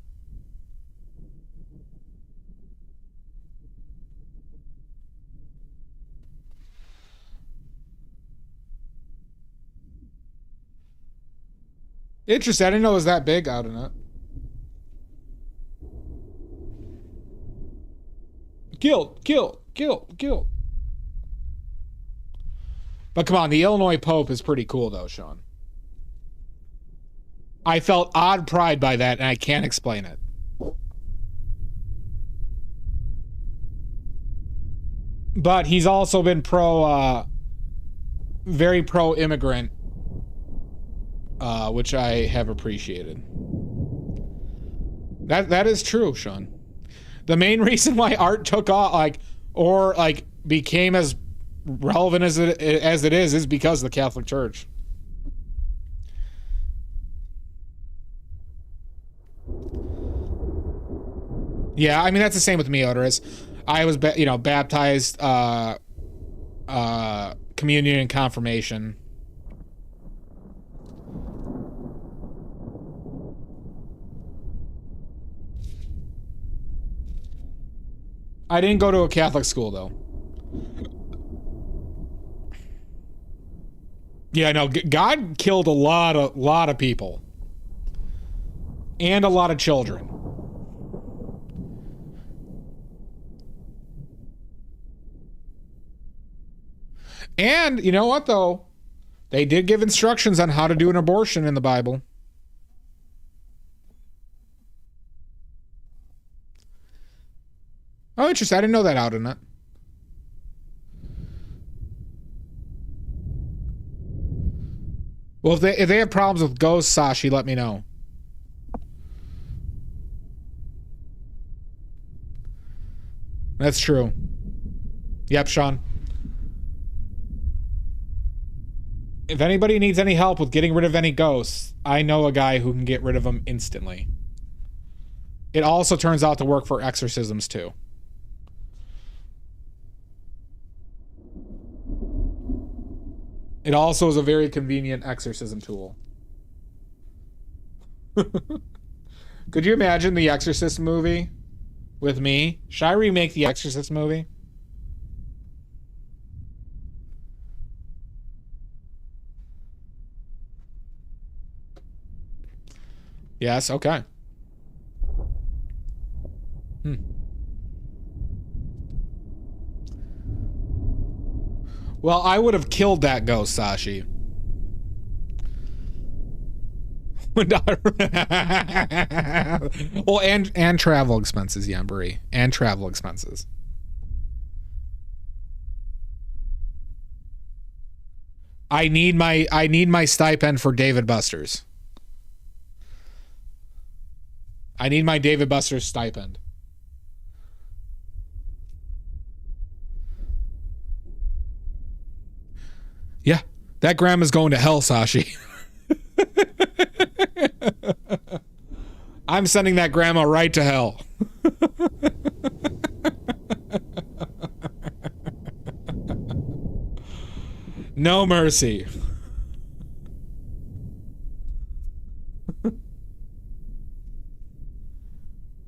Interesting. I didn't know it was that big out in it. Guilt. But come on, the Illinois Pope is pretty cool though, Sean. I felt odd pride by that, and I can't explain it. But he's also been very pro-immigrant, which I have appreciated. That is true, Sean. The main reason why art took off, became as relevant as it is because of the Catholic Church. Yeah, I mean that's the same with me, Odorous. I was, baptized, communion and confirmation. I didn't go to a Catholic school though. Yeah, no, God killed a lot of people. And a lot of children. And, you know what, though? They did give instructions on how to do an abortion in the Bible. Oh, interesting. I didn't know that out in it. Well, if they have problems with ghosts, Sashi, let me know. That's true. Yep, Sean. If anybody needs any help with getting rid of any ghosts, I know a guy who can get rid of them instantly. It also turns out to work for exorcisms, too. It also is a very convenient exorcism tool. Could you imagine the Exorcist movie with me? Should I remake the Exorcist movie? Yes, okay. Well, I would have killed that ghost, Sashi. Well, and travel expenses, Yambri. And travel expenses. I need my stipend for David Buster's. I need my David Buster's stipend. Yeah. That grandma's going to hell, Sashi. I'm sending that grandma right to hell. No mercy.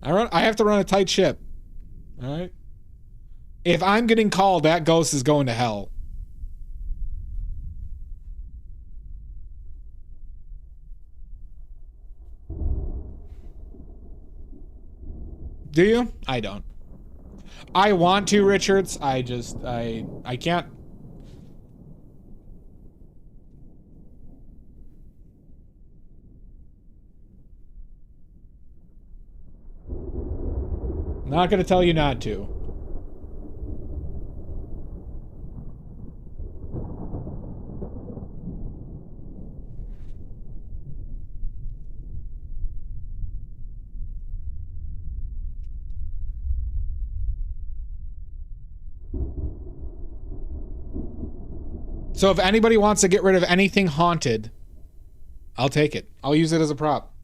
I have to run a tight ship. All right. If I'm getting called, that ghost is going to hell. Do you? I don't. I want to, Richards. I can't. Not gonna tell you not to. So if anybody wants to get rid of anything haunted, I'll take it. I'll use it as a prop.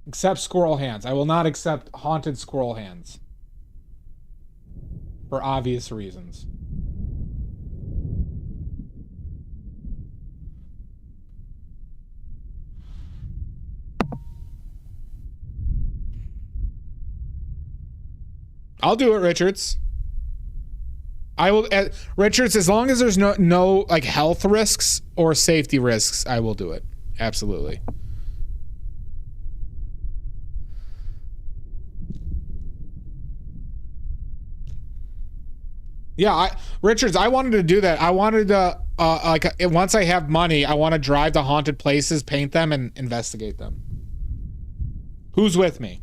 Except squirrel hands. I will not accept haunted squirrel hands. For obvious reasons. I'll do it, Richards. I will, Richards, as long as there's no like health risks or safety risks, I will do it. Absolutely. Yeah, Richards, I wanted to do that. I wanted to, once I have money, I want to drive to haunted places, paint them, and investigate them. Who's with me?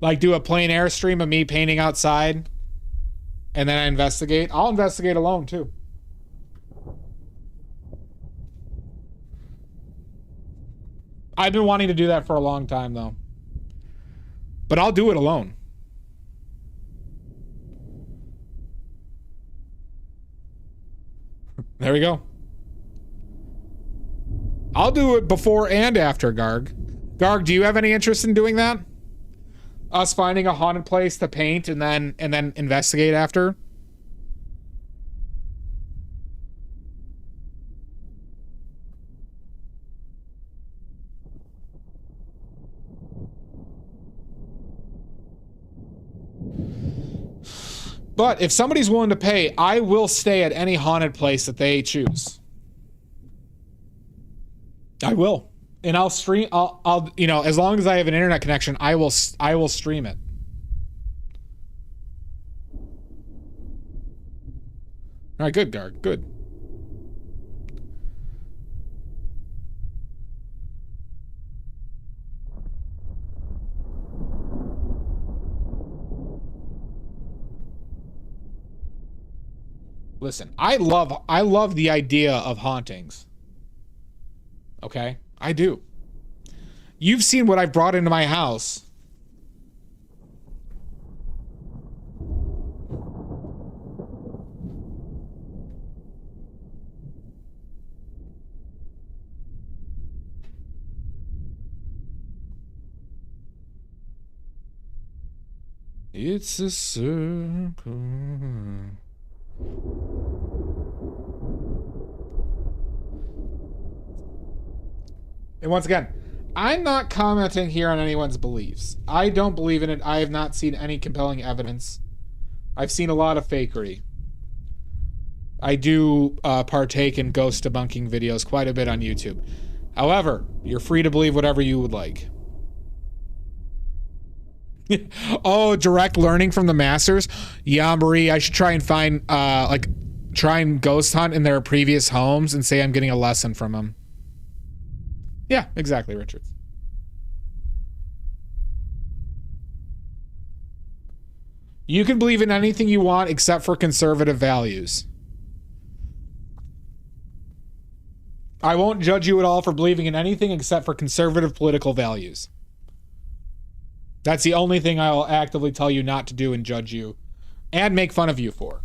Like, do a plain air stream of me painting outside, and then I investigate? I'll investigate alone, too. I've been wanting to do that for a long time, though. But I'll do it alone. There we go. I'll do it before and after, Garg. Garg, do you have any interest in doing that? Us finding a haunted place to paint and then investigate after? But if somebody's willing to pay, I will stay at any haunted place that they choose. I will. And I'll stream, I'll you know, as long as I have an internet connection, I will stream it. All right, good, Garg, good. Listen, I love the idea of hauntings. Okay? I do. You've seen what I've brought into my house. It's a circle. And once again, I'm not commenting here on anyone's beliefs. I don't believe in it. I have not seen any compelling evidence. I've seen a lot of fakery. I do partake in ghost debunking videos quite a bit on YouTube. However, you're free to believe whatever you would like. Oh, direct learning from the masters? Yeah, Marie, I should try and find, try and ghost hunt in their previous homes and say I'm getting a lesson from them. Yeah, exactly, Richards. You can believe in anything you want except for conservative values. I won't judge you at all for believing in anything except for conservative political values. That's the only thing I will actively tell you not to do and judge you and make fun of you for.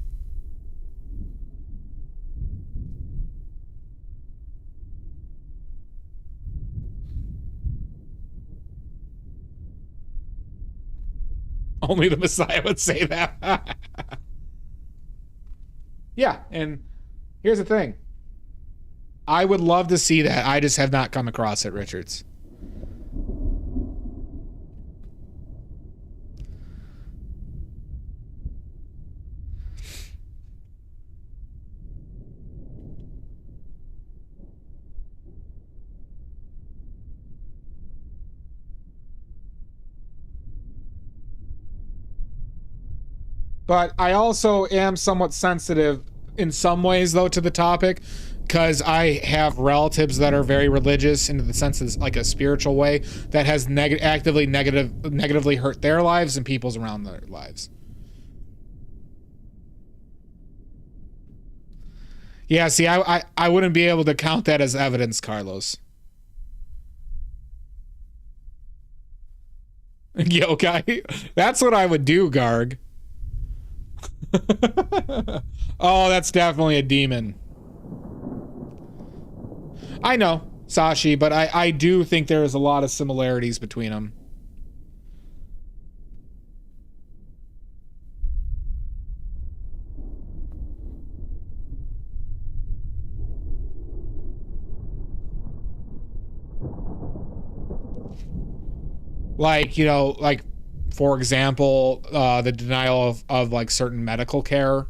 Only the Messiah would say that. Yeah, and here's the thing. I would love to see that. I just have not come across it, Richards. But I also am somewhat sensitive in some ways, though, to the topic, because I have relatives that are very religious in the sense of like a spiritual way that has negatively hurt their lives and people's around their lives. Yeah, see, I wouldn't be able to count that as evidence, Carlos. Okay, that's what I would do, Garg. Oh, that's definitely a demon. I know, Sashi, but I do think there is a lot of similarities between them. Like, you know, like, for example, the denial of like certain medical care.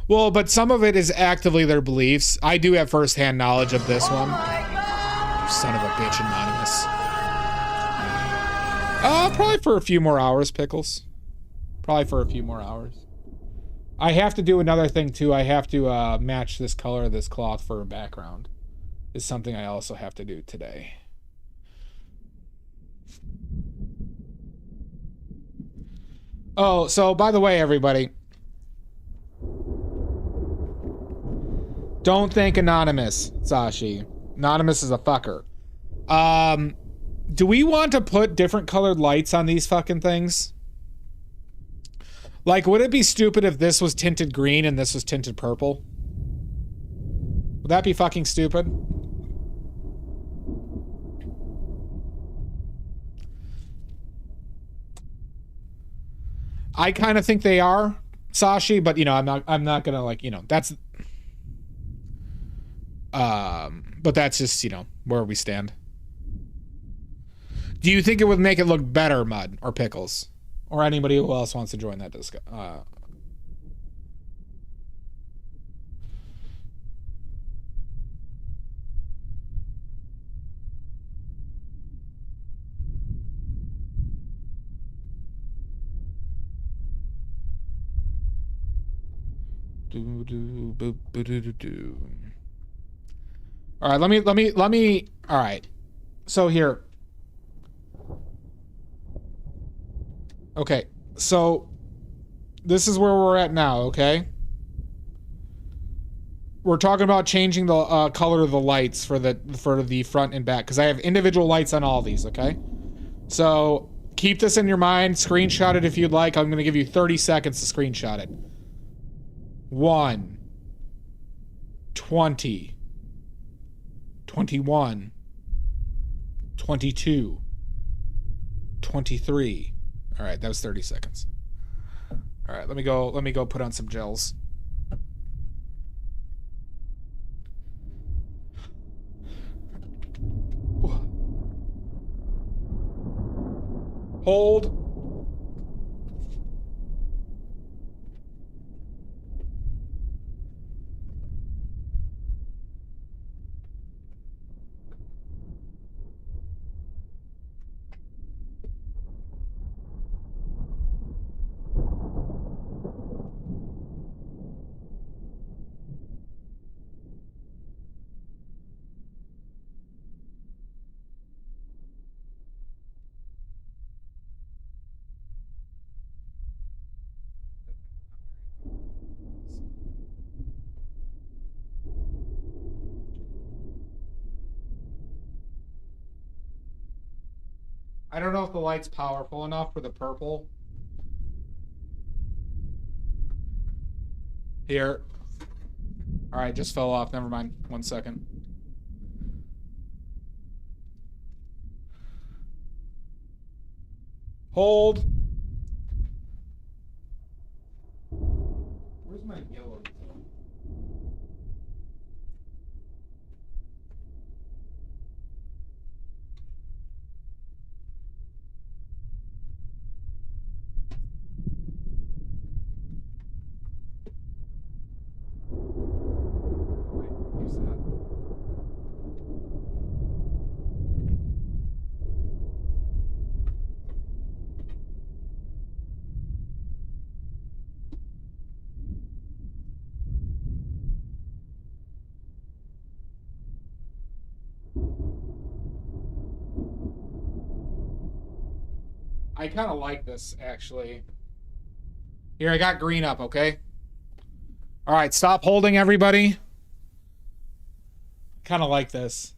Well, but some of it is actively their beliefs. I do have firsthand knowledge of this one. You son of a bitch, Anonymous. Probably for a few more hours, Pickles. Probably for a few more hours. I have to do another thing too. I have to match this color of this cloth for a background. Is something I also have to do today. Oh, so by the way, everybody, don't think Anonymous, Sashi. Anonymous is a fucker. Do we want to put different colored lights on these fucking things? Like, would it be stupid if this was tinted green and this was tinted purple? Would that be fucking stupid? I kind of think they are, Sashi, but you know, I'm not gonna like, you know, that's but that's just, you know, where we stand. Do you think it would make it look better, Mud or Pickles? Or anybody who else wants to join that discussion? All right, let me. All right, so here. Okay, so this is where we're at now. Okay, we're talking about changing the color of the lights for the front and back because I have individual lights on all these. Okay, so keep this in your mind. Screenshot it if you'd like. I'm gonna give you 30 seconds to screenshot it. 1, 20, 21, 22, 23. All right, that was 30 seconds. All right, let me go put on some gels. Hold. I don't know if the light's powerful enough for the purple. Here. All right, just fell off. Never mind. 1 second. Hold. Where's my yellow? Use that. I kind of like this, actually. Here, I got green up, okay? All right, stop holding, everybody. Kind of like this.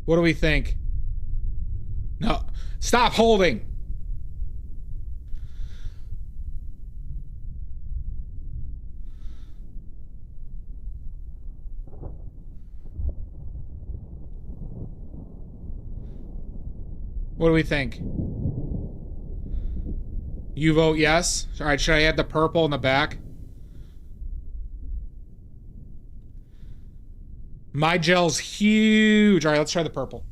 What do we think? No, stop holding. What do we think? You vote yes? All right, should I add the purple in the back? My gel's huge. All right, let's try the purple.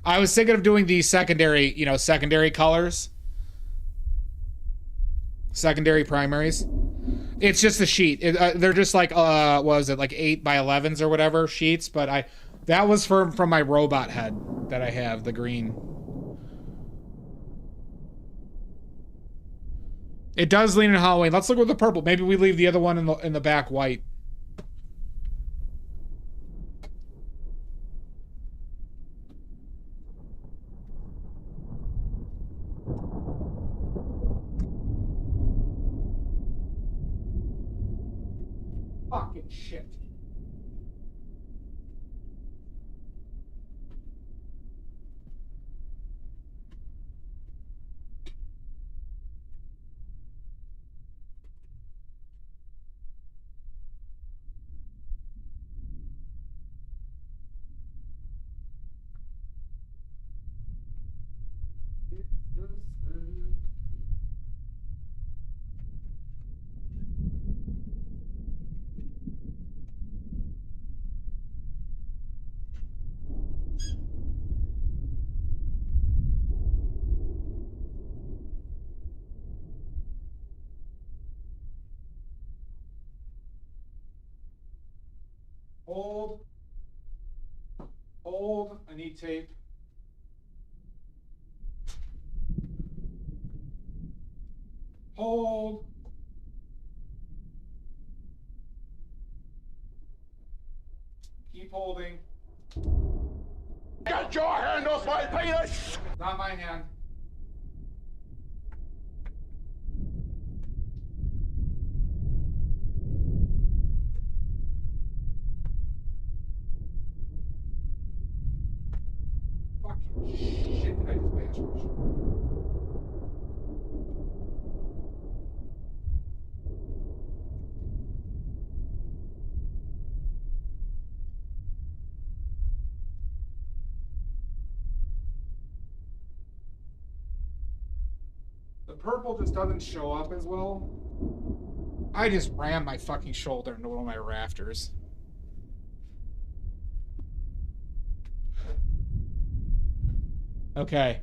I was thinking of doing the secondary, secondary colors. Secondary primaries. It's just a sheet. They're just like, what was it, like 8 by 11s or whatever sheets, but that was from my robot head that I have, the green. It does lean in Halloween. Let's look with the purple. Maybe we leave the other one in the back white. Fucking shit. Hold. Hold. I need tape. Hold. Keep holding. Get your hand off my penis! Not my hand. Fucking shit, did I just bash my shoulder? The purple just doesn't show up as well. I just rammed my fucking shoulder into one of my rafters. Okay.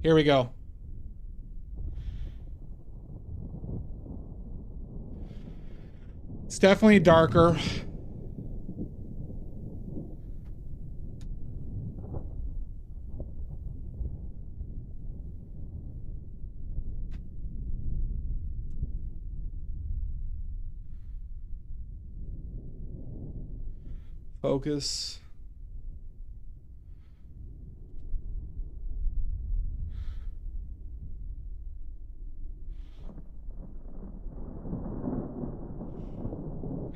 Here we go. It's definitely darker. Focus.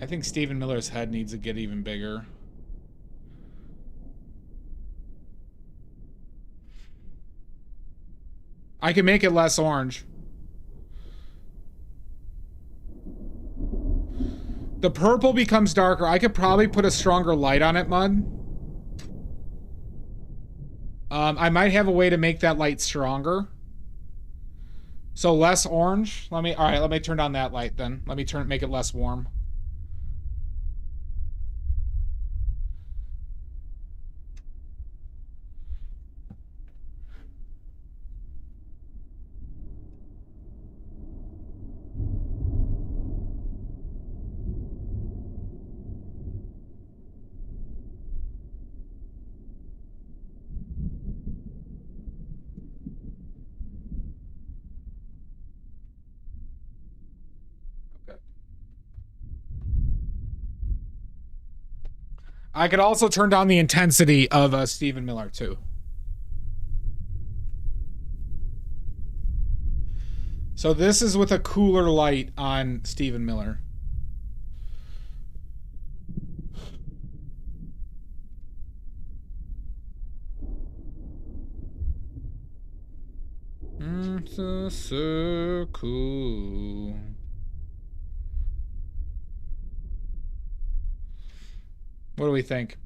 I think Stephen Miller's head needs to get even bigger. I can make it less orange. The purple becomes darker. I could probably put a stronger light on it, Mud. I might have a way to make that light stronger. So less orange. All right, let me turn down that light then. Let me make it less warm. I could also turn down the intensity of Stephen Miller too. So this is with a cooler light on Stephen Miller. So cool. What do we think?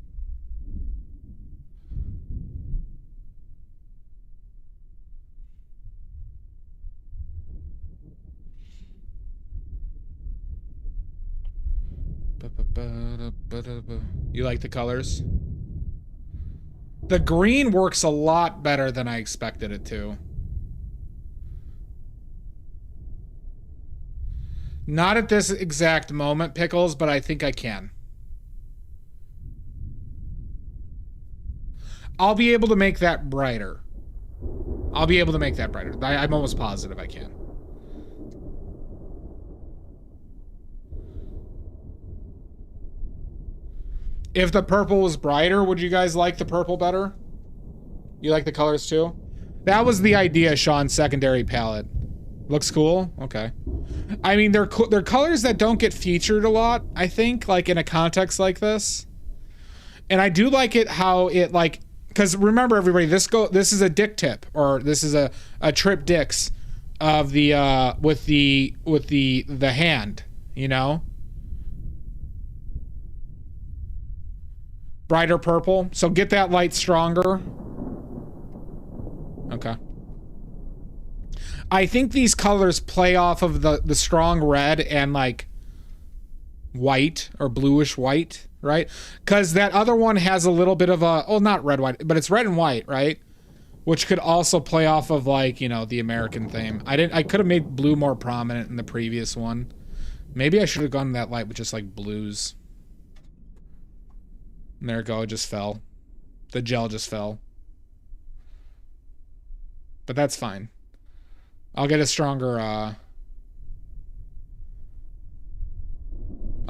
You like the colors? The green works a lot better than I expected it to. Not at this exact moment, Pickles, but I think I can. I'll be able to make that brighter. I'm almost positive I can. If the purple was brighter, would you guys like the purple better? You like the colors too? That was the idea, Sean. Secondary palette. Looks cool? Okay. I mean, they're colors that don't get featured a lot, I think, like in a context like this. And I do like it how it like... Because remember, everybody, this is a dick tip, or this is a trip dicks of the with the hand, you know. Brighter purple, so get that light stronger. Okay. I think these colors play off of the strong red and like white or bluish white. Right? Because that other one has a little bit of a... Oh, not red, white, but it's red and white, right? Which could also play off of, like, you know, the American theme. I could have made blue more prominent in the previous one. Maybe I should have gone that light with just, like, blues. And there it go. It just fell. The gel just fell. But that's fine. I'll get a stronger, I'll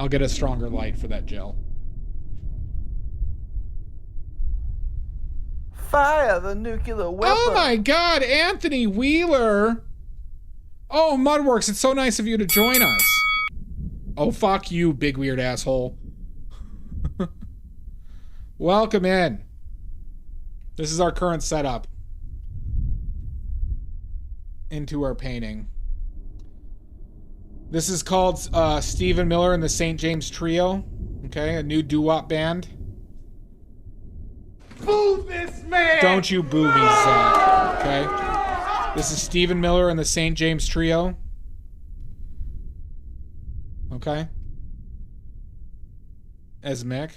get a stronger light for that gel. Fire the nuclear weapon. Oh my god, Anthony Wheeler. Oh, Mudworks, it's so nice of you to join us. Oh, fuck you, big weird asshole. Welcome in. This is our current setup into our painting. This is called Stephen Miller and the St. James Trio. Okay, a new doo-wop band. Boo this man! Don't you boo me, Zach. Okay? This is Stephen Miller and the St. James Trio. Okay? As Mick.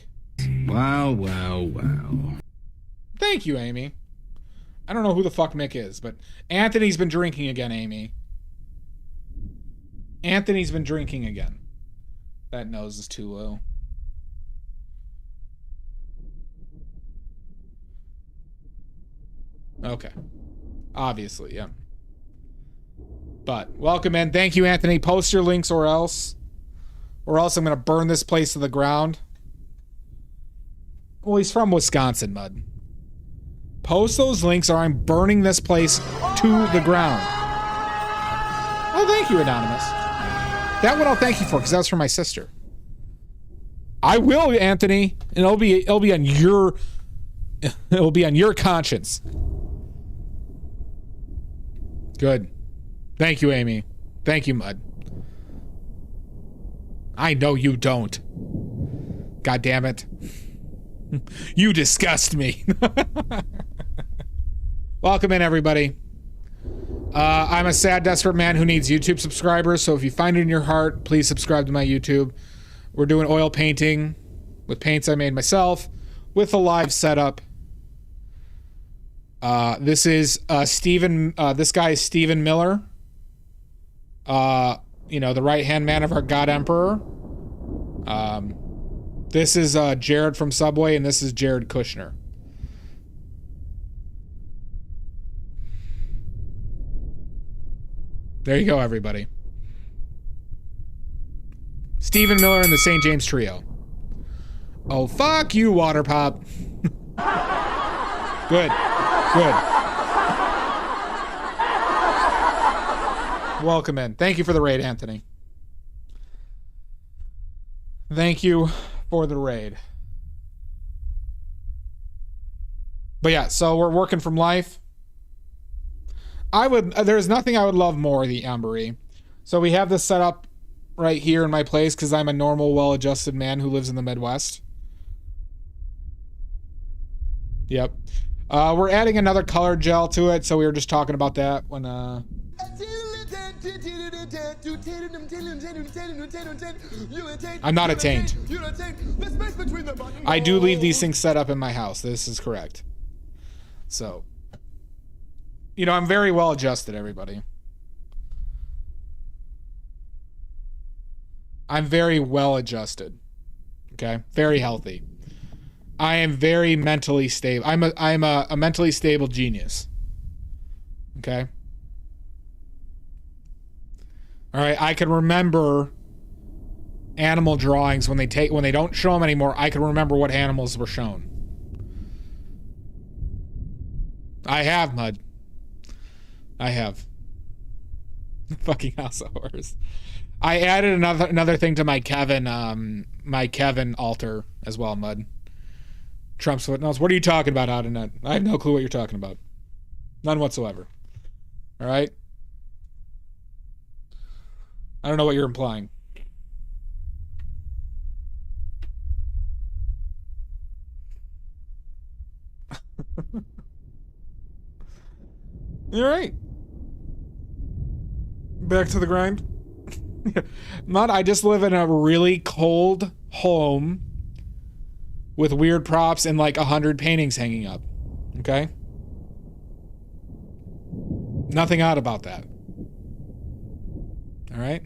Wow, wow, wow. Thank you, Amy. I don't know who the fuck Mick is, but Anthony's been drinking again, Amy. Anthony's been drinking again. That nose is too low. Okay. Obviously, yeah. But welcome in. Thank you, Anthony. Post your links or else. Or else I'm going to burn this place to the ground. Well, he's from Wisconsin, Mud. Post those links or I'm burning this place to the ground. Oh, thank you, Anonymous. That one I'll thank you for, because that was for my sister. I will, Anthony, and it'll be on your conscience. Good. Thank you, Amy. Thank you, Mud. I know you don't. God damn it. You disgust me. Welcome in, everybody. I'm a sad, desperate man who needs YouTube subscribers, so if you find it in your heart, please subscribe to my YouTube. We're doing oil painting with paints I made myself with a live setup. This is Stephen. This guy is Stephen Miller. You know, the right-hand man of our God Emperor. This is Jared from Subway, and this is Jared Kushner. There you go, everybody. Stephen Miller and the St. James Trio. Oh, fuck you, Water Pop. Good. Good. Welcome in. Thank you for the raid, Anthony. Thank you for the raid. But yeah, so we're working from life. There's nothing I would love more, the Ambery. So we have this set up right here in my place because I'm a normal, well-adjusted man who lives in the Midwest. Yep. We're adding another color gel to it, so we were just talking about that when I'm not attained. I do leave these things set up in my house. This is correct. So, you know, I'm very well adjusted, everybody. I'm very well adjusted. Okay? Very healthy. I am very mentally stable. I'm a mentally stable genius. Okay? All right, I can remember animal drawings when they don't show them anymore. I can remember what animals were shown. I have, Mud. I have. Fucking House of Horrors. I added another thing to my Kevin altar as well, Mud. Trump's footnotes. What are you talking about, Audinette? I have no clue what you're talking about. None whatsoever. All right? I don't know what you're implying. All right. Back to the grind. Mud, I just live in a really cold home with weird props and like 100 paintings hanging up. Okay? Nothing odd about that. All right?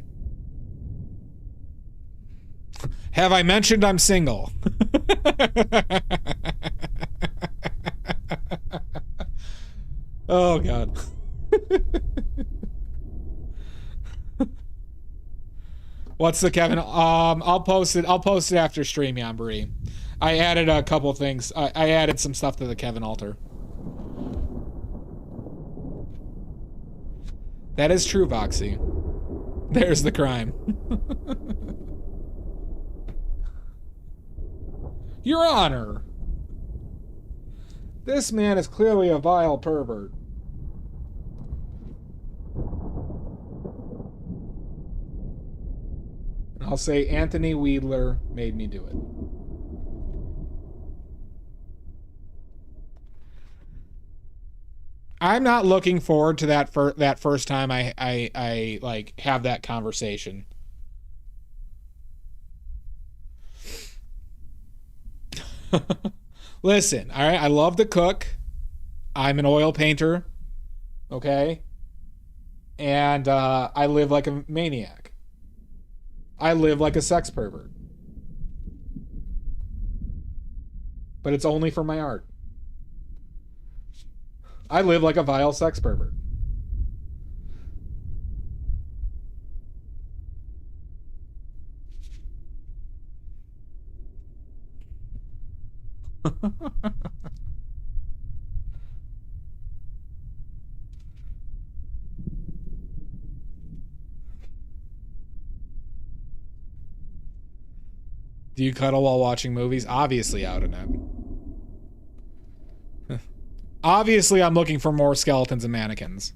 Have I mentioned I'm single? Oh, God. What's the Kevin? I'll post it after stream, Yambri. I added a couple things. I added some stuff to the Kevin altar. That is true, Voxy. There's the crime. Your Honor. This man is clearly a vile pervert. I'll say Anthony Weidler made me do it. I'm not looking forward to that first time I like have that conversation. Listen, all right, I love to cook. I'm an oil painter, okay? And I live like a maniac. I live like a sex pervert. But it's only for my art. I live like a vile sex pervert. Do you cuddle while watching movies? Obviously out in it. Obviously I'm looking for more skeletons and mannequins.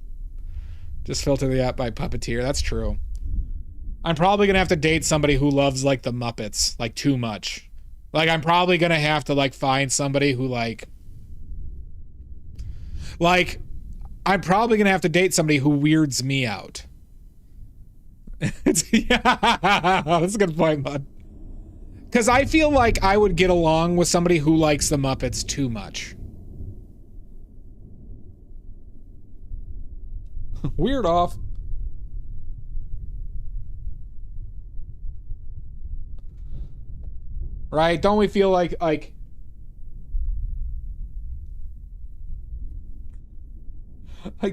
Just filter the app by Puppeteer. That's true. I'm probably gonna have to date somebody who loves like the Muppets, like too much. Like I'm probably gonna have to like find somebody who like I'm probably gonna have to date somebody who weirds me out. Yeah, that's a good point, bud. Because I feel like I would get along with somebody who likes the Muppets too much. Weird off. Right? Don't we feel like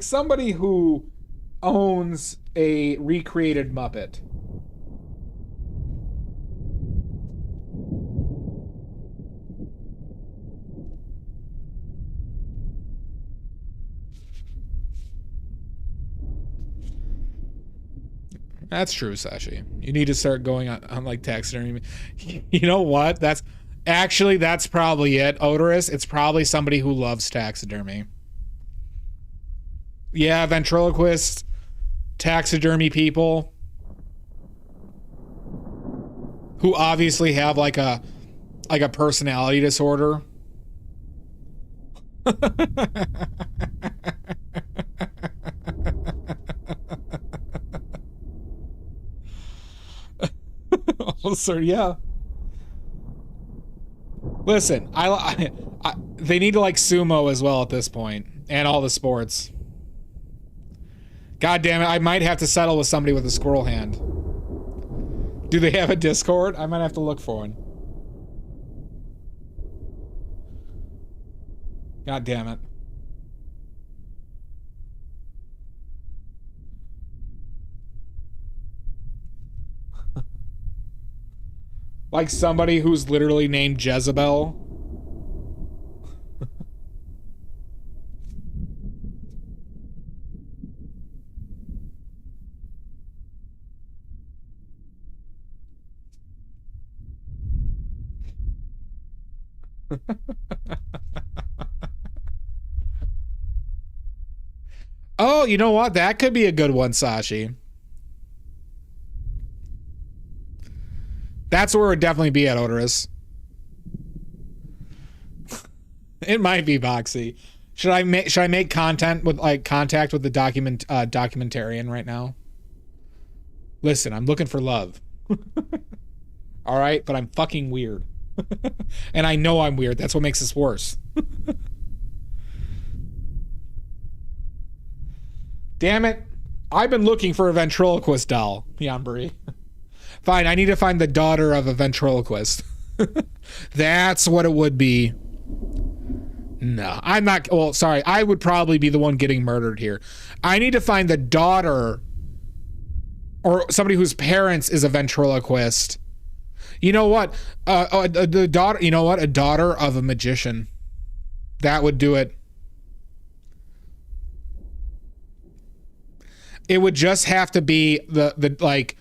somebody who owns a recreated Muppet? That's true, Sashi. You need to start going on like taxidermy. You know what? That's probably it, Odorous. It's probably somebody who loves taxidermy. Yeah, ventriloquist, taxidermy people who obviously have like a personality disorder. Oh, sir, yeah. Listen, they need to like sumo as well at this point, and all the sports. God damn it, I might have to settle with somebody with a squirrel hand. Do they have a Discord? I might have to look for one. God damn it. Like somebody who's literally named Jezebel. Oh, you know what? That could be a good one, Sashi. That's where it would definitely be at, Odorous. It might be Boxy. Should I make contact with the documentarian right now? Listen, I'm looking for love. All right, but I'm fucking weird. And I know I'm weird. That's what makes this worse. Damn it. I've been looking for a ventriloquist doll, Yanbury. Fine, I need to find the daughter of a ventriloquist. That's what it would be. No, I'm not. Well, sorry. I would probably be the one getting murdered here. I need to find the daughter or somebody whose parents is a ventriloquist. You know what? The daughter, you know what? A daughter of a magician. That would do it. It would just have to be the like.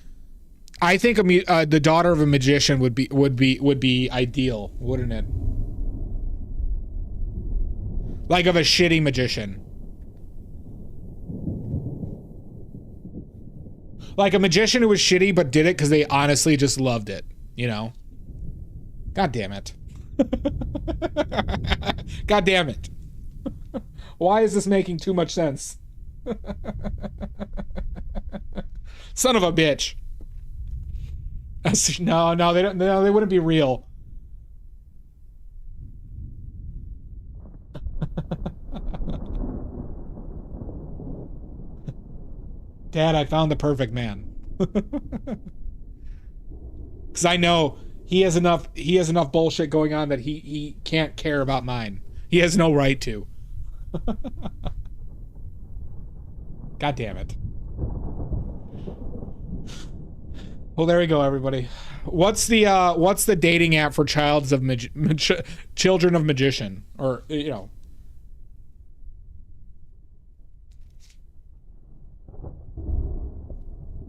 I think the daughter of a magician would be ideal, wouldn't it? Like of a shitty magician. Like a magician who was shitty but did it because they honestly just loved it, you know? God damn it. God damn it. Why is this making too much sense? Son of a bitch. No, they don't. No, they wouldn't be real. Dad, I found the perfect man. Because I know he has enough bullshit going on that he can't care about mine. He has no right to. God damn it. Well, there we go, everybody. What's the dating app for children of magician, or you know?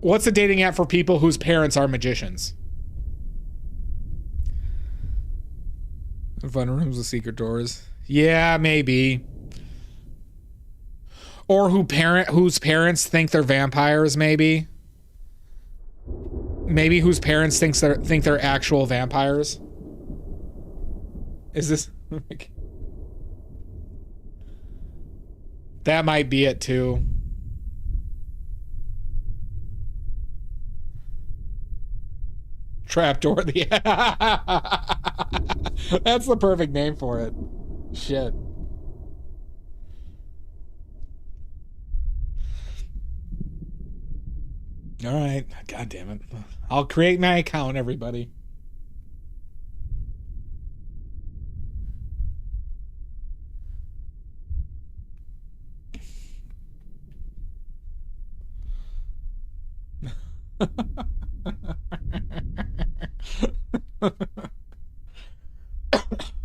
What's the dating app for people whose parents are magicians? fun rooms with secret doors. Yeah, maybe. Or whose parents think they're vampires, maybe. Maybe whose parents think they're actual vampires. Is this that might be it too. Trapdoor. That's the perfect name for it. Shit. All right. God damn it. I'll create my account, everybody.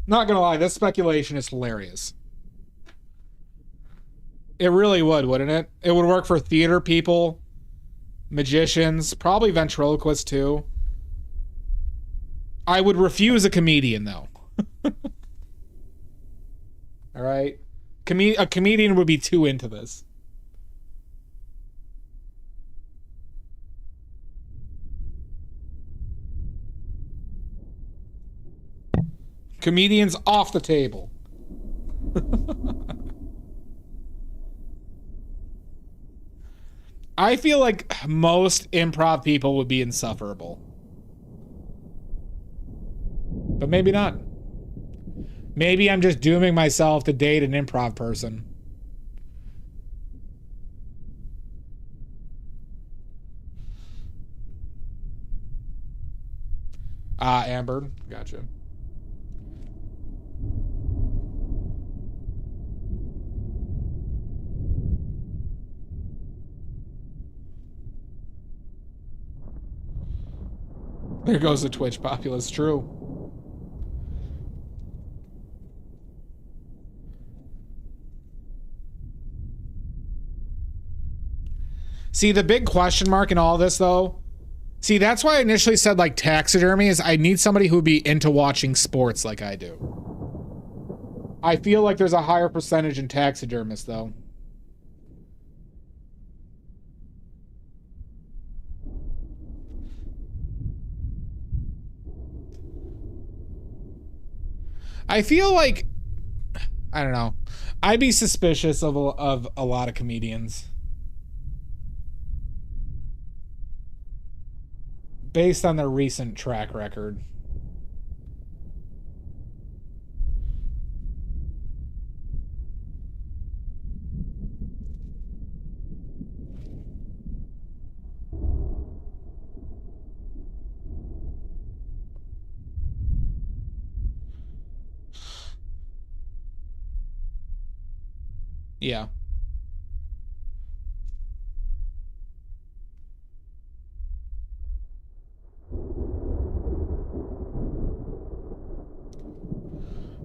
Not gonna lie, this speculation is hilarious. It really would, wouldn't it? It would work for theater people, magicians, probably ventriloquists too. I would refuse a comedian though. All right, a comedian would be too into this. Comedians off the table. I feel like most improv people would be insufferable. But maybe not. Maybe I'm just dooming myself to date an improv person. Amber. Gotcha. There goes the Twitch populace. True. See, the big question mark in all this, though. See, that's why I initially said, like, taxidermy is I need somebody who would be into watching sports like I do. I feel like there's a higher percentage in taxidermists, though. I feel like, I don't know. I'd be suspicious of a lot of comedians. Based on their recent track record. Yeah.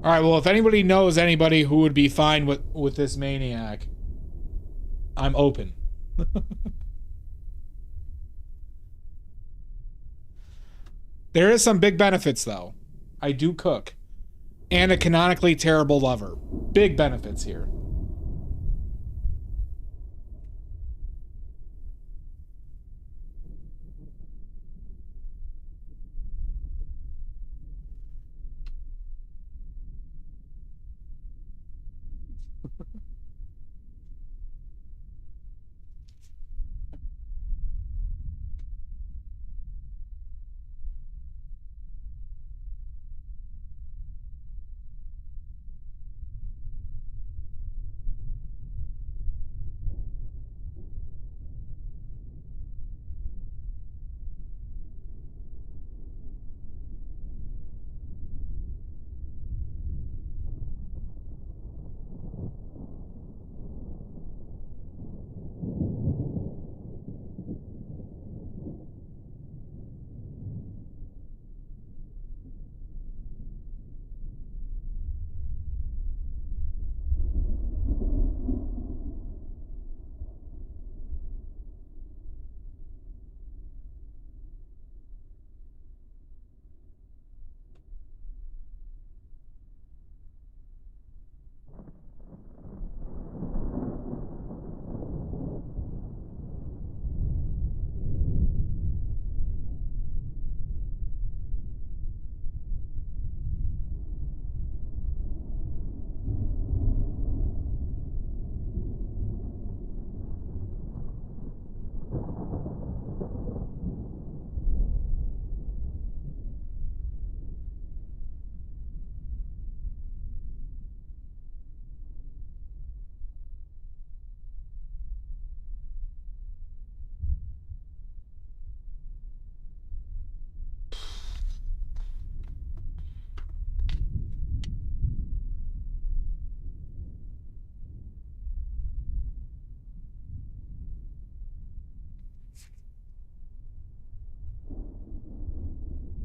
All right, well, if anybody knows anybody who would be fine with this maniac, I'm open. There is some big benefits, though. I do cook. And a canonically terrible lover. Big benefits here.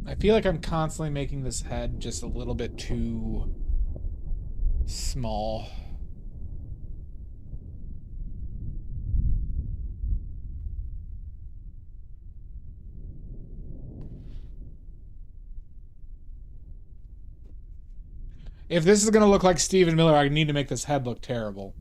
I feel like I'm constantly making this head just a little bit too small. If this is going to look like Stephen Miller, I need to make this head look terrible.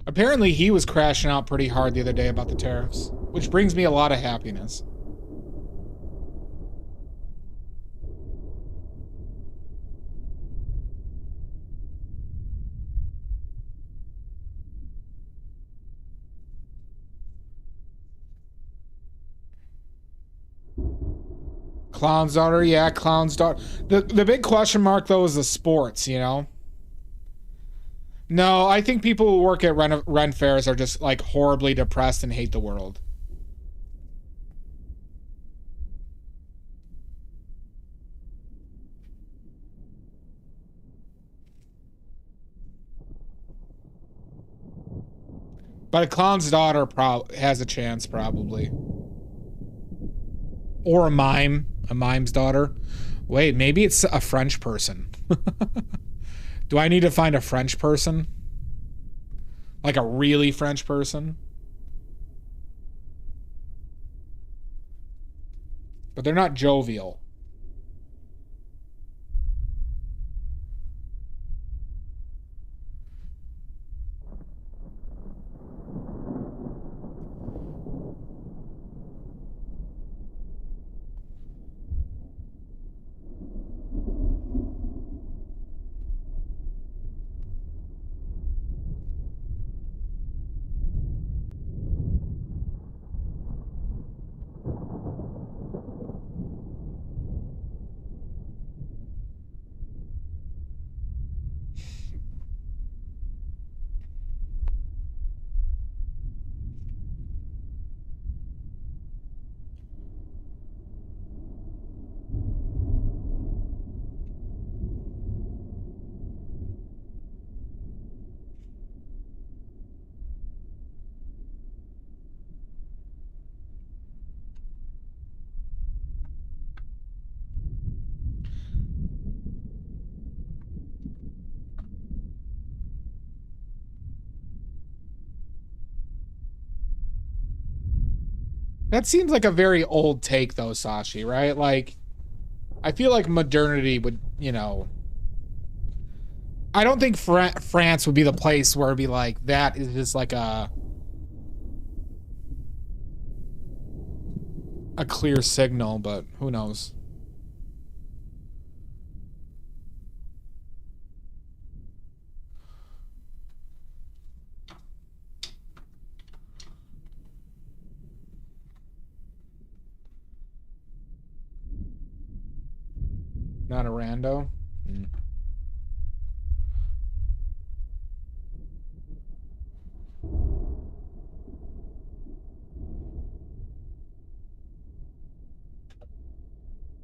Apparently, he was crashing out pretty hard the other day about the tariffs, which brings me a lot of happiness. Clown's daughter, yeah, Clown's daughter. The big question mark, though, is the sports, you know? No, I think people who work at Ren fairs are just, like, horribly depressed and hate the world. But a clown's daughter has a chance, probably. Or a mime's daughter. Wait, maybe it's a French person. Do I need to find a French person? Like a really French person? But they're not jovial. That seems like a very old take, though, Sashi, right? Like, I feel like modernity would, you know... I don't think France would be the place where it'd be like, that is just like a clear signal, but who knows? Not a rando? Mm.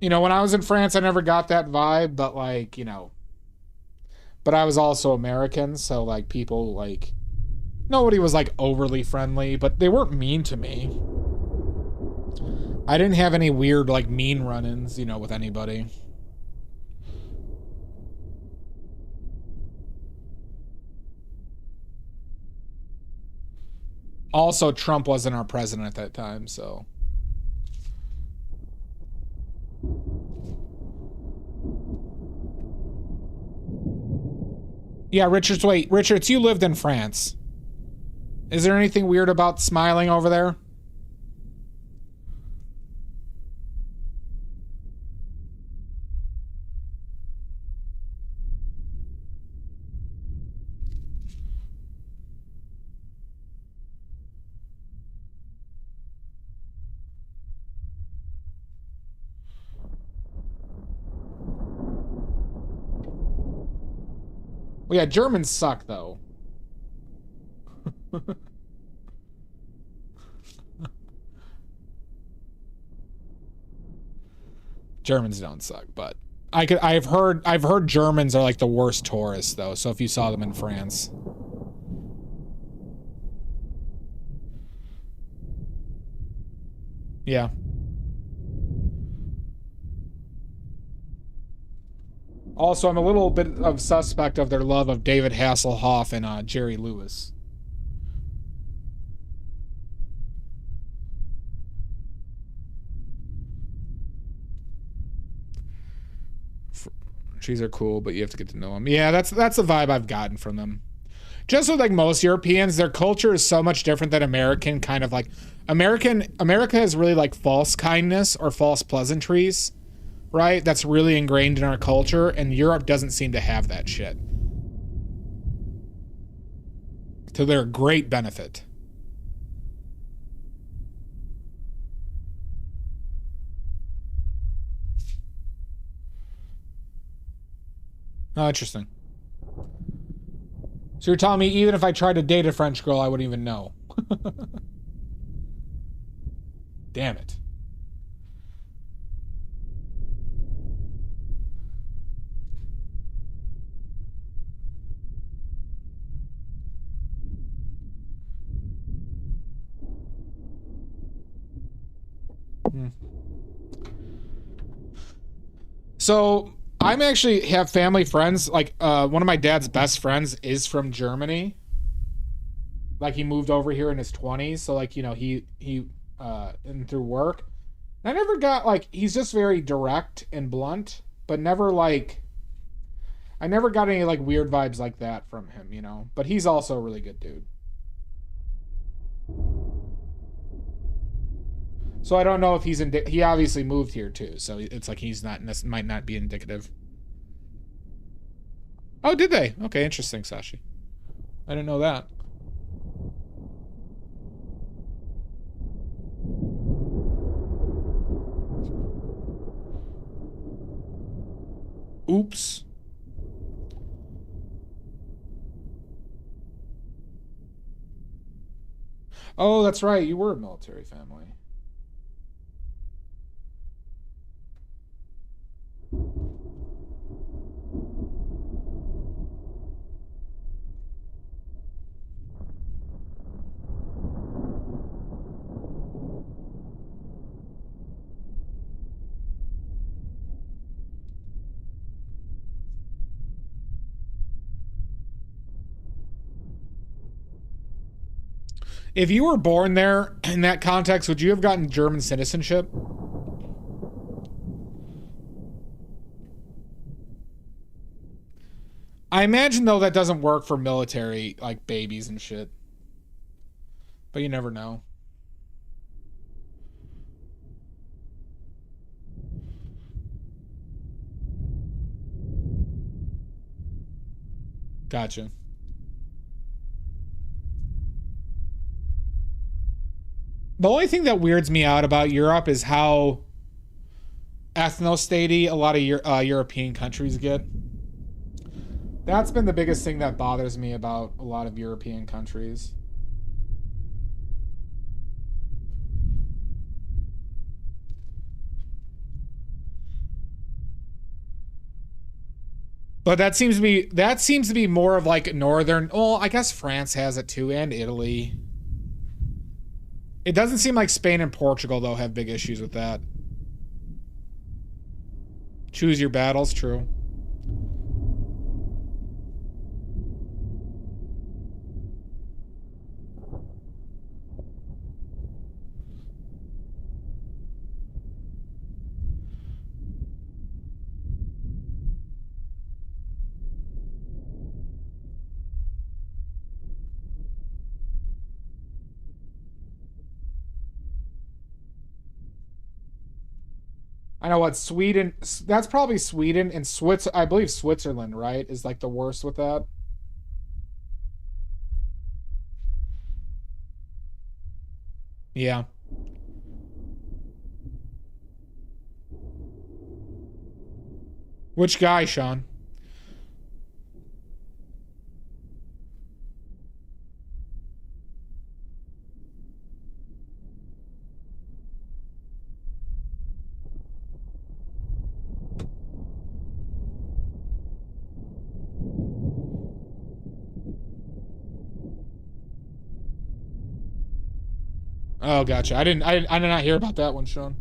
You know, when I was in France, I never got that vibe, but like, you know, but I was also American, so like people like, nobody was like overly friendly, but they weren't mean to me. I didn't have any weird like mean run-ins, you know, with anybody. Also, Trump wasn't our president at that time, so. Yeah, Richards, you lived in France. Is there anything weird about smiling over there? Well, yeah, Germans suck, though. Germans don't suck, but I've heard Germans are like the worst tourists though. So if you saw them in France. Yeah. Also, I'm a little bit of suspect of their love of David Hasselhoff and Jerry Lewis. Trees are cool, but you have to get to know them. Yeah, that's the vibe I've gotten from them. Just with like most Europeans, their culture is so much different than American. Kind of like America has really like false kindness or false pleasantries, right? That's really ingrained in our culture, and Europe doesn't seem to have that shit. To their great benefit. Oh, interesting. So you're telling me even if I tried to date a French girl, I wouldn't even know. Damn it. So I'm actually have family friends. Like one of my dad's best friends is from Germany. Like he moved over here in his 20s. So like, you know, he and through work. I never got like, he's just very direct and blunt, but never like, I never got any like weird vibes like that from him, you know, but he's also a really good dude. So I don't know if he's he obviously moved here too. So it's like he's not, might not be indicative. Oh, did they? Okay, interesting, Sashi. I didn't know that. Oops. Oh, that's right. You were a military family. If you were born there in that context, would you have gotten German citizenship? I imagine, though, that doesn't work for military, like, babies and shit. But you never know. Gotcha. The only thing that weirds me out about Europe is how ethno-statey a lot of European countries get. That's been the biggest thing that bothers me about a lot of European countries. But that seems to be more of like northern. Well, I guess France has it too, and Italy. It doesn't seem like Spain and Portugal, though, have big issues with that. Choose your battles, true. I know what Sweden. That's probably Sweden and I believe Switzerland, right, is like the worst with that. Yeah. Which guy, Sean? Oh, gotcha. I did not hear about that one, Sean.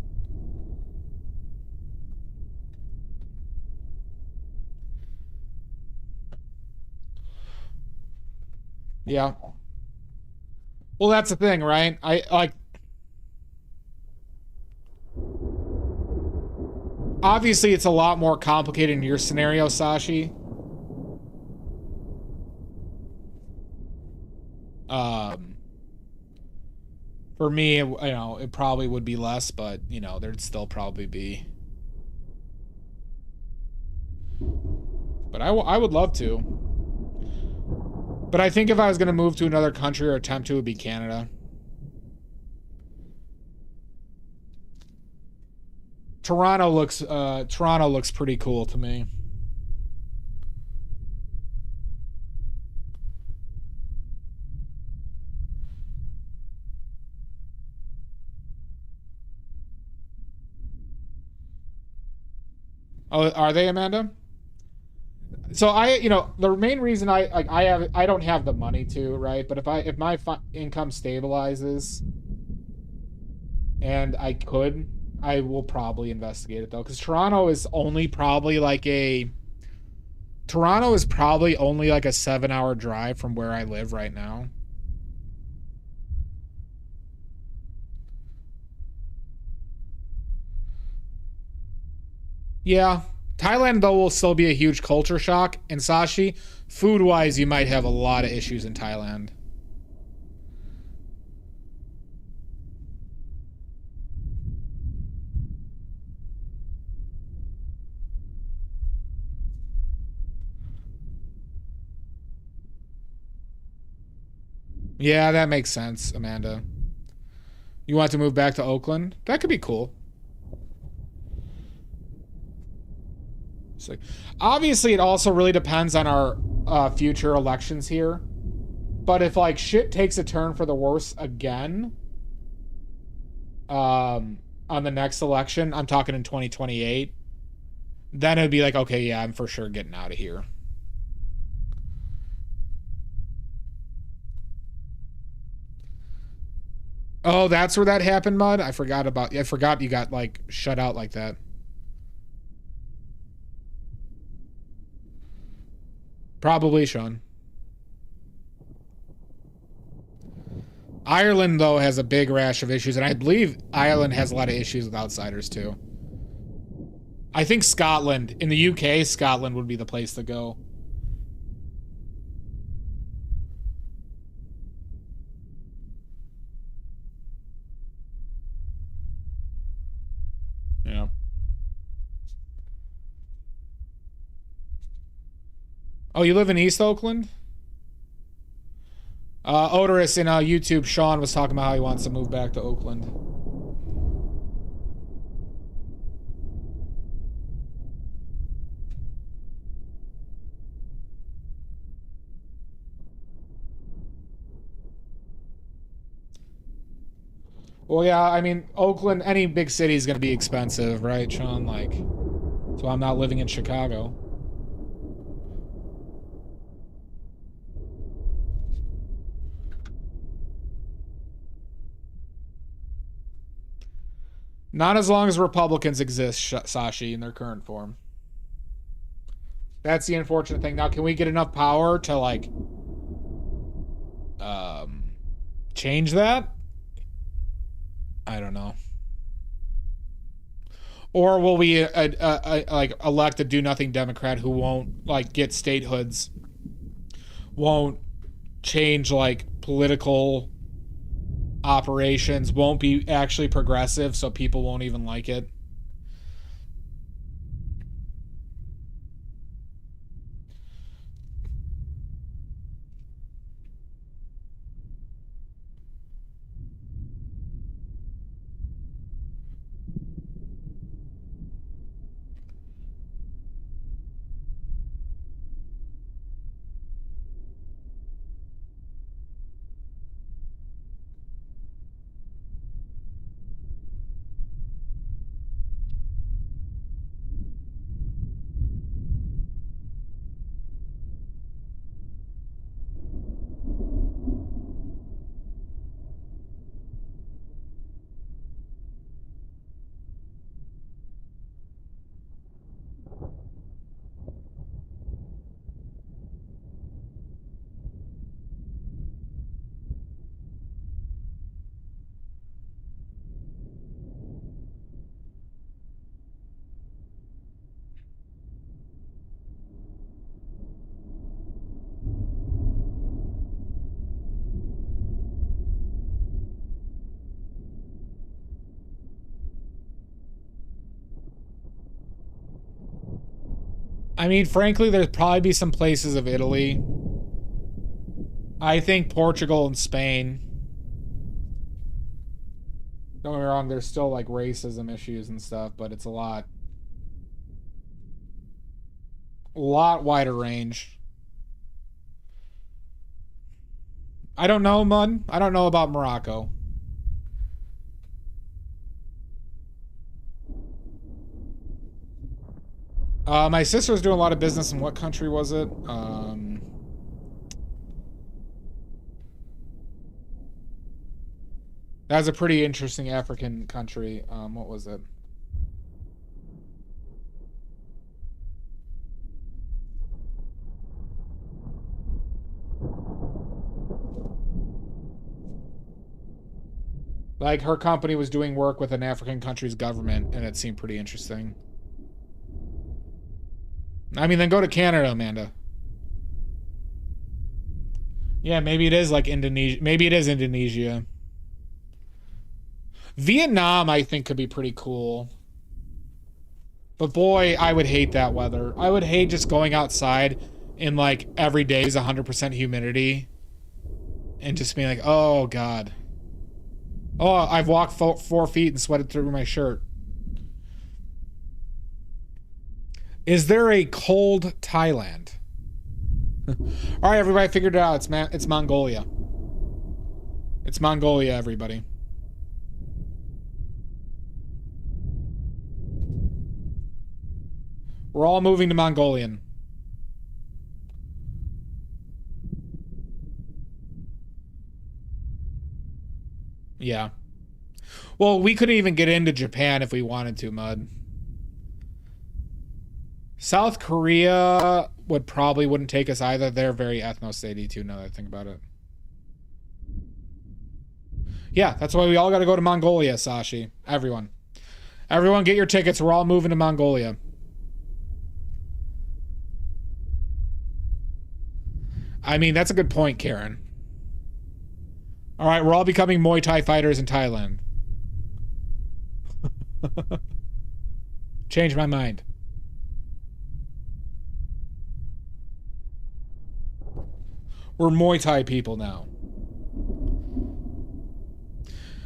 Yeah. Well, that's the thing, right? I like. Obviously, it's a lot more complicated in your scenario, Sashi. Um, for me, it probably would be less, but there'd still probably be. But I would love to. But I think if I was going to move to another country or attempt to, it would be Canada. Toronto looks pretty cool to me. Oh, are they, Amanda? So the main reason I don't have the money to, right? But if my income stabilizes and I will probably investigate it though, because Toronto is probably like a 7-hour drive from where I live right now. Yeah. Thailand, though, will still be a huge culture shock. And Sashi, food-wise, you might have a lot of issues in Thailand. Yeah, that makes sense, Amanda. You want to move back to Oakland? That could be cool. So, obviously, it also really depends on our future elections here. But if, like, shit takes a turn for the worse again, on the next election, I'm talking in 2028, then it'd be like, okay, yeah, I'm for sure getting out of here. Oh, that's where that happened, Mud? I forgot you got, like, shut out like that. Probably, Sean. Ireland, though, has a big rash of issues, and I believe Ireland has a lot of issues with outsiders, too. I think Scotland, in the UK, Scotland would be the place to go. Yeah. Oh, you live in East Oakland? Odorous in YouTube, Sean was talking about how he wants to move back to Oakland. Well, yeah, I mean, Oakland, any big city is going to be expensive, right, Sean? Like, so I'm not living in Chicago. Not as long as Republicans exist, Sashi, in their current form. That's the unfortunate thing. Now, can we get enough power to, like, change that? I don't know. Or will we like elect a do-nothing Democrat who won't, like, get statehoods, won't change, like, political operations, won't be actually progressive, so people won't even like it? I mean, frankly, there'd probably be some places of Italy. I think Portugal and Spain. Don't get me wrong, there's still like racism issues and stuff, but it's a lot wider range. I don't know, Mud. I don't know about Morocco. My sister was doing a lot of business in what country was it? That was a pretty interesting African country. What was it? Like, her company was doing work with an African country's government, and it seemed pretty interesting. I mean, then go to Canada, Amanda. Yeah, maybe it is like Indonesia. Maybe it is Indonesia. Vietnam, I think, could be pretty cool. But boy, I would hate that weather. I would hate just going outside and like every day is 100% humidity. And just being like, oh, God. Oh, I've walked 4 feet and sweated through my shirt. Is there a cold Thailand? All right, everybody figured it out. It's Mongolia. It's Mongolia, everybody. We're all moving to Mongolian. Yeah. Well, we couldn't even get into Japan if we wanted to, Mud. South Korea wouldn't take us either. They're very ethno-statey too, now that I think about it. Yeah, that's why we all got to go to Mongolia, Sashi. Everyone. Everyone get your tickets. We're all moving to Mongolia. I mean, that's a good point, Karen. All right, we're all becoming Muay Thai fighters in Thailand. Change my mind. We're Muay Thai people now.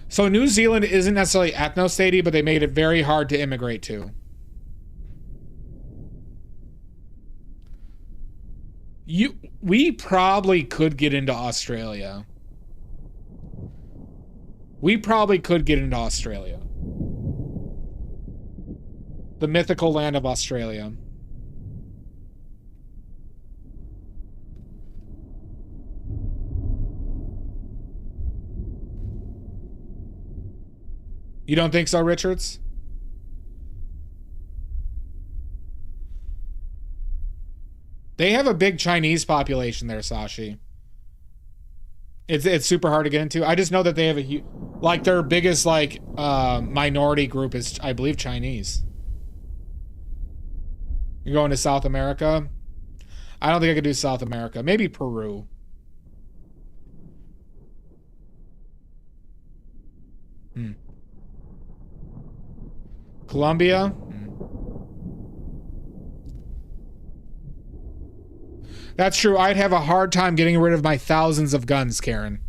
So New Zealand isn't necessarily ethno-statey, but they made it very hard to immigrate to. We probably could get into Australia. We probably could get into Australia. The mythical land of Australia. You don't think so, Richards? They have a big Chinese population there, Sashi. It's super hard to get into. I just know that they have like their biggest like minority group is, I believe, Chinese. You're going to South America? I don't think I could do South America. Maybe Peru. Colombia? That's true. I'd have a hard time getting rid of my thousands of guns, Karen.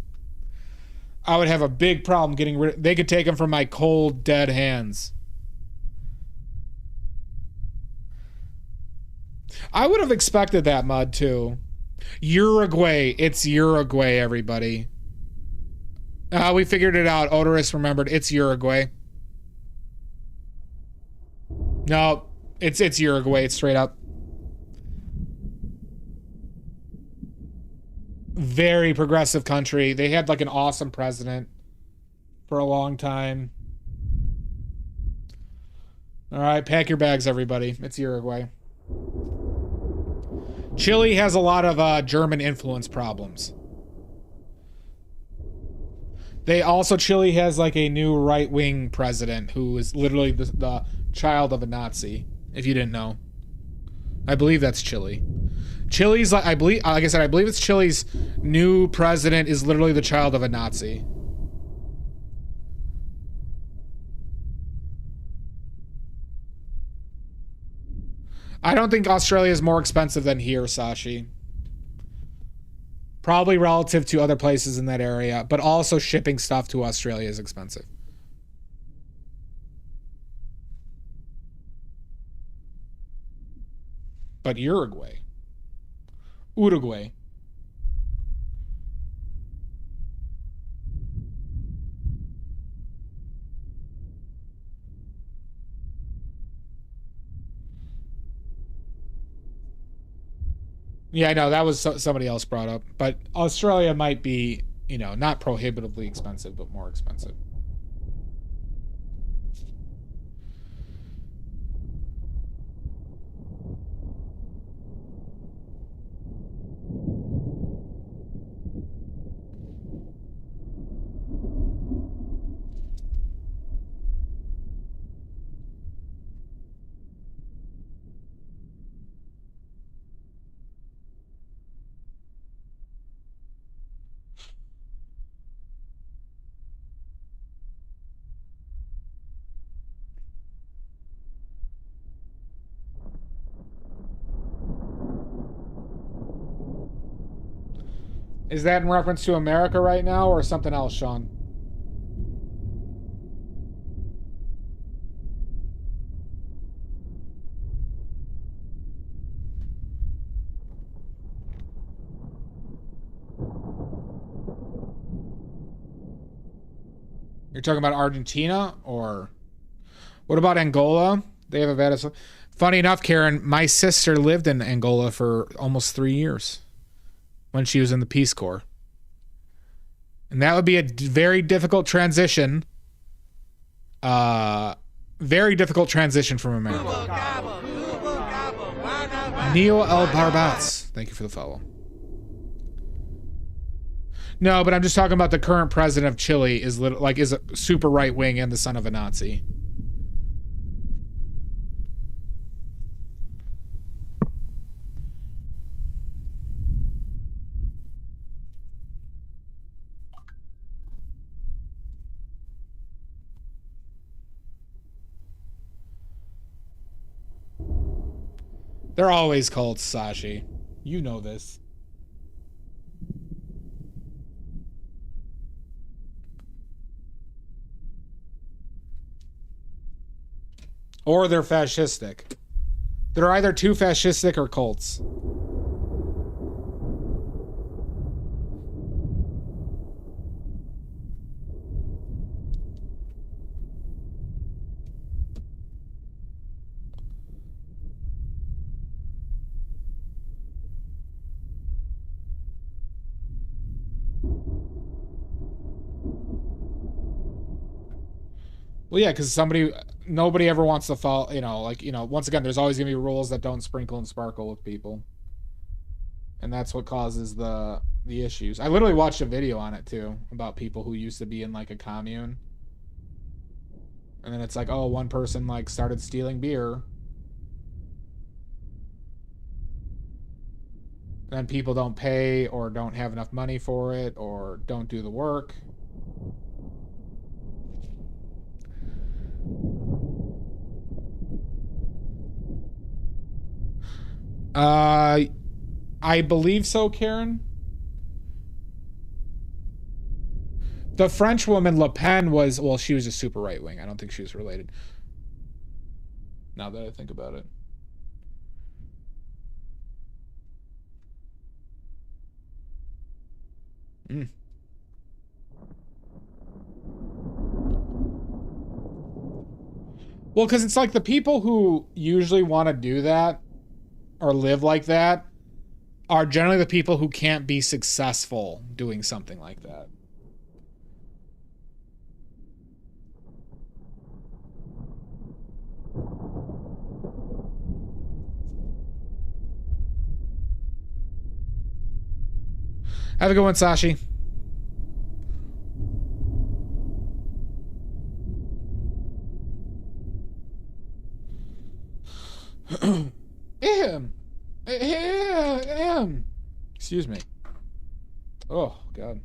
I would have a big problem getting rid. They could take them from my cold, dead hands. I would have expected that, Mud, too. Uruguay. It's Uruguay, everybody. We figured it out. Odorous remembered. It's Uruguay. No, it's Uruguay. It's straight up. Very progressive country. They had like an awesome president for a long time. All right, pack your bags, everybody. It's Uruguay. Chile has a lot of German influence problems. Chile has like a new right-wing president who is literally the child of a Nazi, if you didn't know. I believe that's Chile. Chile's, like I said, I believe it's Chile's new president is literally the child of a Nazi. I don't think Australia is more expensive than here, Sashi. Probably relative to other places in that area, but also shipping stuff to Australia is expensive. But Uruguay. Yeah, I know that was somebody else brought up, but Australia might be, you know, not prohibitively expensive, but more expensive. Is that in reference to America right now or something else, Sean? You're talking about Argentina, or what about Angola? They have a bad. Funny enough, Karen, my sister lived in Angola for almost 3 years when she was in the Peace Corps. And that would be a very difficult transition. Very difficult transition from America. Neo El Barbats, thank you for the follow. No, but I'm just talking about the current president of Chile is is a super right wing and the son of a Nazi. They're always cults, Sashi. You know this. Or they're fascistic. They're either too fascistic or cults. Well, yeah, because nobody ever wants to follow, once again, there's always going to be rules that don't sprinkle and sparkle with people. And that's what causes the issues. I literally watched a video on it, too, about people who used to be in, like, a commune. And then it's like, oh, one person, like, started stealing beer. And then people don't pay or don't have enough money for it or don't do the work. I believe so, Karen. The French woman Le Pen was, well, she was a super right wing. I don't think she was related. Now that I think about it. Well, because it's like the people who usually want to do that or live like that are generally the people who can't be successful doing something like that. Have a good one, Sashi. Excuse me. Oh, God.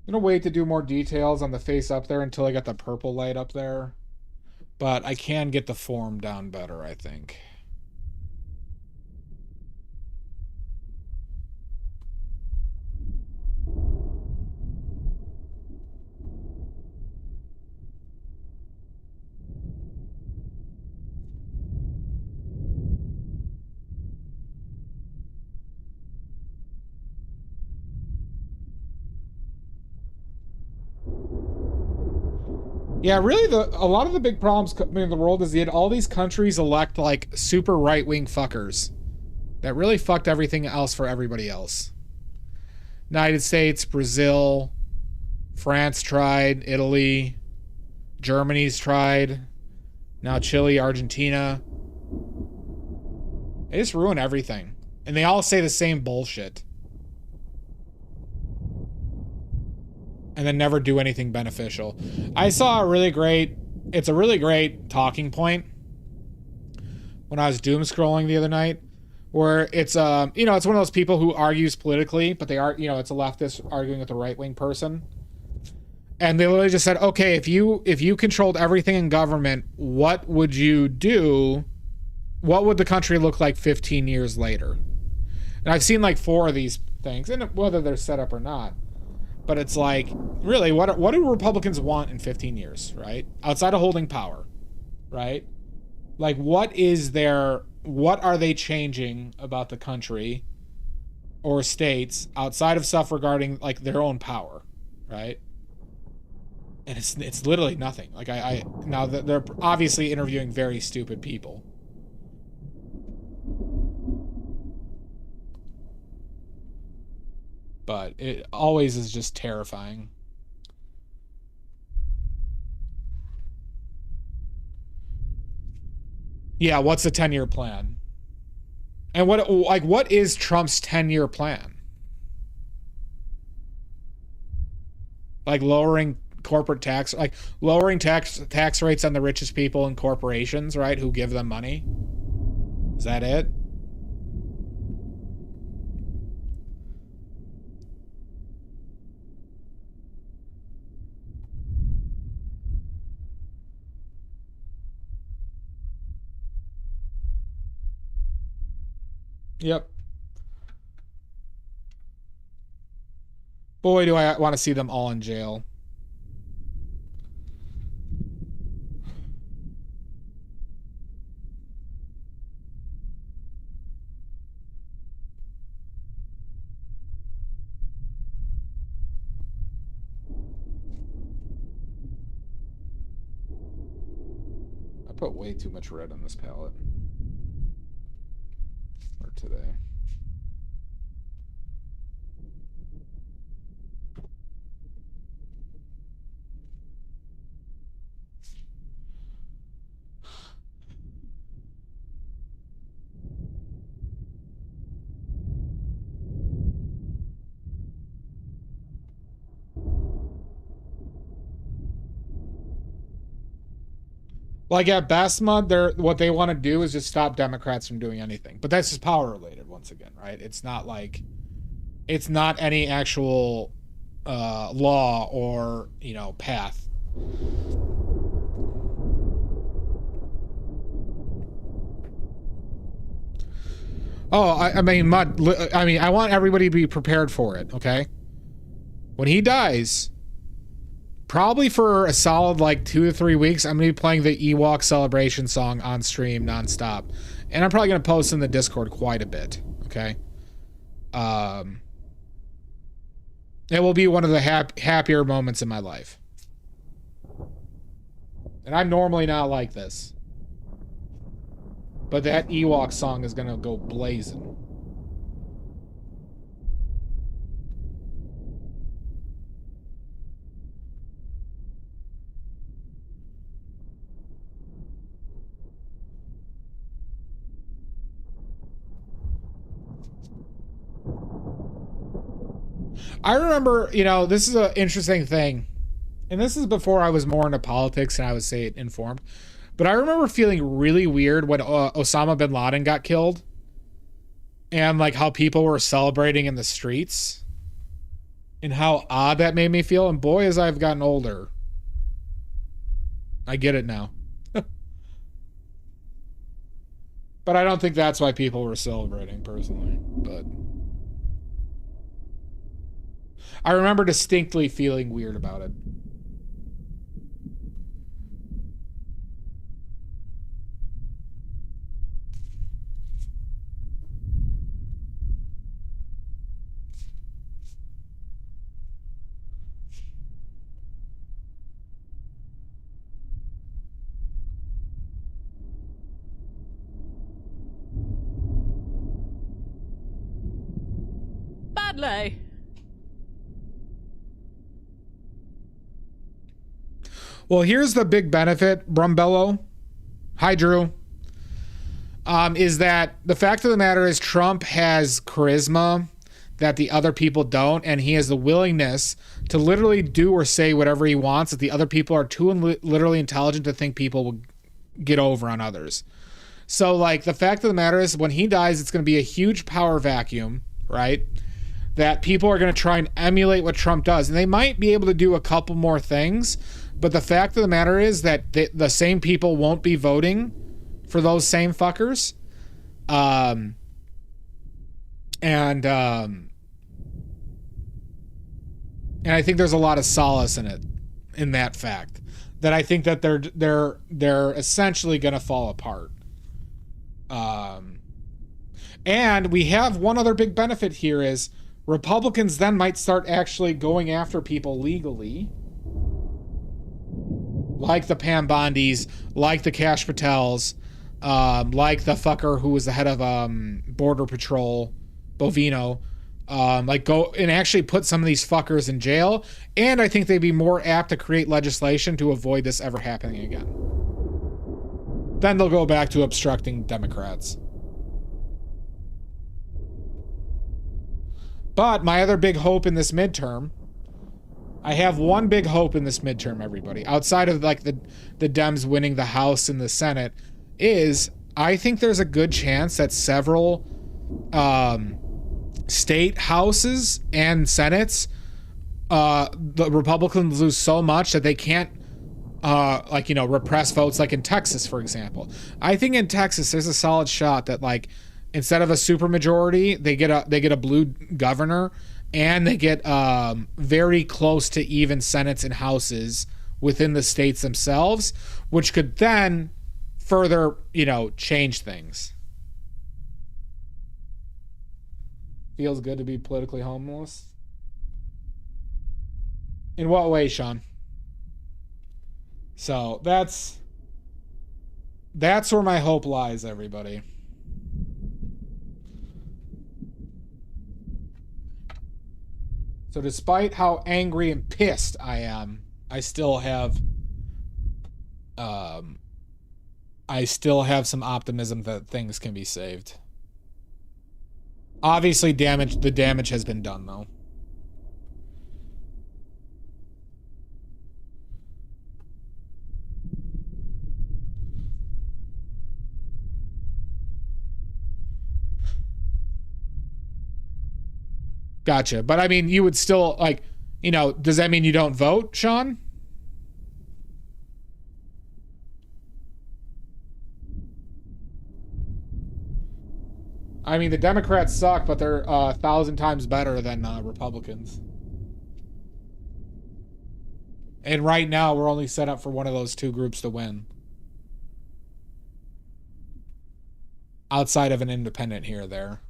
gonna wait to do more details on the face up there until I got the purple light up there. But I can get the form down better, I think. Yeah, really, a lot of the big problems in the world is that all these countries elect like super right-wing fuckers that really fucked everything else for everybody else. United States, Brazil, France tried, Italy, Germany's tried, now Chile, Argentina. They just ruin everything, and they all say the same bullshit. And then never do anything beneficial. I saw it's a really great talking point when I was doom scrolling the other night, where it's it's one of those people who argues politically, but they are, it's a leftist arguing with a right-wing person. And they literally just said, okay, if you controlled everything in government, what would you do? What would the country look like 15 years later? And I've seen like 4 of these things, and whether they're set up or not. But it's like, really, what do Republicans want in 15 years, right? Outside of holding power, right? Like, what are they changing about the country or states outside of stuff regarding, like, their own power, right? And it's literally nothing. Like, now that they're obviously interviewing very stupid people. But it always is just terrifying. Yeah, what's the 10-year plan? And what is Trump's 10-year plan? Like lowering corporate tax, like lowering tax rates on the richest people and corporations, right? Who give them money? Is that it? Yep. Boy, do I want to see them all in jail. I put way too much red on this palette. Or today. Like at Bastma, what they want to do is just stop Democrats from doing anything. But that's just power related once again, right? It's not any actual law or, path. Oh, I mean, I want everybody to be prepared for it, okay? When he dies, probably for a solid 2 to 3 weeks, I'm going to be playing the Ewok celebration song on stream nonstop. And I'm probably going to post in the Discord quite a bit, okay? It will be one of the happier moments in my life. And I'm normally not like this. But that Ewok song is going to go blazing. I remember, this is an interesting thing. And this is before I was more into politics and I would say informed. But I remember feeling really weird when Osama bin Laden got killed. And how people were celebrating in the streets. and how odd that made me feel. And boy, as I've gotten older, I get it now. But I don't think that's why people were celebrating, personally. But I remember distinctly feeling weird about it. Badly. Well, here's the big benefit, Brumbello. Hi, Drew. Is that the fact of the matter is Trump has charisma that the other people don't, and he has the willingness to literally do or say whatever he wants that the other people are too literally intelligent to think people will get over on others. So, like, the fact of the matter is when he dies, it's going to be a huge power vacuum, right? That people are going to try and emulate what Trump does. And they might be able to do a couple more things, but the fact of the matter is that the same people won't be voting for those same fuckers. And I think there's a lot of solace in that fact, that I think that they're essentially going to fall apart. And we have one other big benefit here is Republicans then might start actually going after people legally, like the Pam Bondis, like the Kash Patels, like the fucker who was the head of Border Patrol, Bovino. Like go and actually put some of these fuckers in jail. And I think they'd be more apt to create legislation to avoid this ever happening again. Then they'll go back to obstructing Democrats. But my other big hope in this midterm, I have one big hope in this midterm, everybody, outside of like the Dems winning the House and the Senate, is I think there's a good chance that several state houses and senates, the Republicans lose so much that they can't repress votes, like in Texas, for example. I think in Texas there's a solid shot that, like, instead of a supermajority, they get a blue governor, and they get very close to even senates and houses within the states themselves, which could then further, change things. Feels good to be politically homeless. In what way, Sean? So that's where my hope lies, everybody. So despite how angry and pissed I am, I still have some optimism that things can be saved. Obviously, the damage has been done, though. Gotcha. But I mean, you would still, like, does that mean you don't vote, Sean? I mean, the Democrats suck, but they're 1,000 times better than Republicans. And right now, we're only set up for one of those two groups to win. Outside of an independent here or there.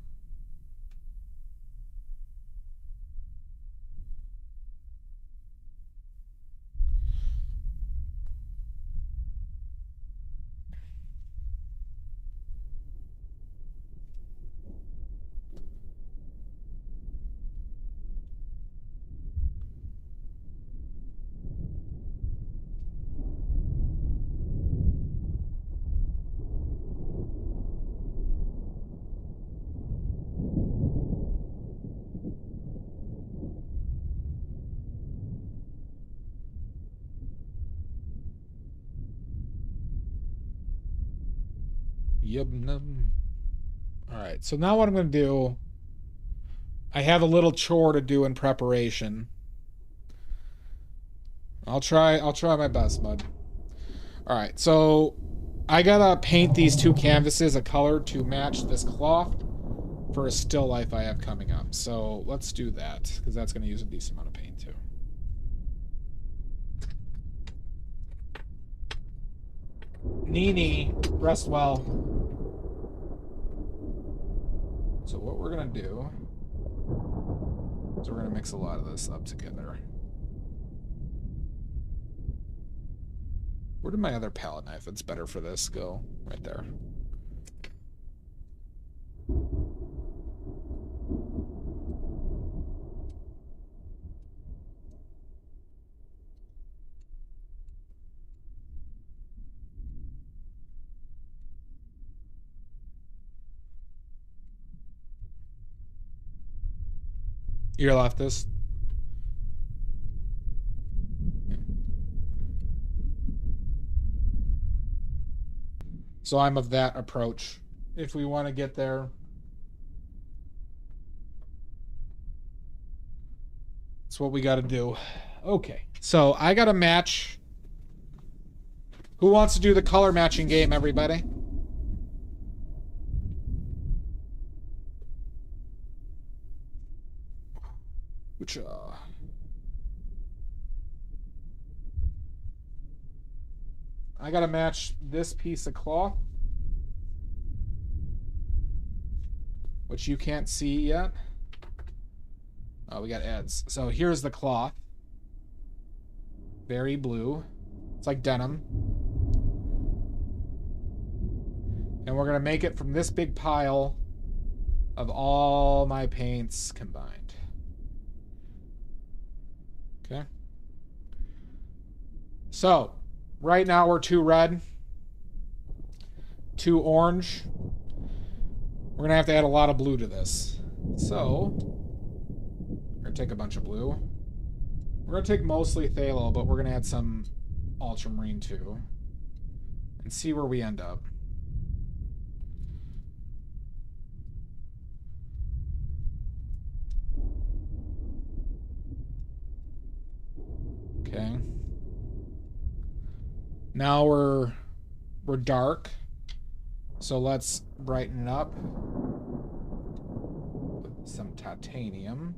Yub num. All right, so now what I'm going to do, I have a little chore to do in preparation. I'll try my best, bud. All right, so I gotta paint these two canvases a color to match this cloth for a still life I have coming up. So let's do that, because that's gonna use a decent amount of paint too. Nini, rest well. So what we're gonna do is we're gonna mix a lot of this up together. Where did my other palette knife that's better for this go? Right there. Your leftist. So I'm of that approach. If we want to get there, that's what we got to do. Okay, so I got to match. Who wants to do the color matching game, everybody? Which, I gotta match this piece of cloth, which you can't see yet. Oh, we got ads. So here's the cloth. Very blue. It's like denim. And we're gonna make it from this big pile of all my paints combined. Okay. So, right now we're 2 red, 2 orange. We're gonna have to add a lot of blue to this. So, we're gonna take a bunch of blue. We're gonna take mostly phthalo, but we're gonna add some ultramarine too. And see where we end up. Okay. Now we're dark. So let's brighten it up with some titanium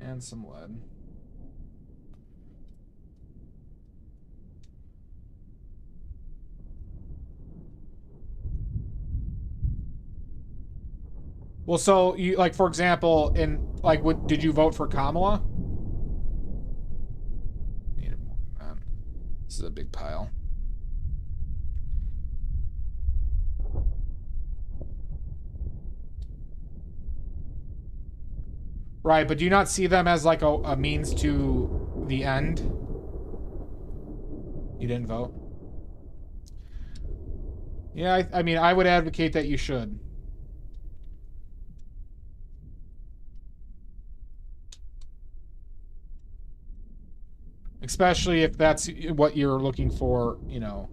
and some lead. Well, so you, like, for example, in like, what did you vote for Kamala? Needed more than that. This is a big pile. Right, but do you not see them as like a means to the end? You didn't vote? Yeah, I mean, I would advocate that you should. Especially if that's what you're looking for, you know.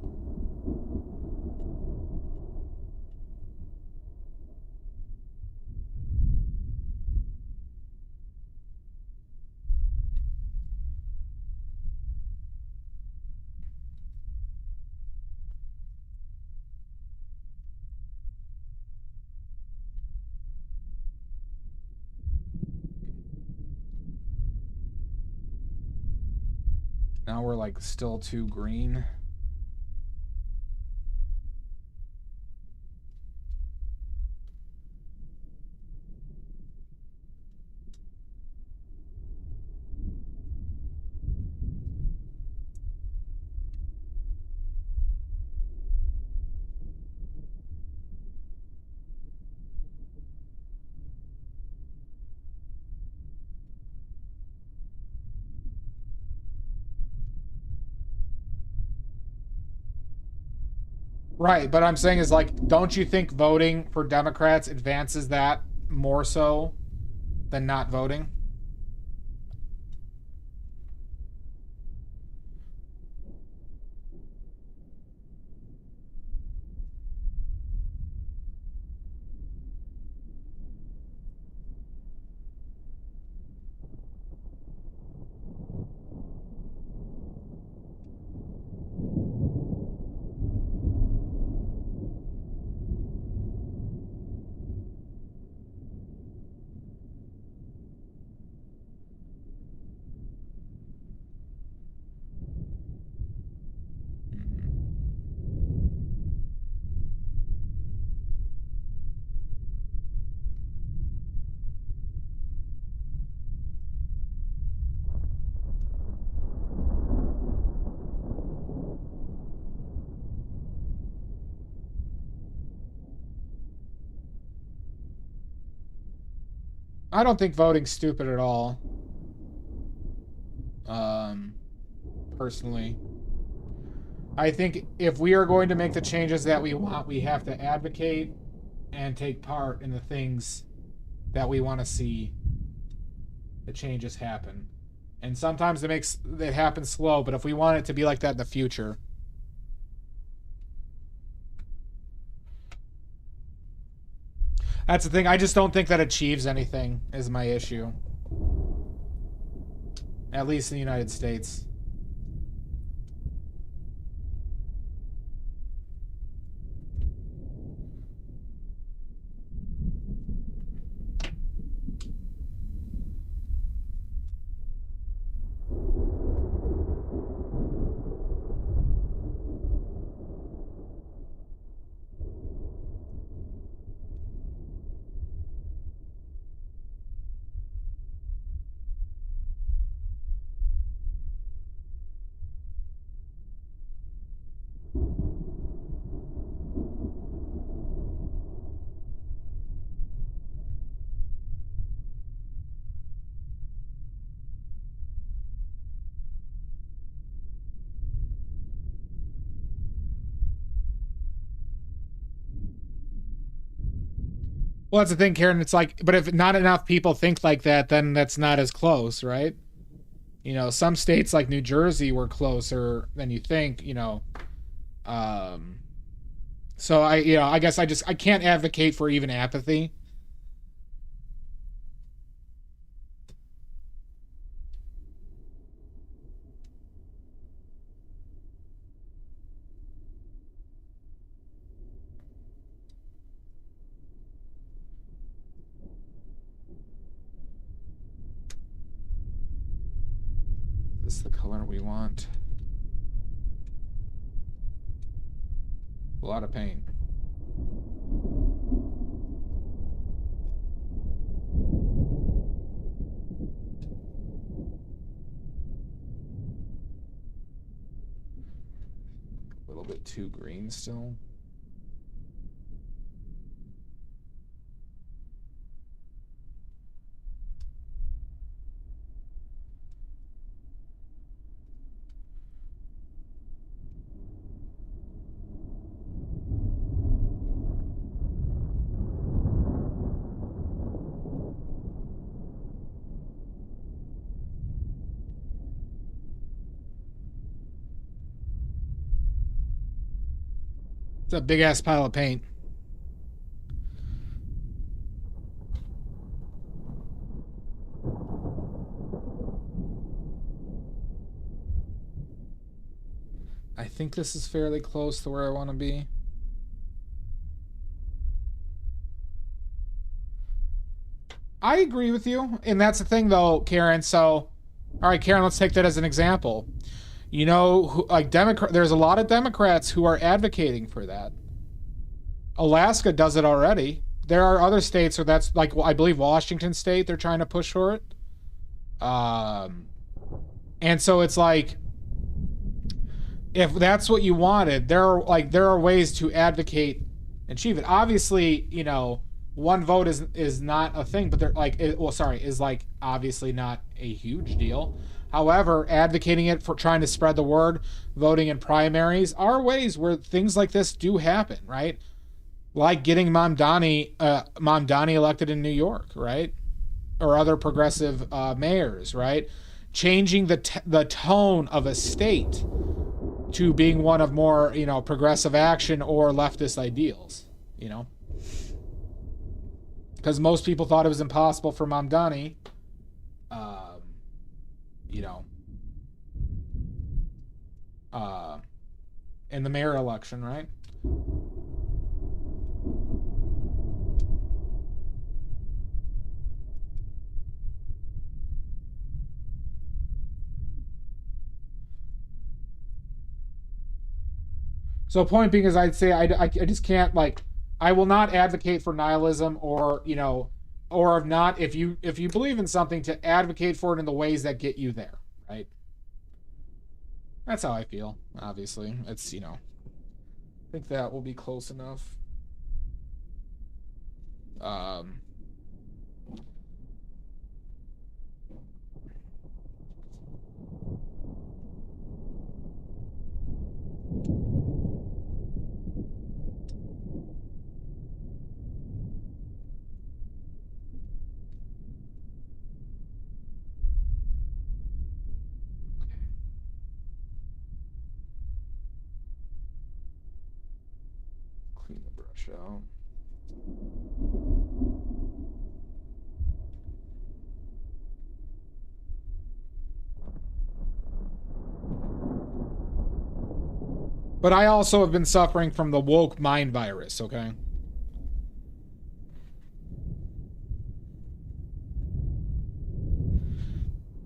Now we're like still too green. Right, but I'm saying is like, don't you think voting for Democrats advances that more so than not voting? I don't think voting's stupid at all. Personally. I think if we are going to make the changes that we want, we have to advocate and take part in the things that we want to see the changes happen. And sometimes it happen slow, but if we want it to be like that in the future. That's the thing. I just don't think that achieves anything is my issue. At least in the United States. Well, that's the thing, Karen. It's like, but if not enough people think like that, then that's not as close, right? You know, some states like New Jersey were closer than you think, you know. So I guess I can't advocate for even apathy. This is the color we want. A lot of paint. A little bit too green still. It's a big ass pile of paint. I think this is fairly close to where I want to be. I agree with you. And that's the thing though, Karen. So, all right, Karen, let's take that as an example. You know, like there's a lot of Democrats who are advocating for that. Alaska does it already. There are other states where that's like, I believe Washington State, they're trying to push for it. And so it's like, if that's what you wanted, there are ways to advocate and achieve it. Obviously, you know, one vote is not a thing, but they're like, is like obviously not a huge deal. However, advocating it for trying to spread the word, voting in primaries are ways where things like this do happen, right? Like getting Mamdani elected in New York, right? Or other progressive mayors, right? Changing the tone of a state to being one of more, you know, progressive action or leftist ideals, you know? Because most people thought it was impossible for Mamdani, you know, in the mayor election, right? So point being is, I'd say I just can't, like, I will not advocate for nihilism or, you know, or not, if you believe in something, to advocate for it in the ways that get you there, right? That's how I feel, obviously. It's, you know, I think that will be close enough. Clean the brush out. But I also have been suffering from the woke mind virus, okay?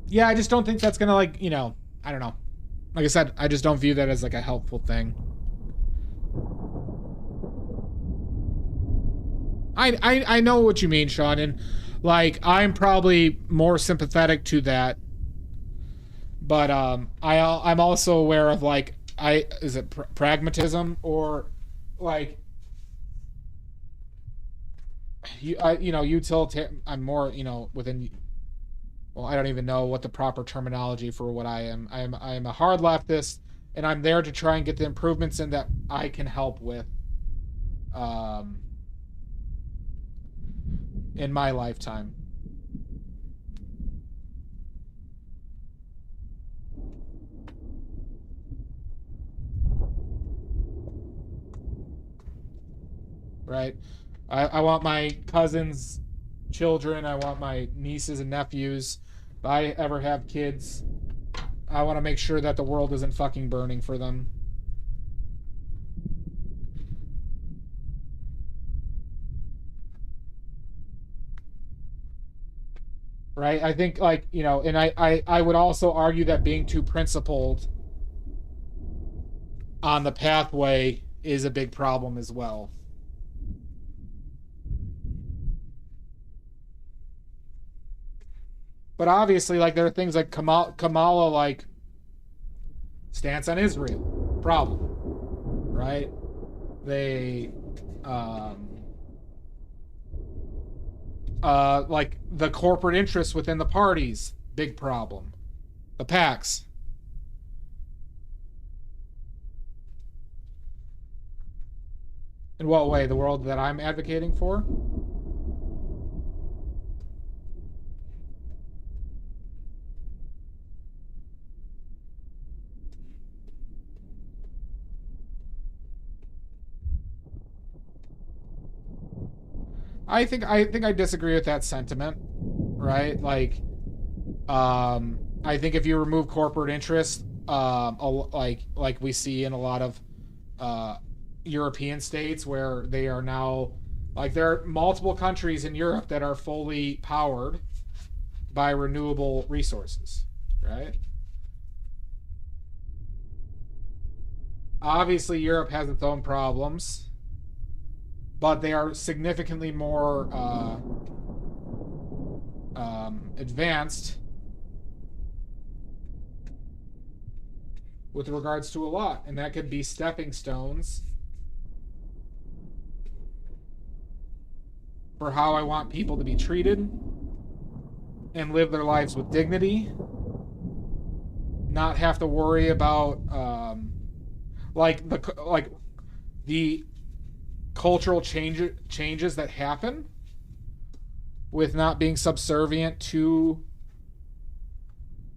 Yeah, I just don't think that's gonna, like, you know, I don't know. Like I said, I just don't view that as, like, a helpful thing. I know what you mean, Sean, and, like, I'm probably more sympathetic to that. But, I'm also aware of, like, is it pragmatism or, like, you know, utilitarian. I'm more, you know, within. Well, I don't even know what the proper terminology for what I am. I am a hard leftist, and I'm there to try and get the improvements in that I can help with, in my lifetime. Right? I want my cousins' children. I want my nieces and nephews. If I ever have kids, I want to make sure that the world isn't fucking burning for them. Right? I think, like, you know, and I would also argue that being too principled on the pathway is a big problem as well. But obviously, like, there are things like Kamala, like, stance on Israel. Problem. Right? They, like, the corporate interests within the parties. Big problem. The PACs. In what way? The world that I'm advocating for? I disagree with that sentiment, right? Like, I think if you remove corporate interest, like we see in a lot of European states where they are now, like, there are multiple countries in Europe that are fully powered by renewable resources, right? Obviously, Europe has its own problems, but they are significantly more advanced with regards to a lot, and that could be stepping stones for how I want people to be treated and live their lives with dignity, not have to worry about like the cultural changes that happen with not being subservient to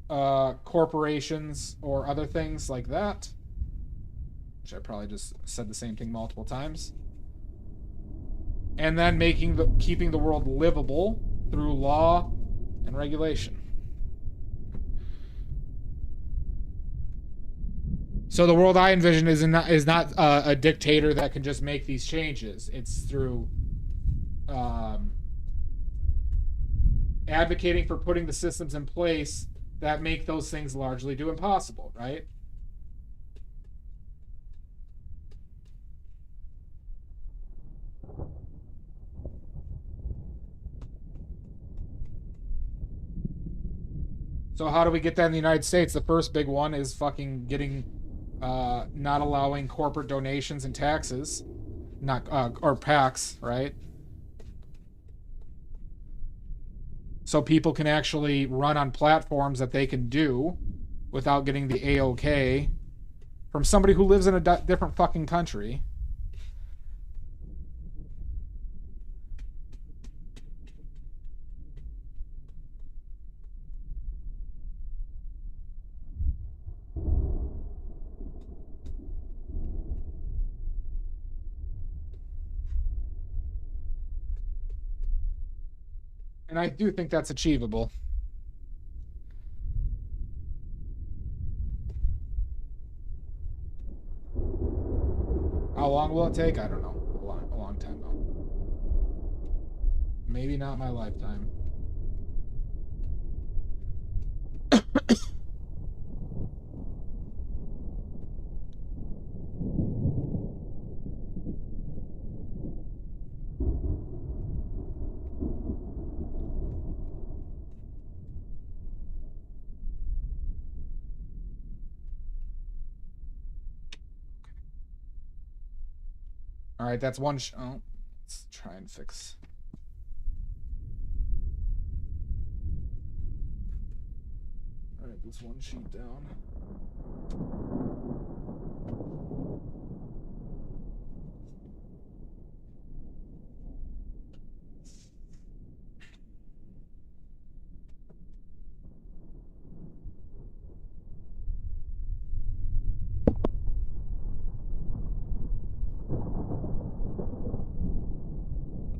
corporations or other things like that, which I probably just said the same thing multiple times. And then keeping the world livable through law and regulation. So the world I envision is not a dictator that can just make these changes. It's through advocating for putting the systems in place that make those things largely do impossible, right? So how do we get that in the United States? The first big one is fucking getting, not allowing corporate donations and taxes, not or PACs, right? So people can actually run on platforms that they can do without getting the AOK from somebody who lives in a different fucking country. And I do think that's achievable. How long will it take? I don't know. A long time though. Maybe not my lifetime. All right, that's one. Oh, let's try and fix. All right, this one sheet down.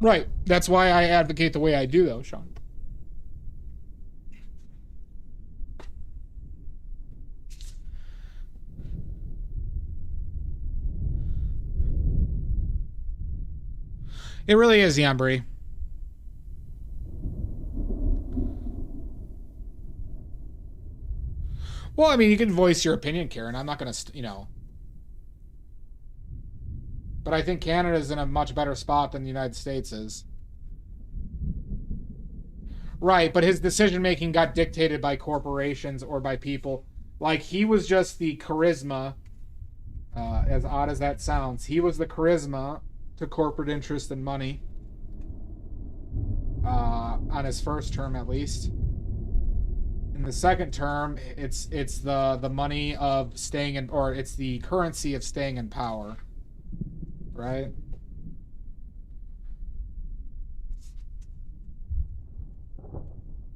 Right. That's why I advocate the way I do, though, Sean. It really is, Yambri. Well, I mean, you can voice your opinion, Karen. I'm not going to, you know. But I think Canada's in a much better spot than the United States is. Right, but his decision-making got dictated by corporations or by people. Like, he was just the charisma, as odd as that sounds. He was the charisma to corporate interest and money. On his first term, at least. In the second term, it's the money of staying in, or it's the currency of staying in power. Right?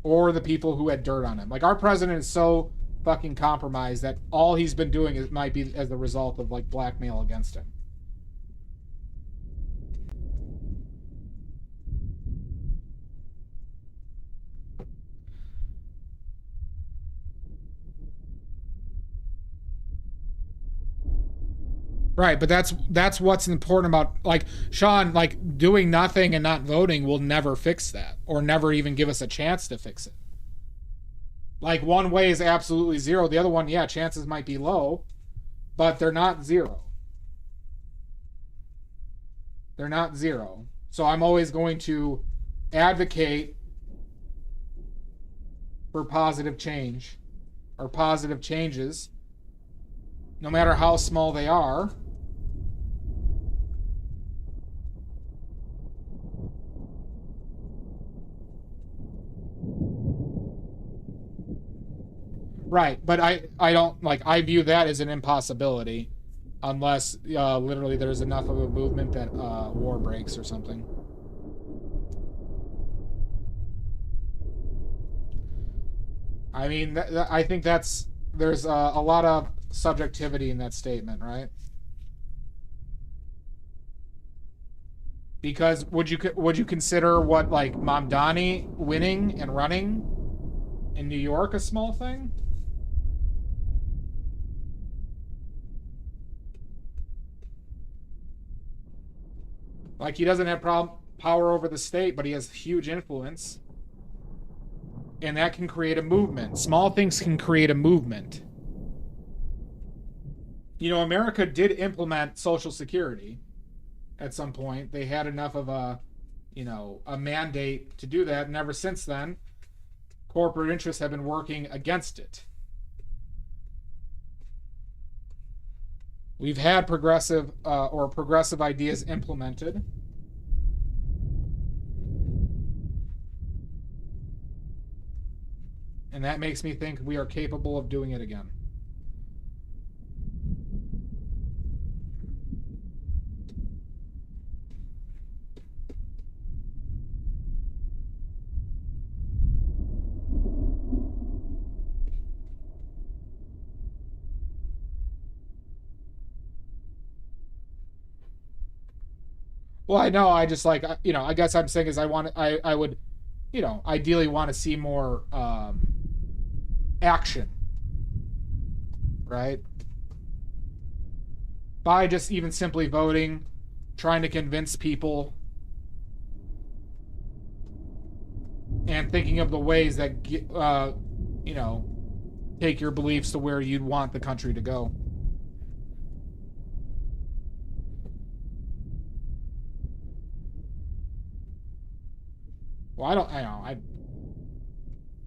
Or the people who had dirt on him. Like, our president is so fucking compromised that all he's been doing might be as a result of, like, blackmail against him. Right, but that's what's important about, like, Sean, like, doing nothing and not voting will never fix that, or never even give us a chance to fix it. Like, one way is absolutely zero. The other one, yeah, chances might be low, but they're not zero. They're not zero. So I'm always going to advocate for positive change, or positive changes, no matter how small they are. Right, but I don't, like, I view that as an impossibility unless literally there's enough of a movement that war breaks or something. I mean, I think there's a lot of subjectivity in that statement, right? Because would you consider what, like, Mamdani winning and running in New York a small thing? Like, he doesn't have power over the state, but he has huge influence. And that can create a movement. Small things can create a movement. You know, America did implement Social Security at some point. They had enough of a, you know, a mandate to do that. And ever since then, corporate interests have been working against it. We've had progressive ideas implemented. And that makes me think we are capable of doing it again. Well, I know. I just, like, you know, I guess I'm saying is I would you know, ideally want to see more action, right? By just even simply voting, trying to convince people, and thinking of the ways that, you know, take your beliefs to where you'd want the country to go. Well,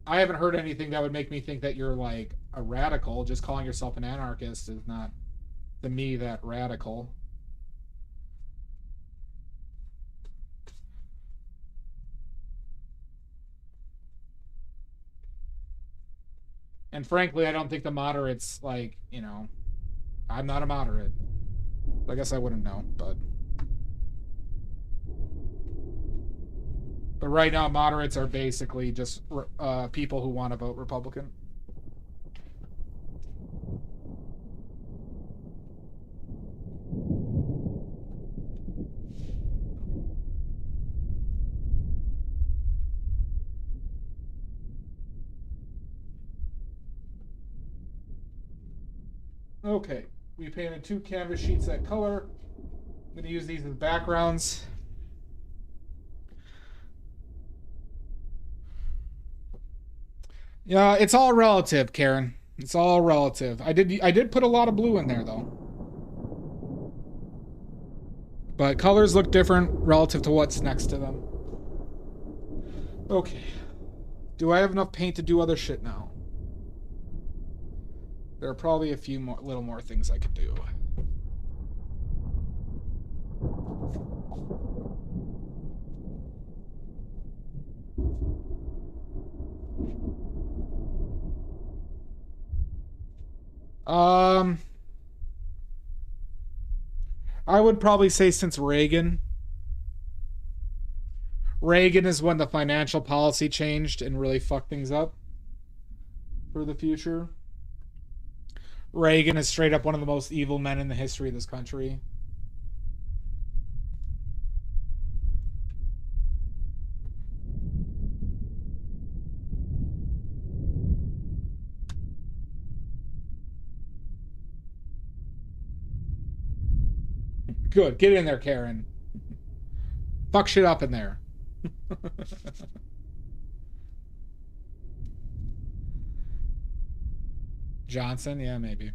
I haven't heard anything that would make me think that you're like a radical. Just calling yourself an anarchist is not, to me, that radical. And frankly, I don't think the moderates, like, you know, I'm not a moderate. I guess I wouldn't know, but right now, moderates are basically just people who want to vote Republican. Okay, we painted 2 canvas sheets that color. I'm going to use these as backgrounds. Yeah, it's all relative, Karen. It's all relative. I did put a lot of blue in there though. But colors look different relative to what's next to them. Okay. Do I have enough paint to do other shit now? There are probably a few more, little more things I could do. I would probably say since Reagan. Reagan is when the financial policy changed and really fucked things up for the future. Reagan is straight up one of the most evil men in the history of this country. Good. Get in there, Karen. Fuck shit up in there. Johnson? Yeah, maybe.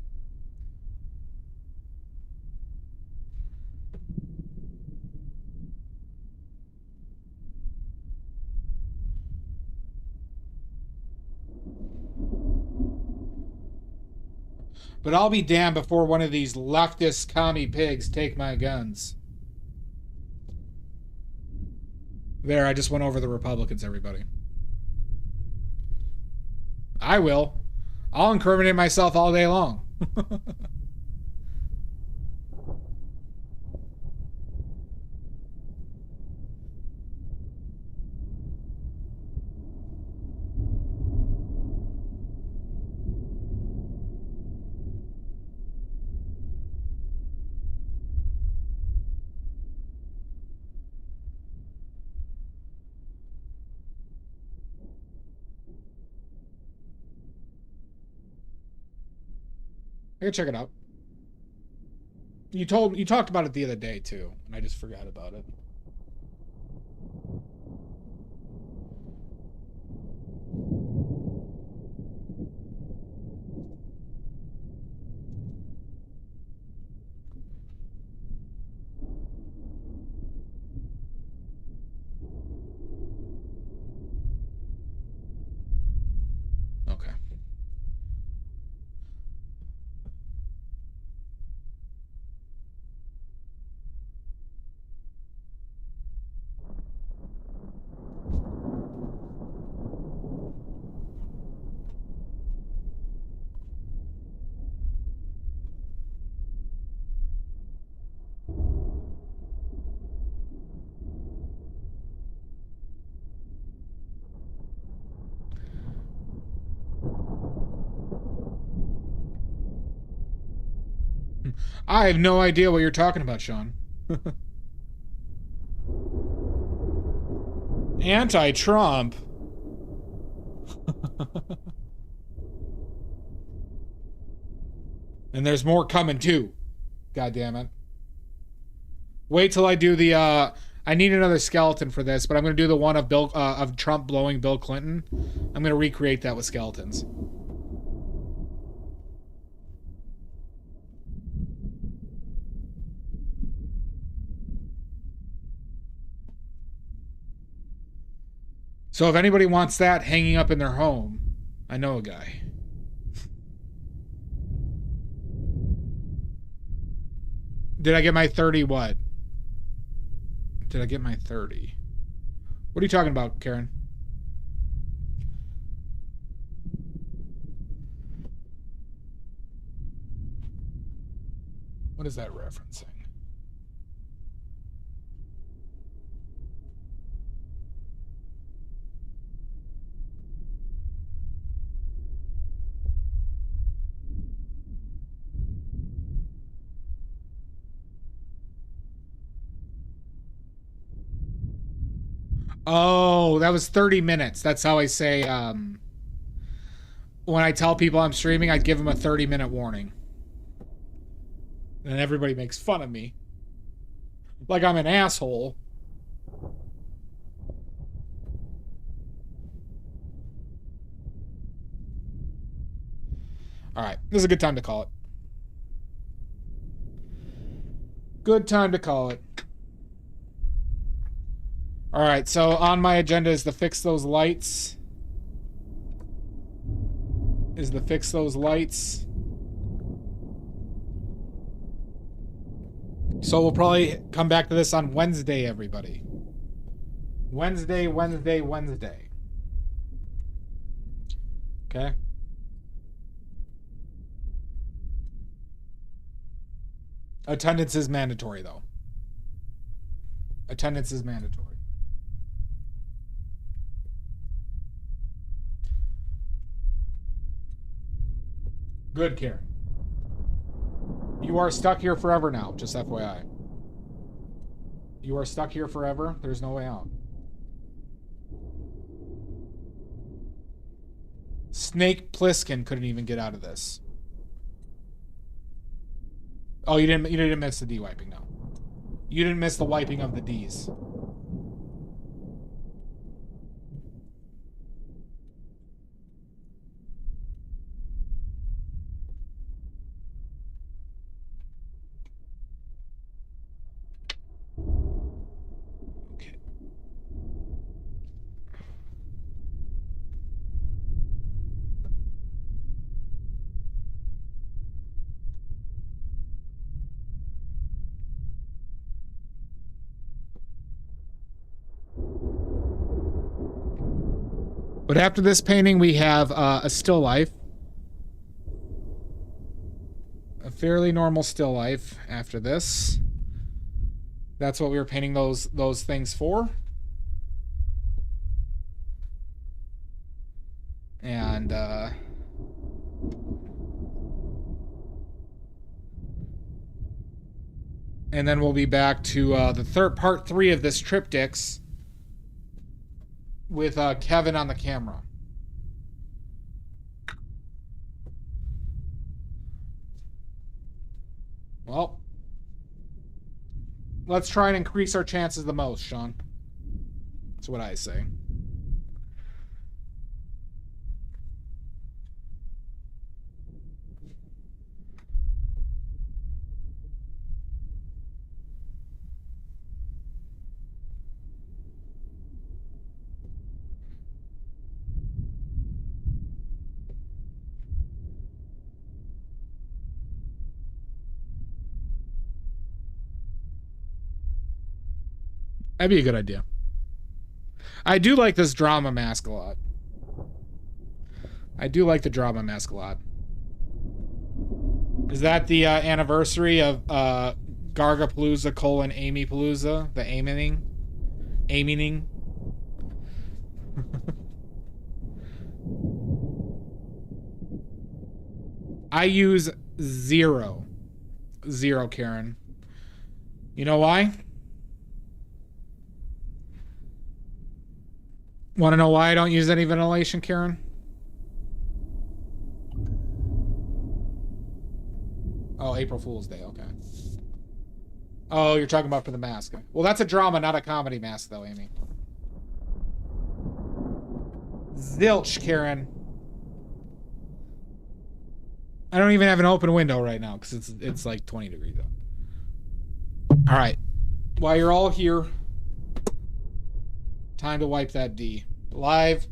But I'll be damned before one of these leftist commie pigs take my guns. There, I just went over the Republicans, everybody. I will. I'll incriminate myself all day long. I can check it out. You talked about it the other day too, and I just forgot about it. Okay. I have no idea what you're talking about, Sean. Anti-Trump. And there's more coming too. God damn it. Wait till I do the I need another skeleton for this, but I'm gonna do the one of of Trump blowing Bill Clinton. I'm gonna recreate that with skeletons. So if anybody wants that hanging up in their home, I know a guy. Did I get my 30 what? Did I get my 30? What are you talking about, Karen? What is that referencing? Oh, that was 30 minutes. That's how I say, when I tell people I'm streaming, I give them a 30-minute warning. And everybody makes fun of me. Like I'm an asshole. Alright, this is a good time to call it. Good time to call it. Alright, so on my agenda is to fix those lights. So we'll probably come back to this on Wednesday, everybody. Wednesday. Okay? Attendance is mandatory, though. Attendance is mandatory. Good, Karen. You are stuck here forever now, just FYI. You are stuck here forever. There's no way out. Snake Plissken couldn't even get out of this. Oh, you didn't miss the D wiping, no. You didn't miss the wiping of the Ds. But after this painting, we have a still life. A fairly normal still life after this. That's what we were painting those things for. And then we'll be back to the part 3 of this triptychs with Kevin on the camera. Well, let's try and increase our chances the most, Sean. That's what I say. That'd be a good idea. I do like this drama mask a lot. I do like the drama mask a lot. Is that the anniversary of Gargapalooza : Amy Palooza? The Amying? I use 0. 0, Karen. You know why? Want to know why I don't use any ventilation, Karen? Oh, April Fool's Day, okay. Oh, you're talking about for the mask. Well, that's a drama, not a comedy mask, though, Amy. Zilch, Karen. I don't even have an open window right now because it's like 20 degrees out. All right. While you're all here, time to wipe that D. Live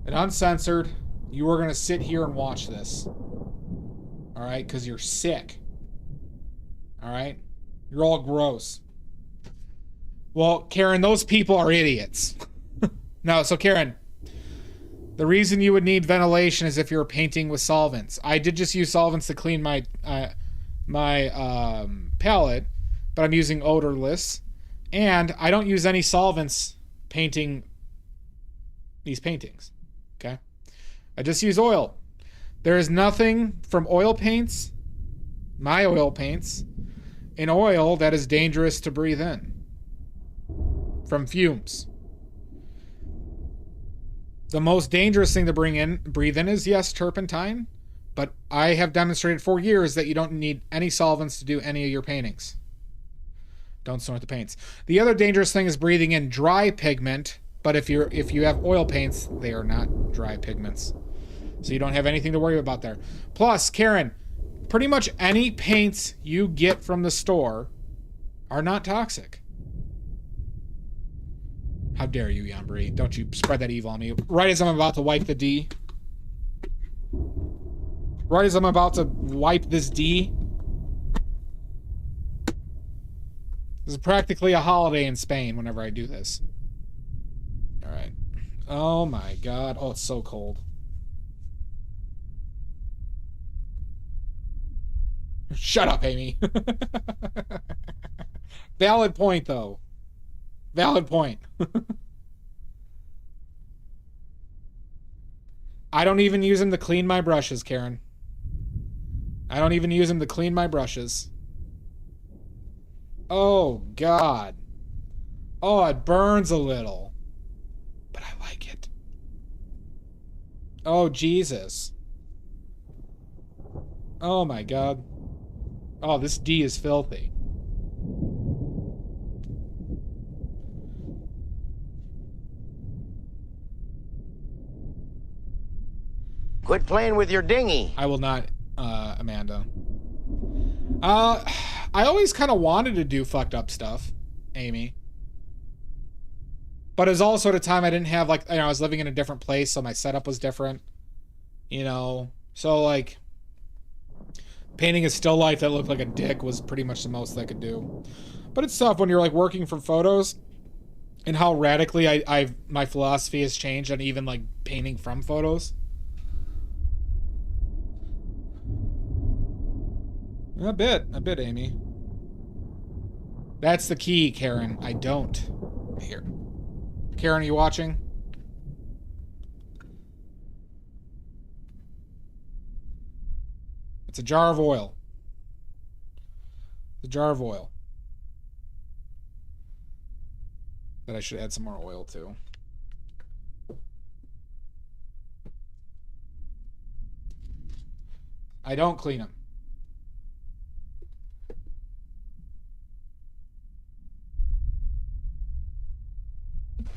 and uncensored. You are going to sit here and watch this. All right? Because you're sick. All right? You're all gross. Well, Karen, those people are idiots. No, so Karen, the reason you would need ventilation is if you're painting with solvents. I did just use solvents to clean my palette, but I'm using odorless. And I don't use any solvents painting these paintings. Okay? I just use oil. There is nothing from oil paints, my oil paints, in oil that is dangerous to breathe in from fumes. The most dangerous thing to breathe in is, yes, turpentine, but I have demonstrated for years that you don't need any solvents to do any of your paintings. Don't snort the paints. The other dangerous thing is breathing in dry pigment, but if you have oil paints, they are not dry pigments. So you don't have anything to worry about there. Plus, Karen, pretty much any paints you get from the store are not toxic. How dare you, Yambri? Don't you spread that evil on me. Right as I'm about to wipe the D. Right as I'm about to wipe this D. This is practically a holiday in Spain whenever I do this. Alright. Oh my god. Oh, it's so cold. Shut up, Amy. Valid point, though. Valid point. I don't even use them to clean my brushes, Karen. I don't even use them to clean my brushes. Oh, God. Oh, it burns a little. But I like it. Oh, Jesus. Oh, my God. Oh, this D is filthy. Quit playing with your dinghy. I will not, Amanda. I always kind of wanted to do fucked up stuff, Amy. But it was also at a time I didn't have, like, I was living in a different place, so my setup was different. You know? So, like, painting a still life that looked like a dick was pretty much the most I could do. But it's tough when you're, like, working from photos and how radically my philosophy has changed on even, like, painting from photos. A bit, Amy. That's the key, Karen. I don't. Here. Karen, are you watching? It's a jar of oil. It's a jar of oil. That I should add some more oil to. I don't clean them.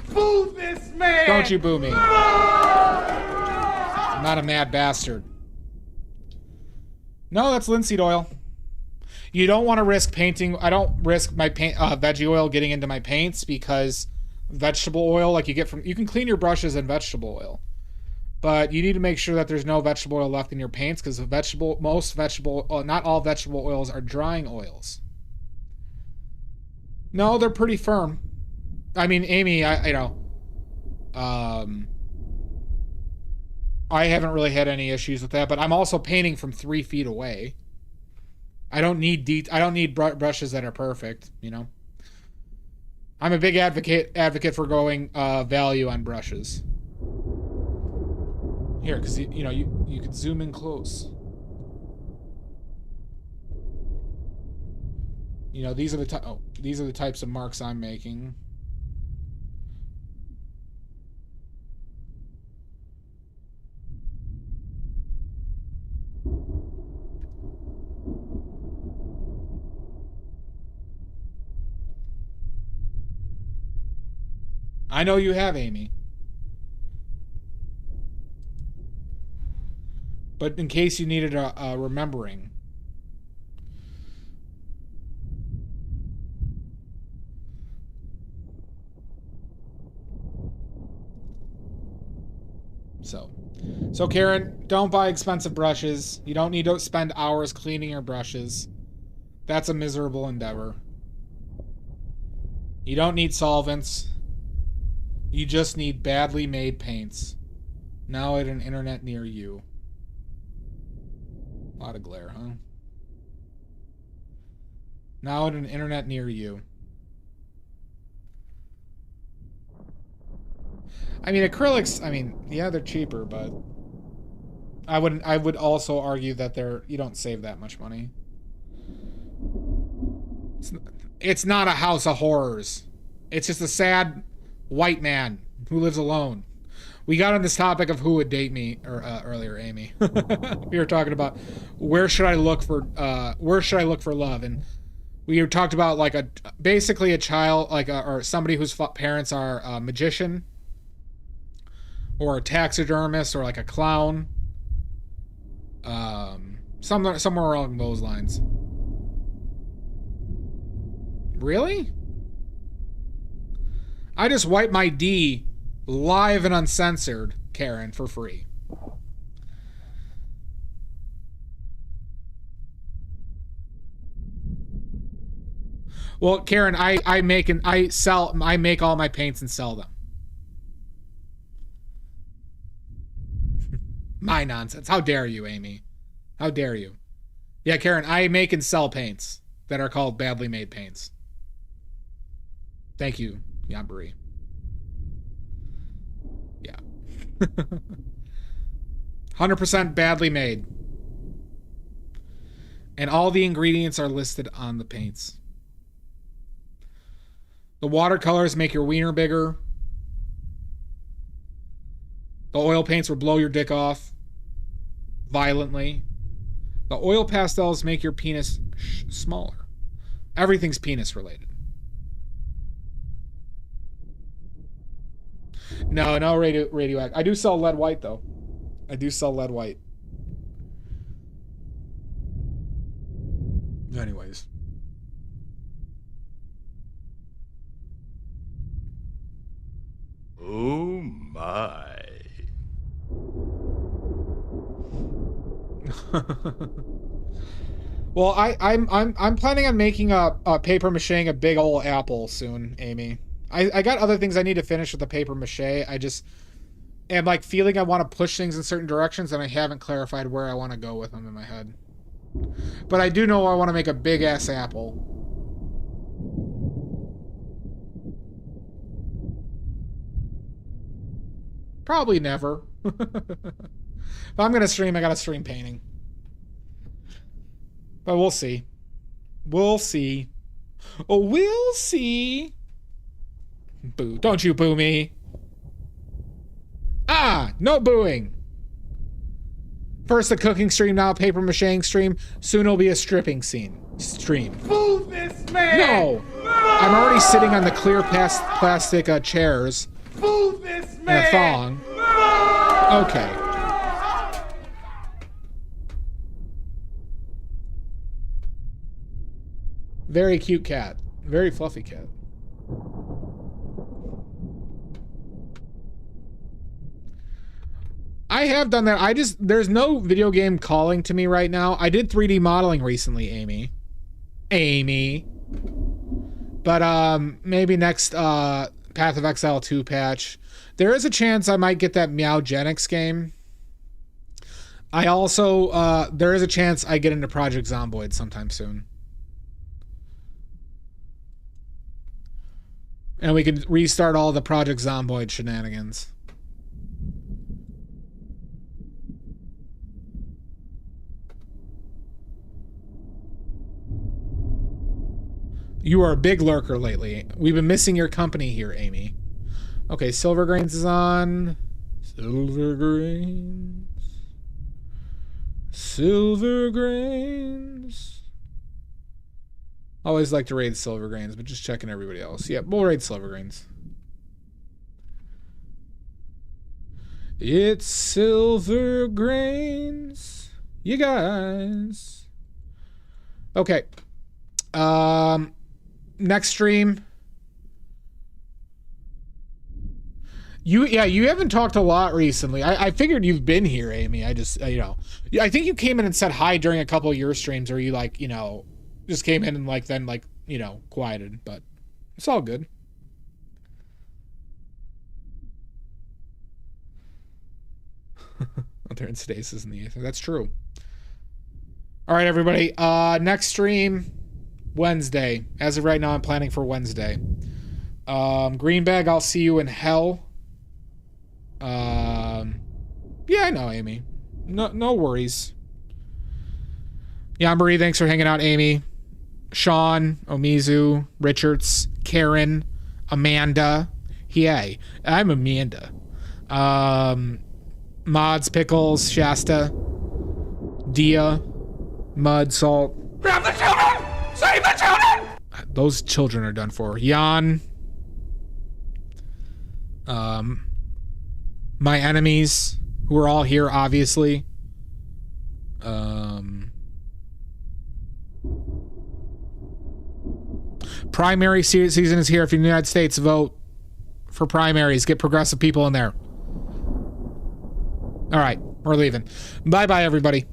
Boo this man! Don't you boo me. I'm not a mad bastard. No, that's linseed oil. You don't want to risk painting. I don't risk my paint, veggie oil getting into my paints because vegetable oil, like you get from, you can clean your brushes in vegetable oil, but you need to make sure that there's no vegetable oil left in your paints because not all vegetable oils are drying oils. No, they're pretty firm. I mean, Amy, I haven't really had any issues with that, but I'm also painting from 3 feet away. I don't need brushes that are perfect, you know. I'm a big advocate for going value on brushes. Here, because you could zoom in close. You know, these are the types of marks I'm making. I know you have, Amy. But in case you needed a remembering. So Karen, don't buy expensive brushes. You don't need to spend hours cleaning your brushes. That's a miserable endeavor. You don't need solvents. You just need badly made paints. Now at an internet near you. A lot of glare, huh? Now at an internet near you. I mean, acrylics, I mean, yeah, they're cheaper, but I would also argue that you don't save that much money. It's not a house of horrors. It's just a sad white man who lives alone. We got on this topic of who would date me earlier, Amy. We were talking about where should I look for love, and we talked about basically a child or somebody whose parents are a magician or a taxidermist or like a clown, somewhere along those lines. Really? I just wiped my D live and uncensored, Karen, for free. Well, Karen, I make all my paints and sell them. My nonsense. How dare you, Amy? How dare you? Yeah, Karen, I make and sell paints that are called badly made paints. Thank you, Yambari. Yeah. 100% badly made. And all the ingredients are listed on the paints. The watercolors make your wiener bigger. The oil paints will blow your dick off violently. The oil pastels make your penis smaller. Everything's penis related. No radioactive. I do sell lead white though. I do sell lead white. Anyways. Oh my. Well, I'm planning on making a paper macheing a big old apple soon, Amy. I got other things I need to finish with the paper mache. I just am like feeling I want to push things in certain directions, and I haven't clarified where I want to go with them in my head. But I do know I want to make a big ass apple. Probably never. If I'm gonna stream, I gotta stream painting. But we'll see. We'll see. Oh, we'll see. Boo. Don't you boo me. Ah, no booing. First a cooking stream, now a paper macheing stream. Soon it'll be a stripping stream. Boo this man! No! I'm already sitting on the clear plastic chairs. Boo this man! In a thong. Okay. Very cute cat. Very fluffy cat. I have done that. There's no video game calling to me right now. I did 3D modeling recently, Amy. But maybe next Path of Exile 2 patch. There is a chance I might get that Meowgenics game. I also there is a chance I get into Project Zomboid sometime soon. And we can restart all the Project Zomboid shenanigans. You are a big lurker lately. We've been missing your company here, Amy. Okay, Silver Grains is on. Silver Grains. Silver Grains. Always like to raid Silver Grains, but just checking everybody else. Yep, we'll raid Silver Grains. It's silver grains, you guys. Okay. Next stream. You haven't talked a lot recently. I figured you've been here, Amy. I just, I think you came in and said hi during a couple of your streams, or you just came in and then quieted, but it's all good. They're in stasis in the ether. That's true. All right, everybody. Next stream, Wednesday. As of right now, I'm planning for Wednesday. Greenbag, I'll see you in hell. Yeah, I know, Amy. No worries. Yambari, thanks for hanging out, Amy. Sean, Omizu, Richards, Karen, Amanda. Yay, I'm Amanda. Mods, Pickles, Shasta, Dia, Mud, Salt. Grab the children! Save the children! Those children are done for. Jan. My enemies, who are all here, obviously. Primary season is here. If you're in the United States, vote for primaries. Get progressive people in there. All right, we're leaving. Bye-bye, everybody.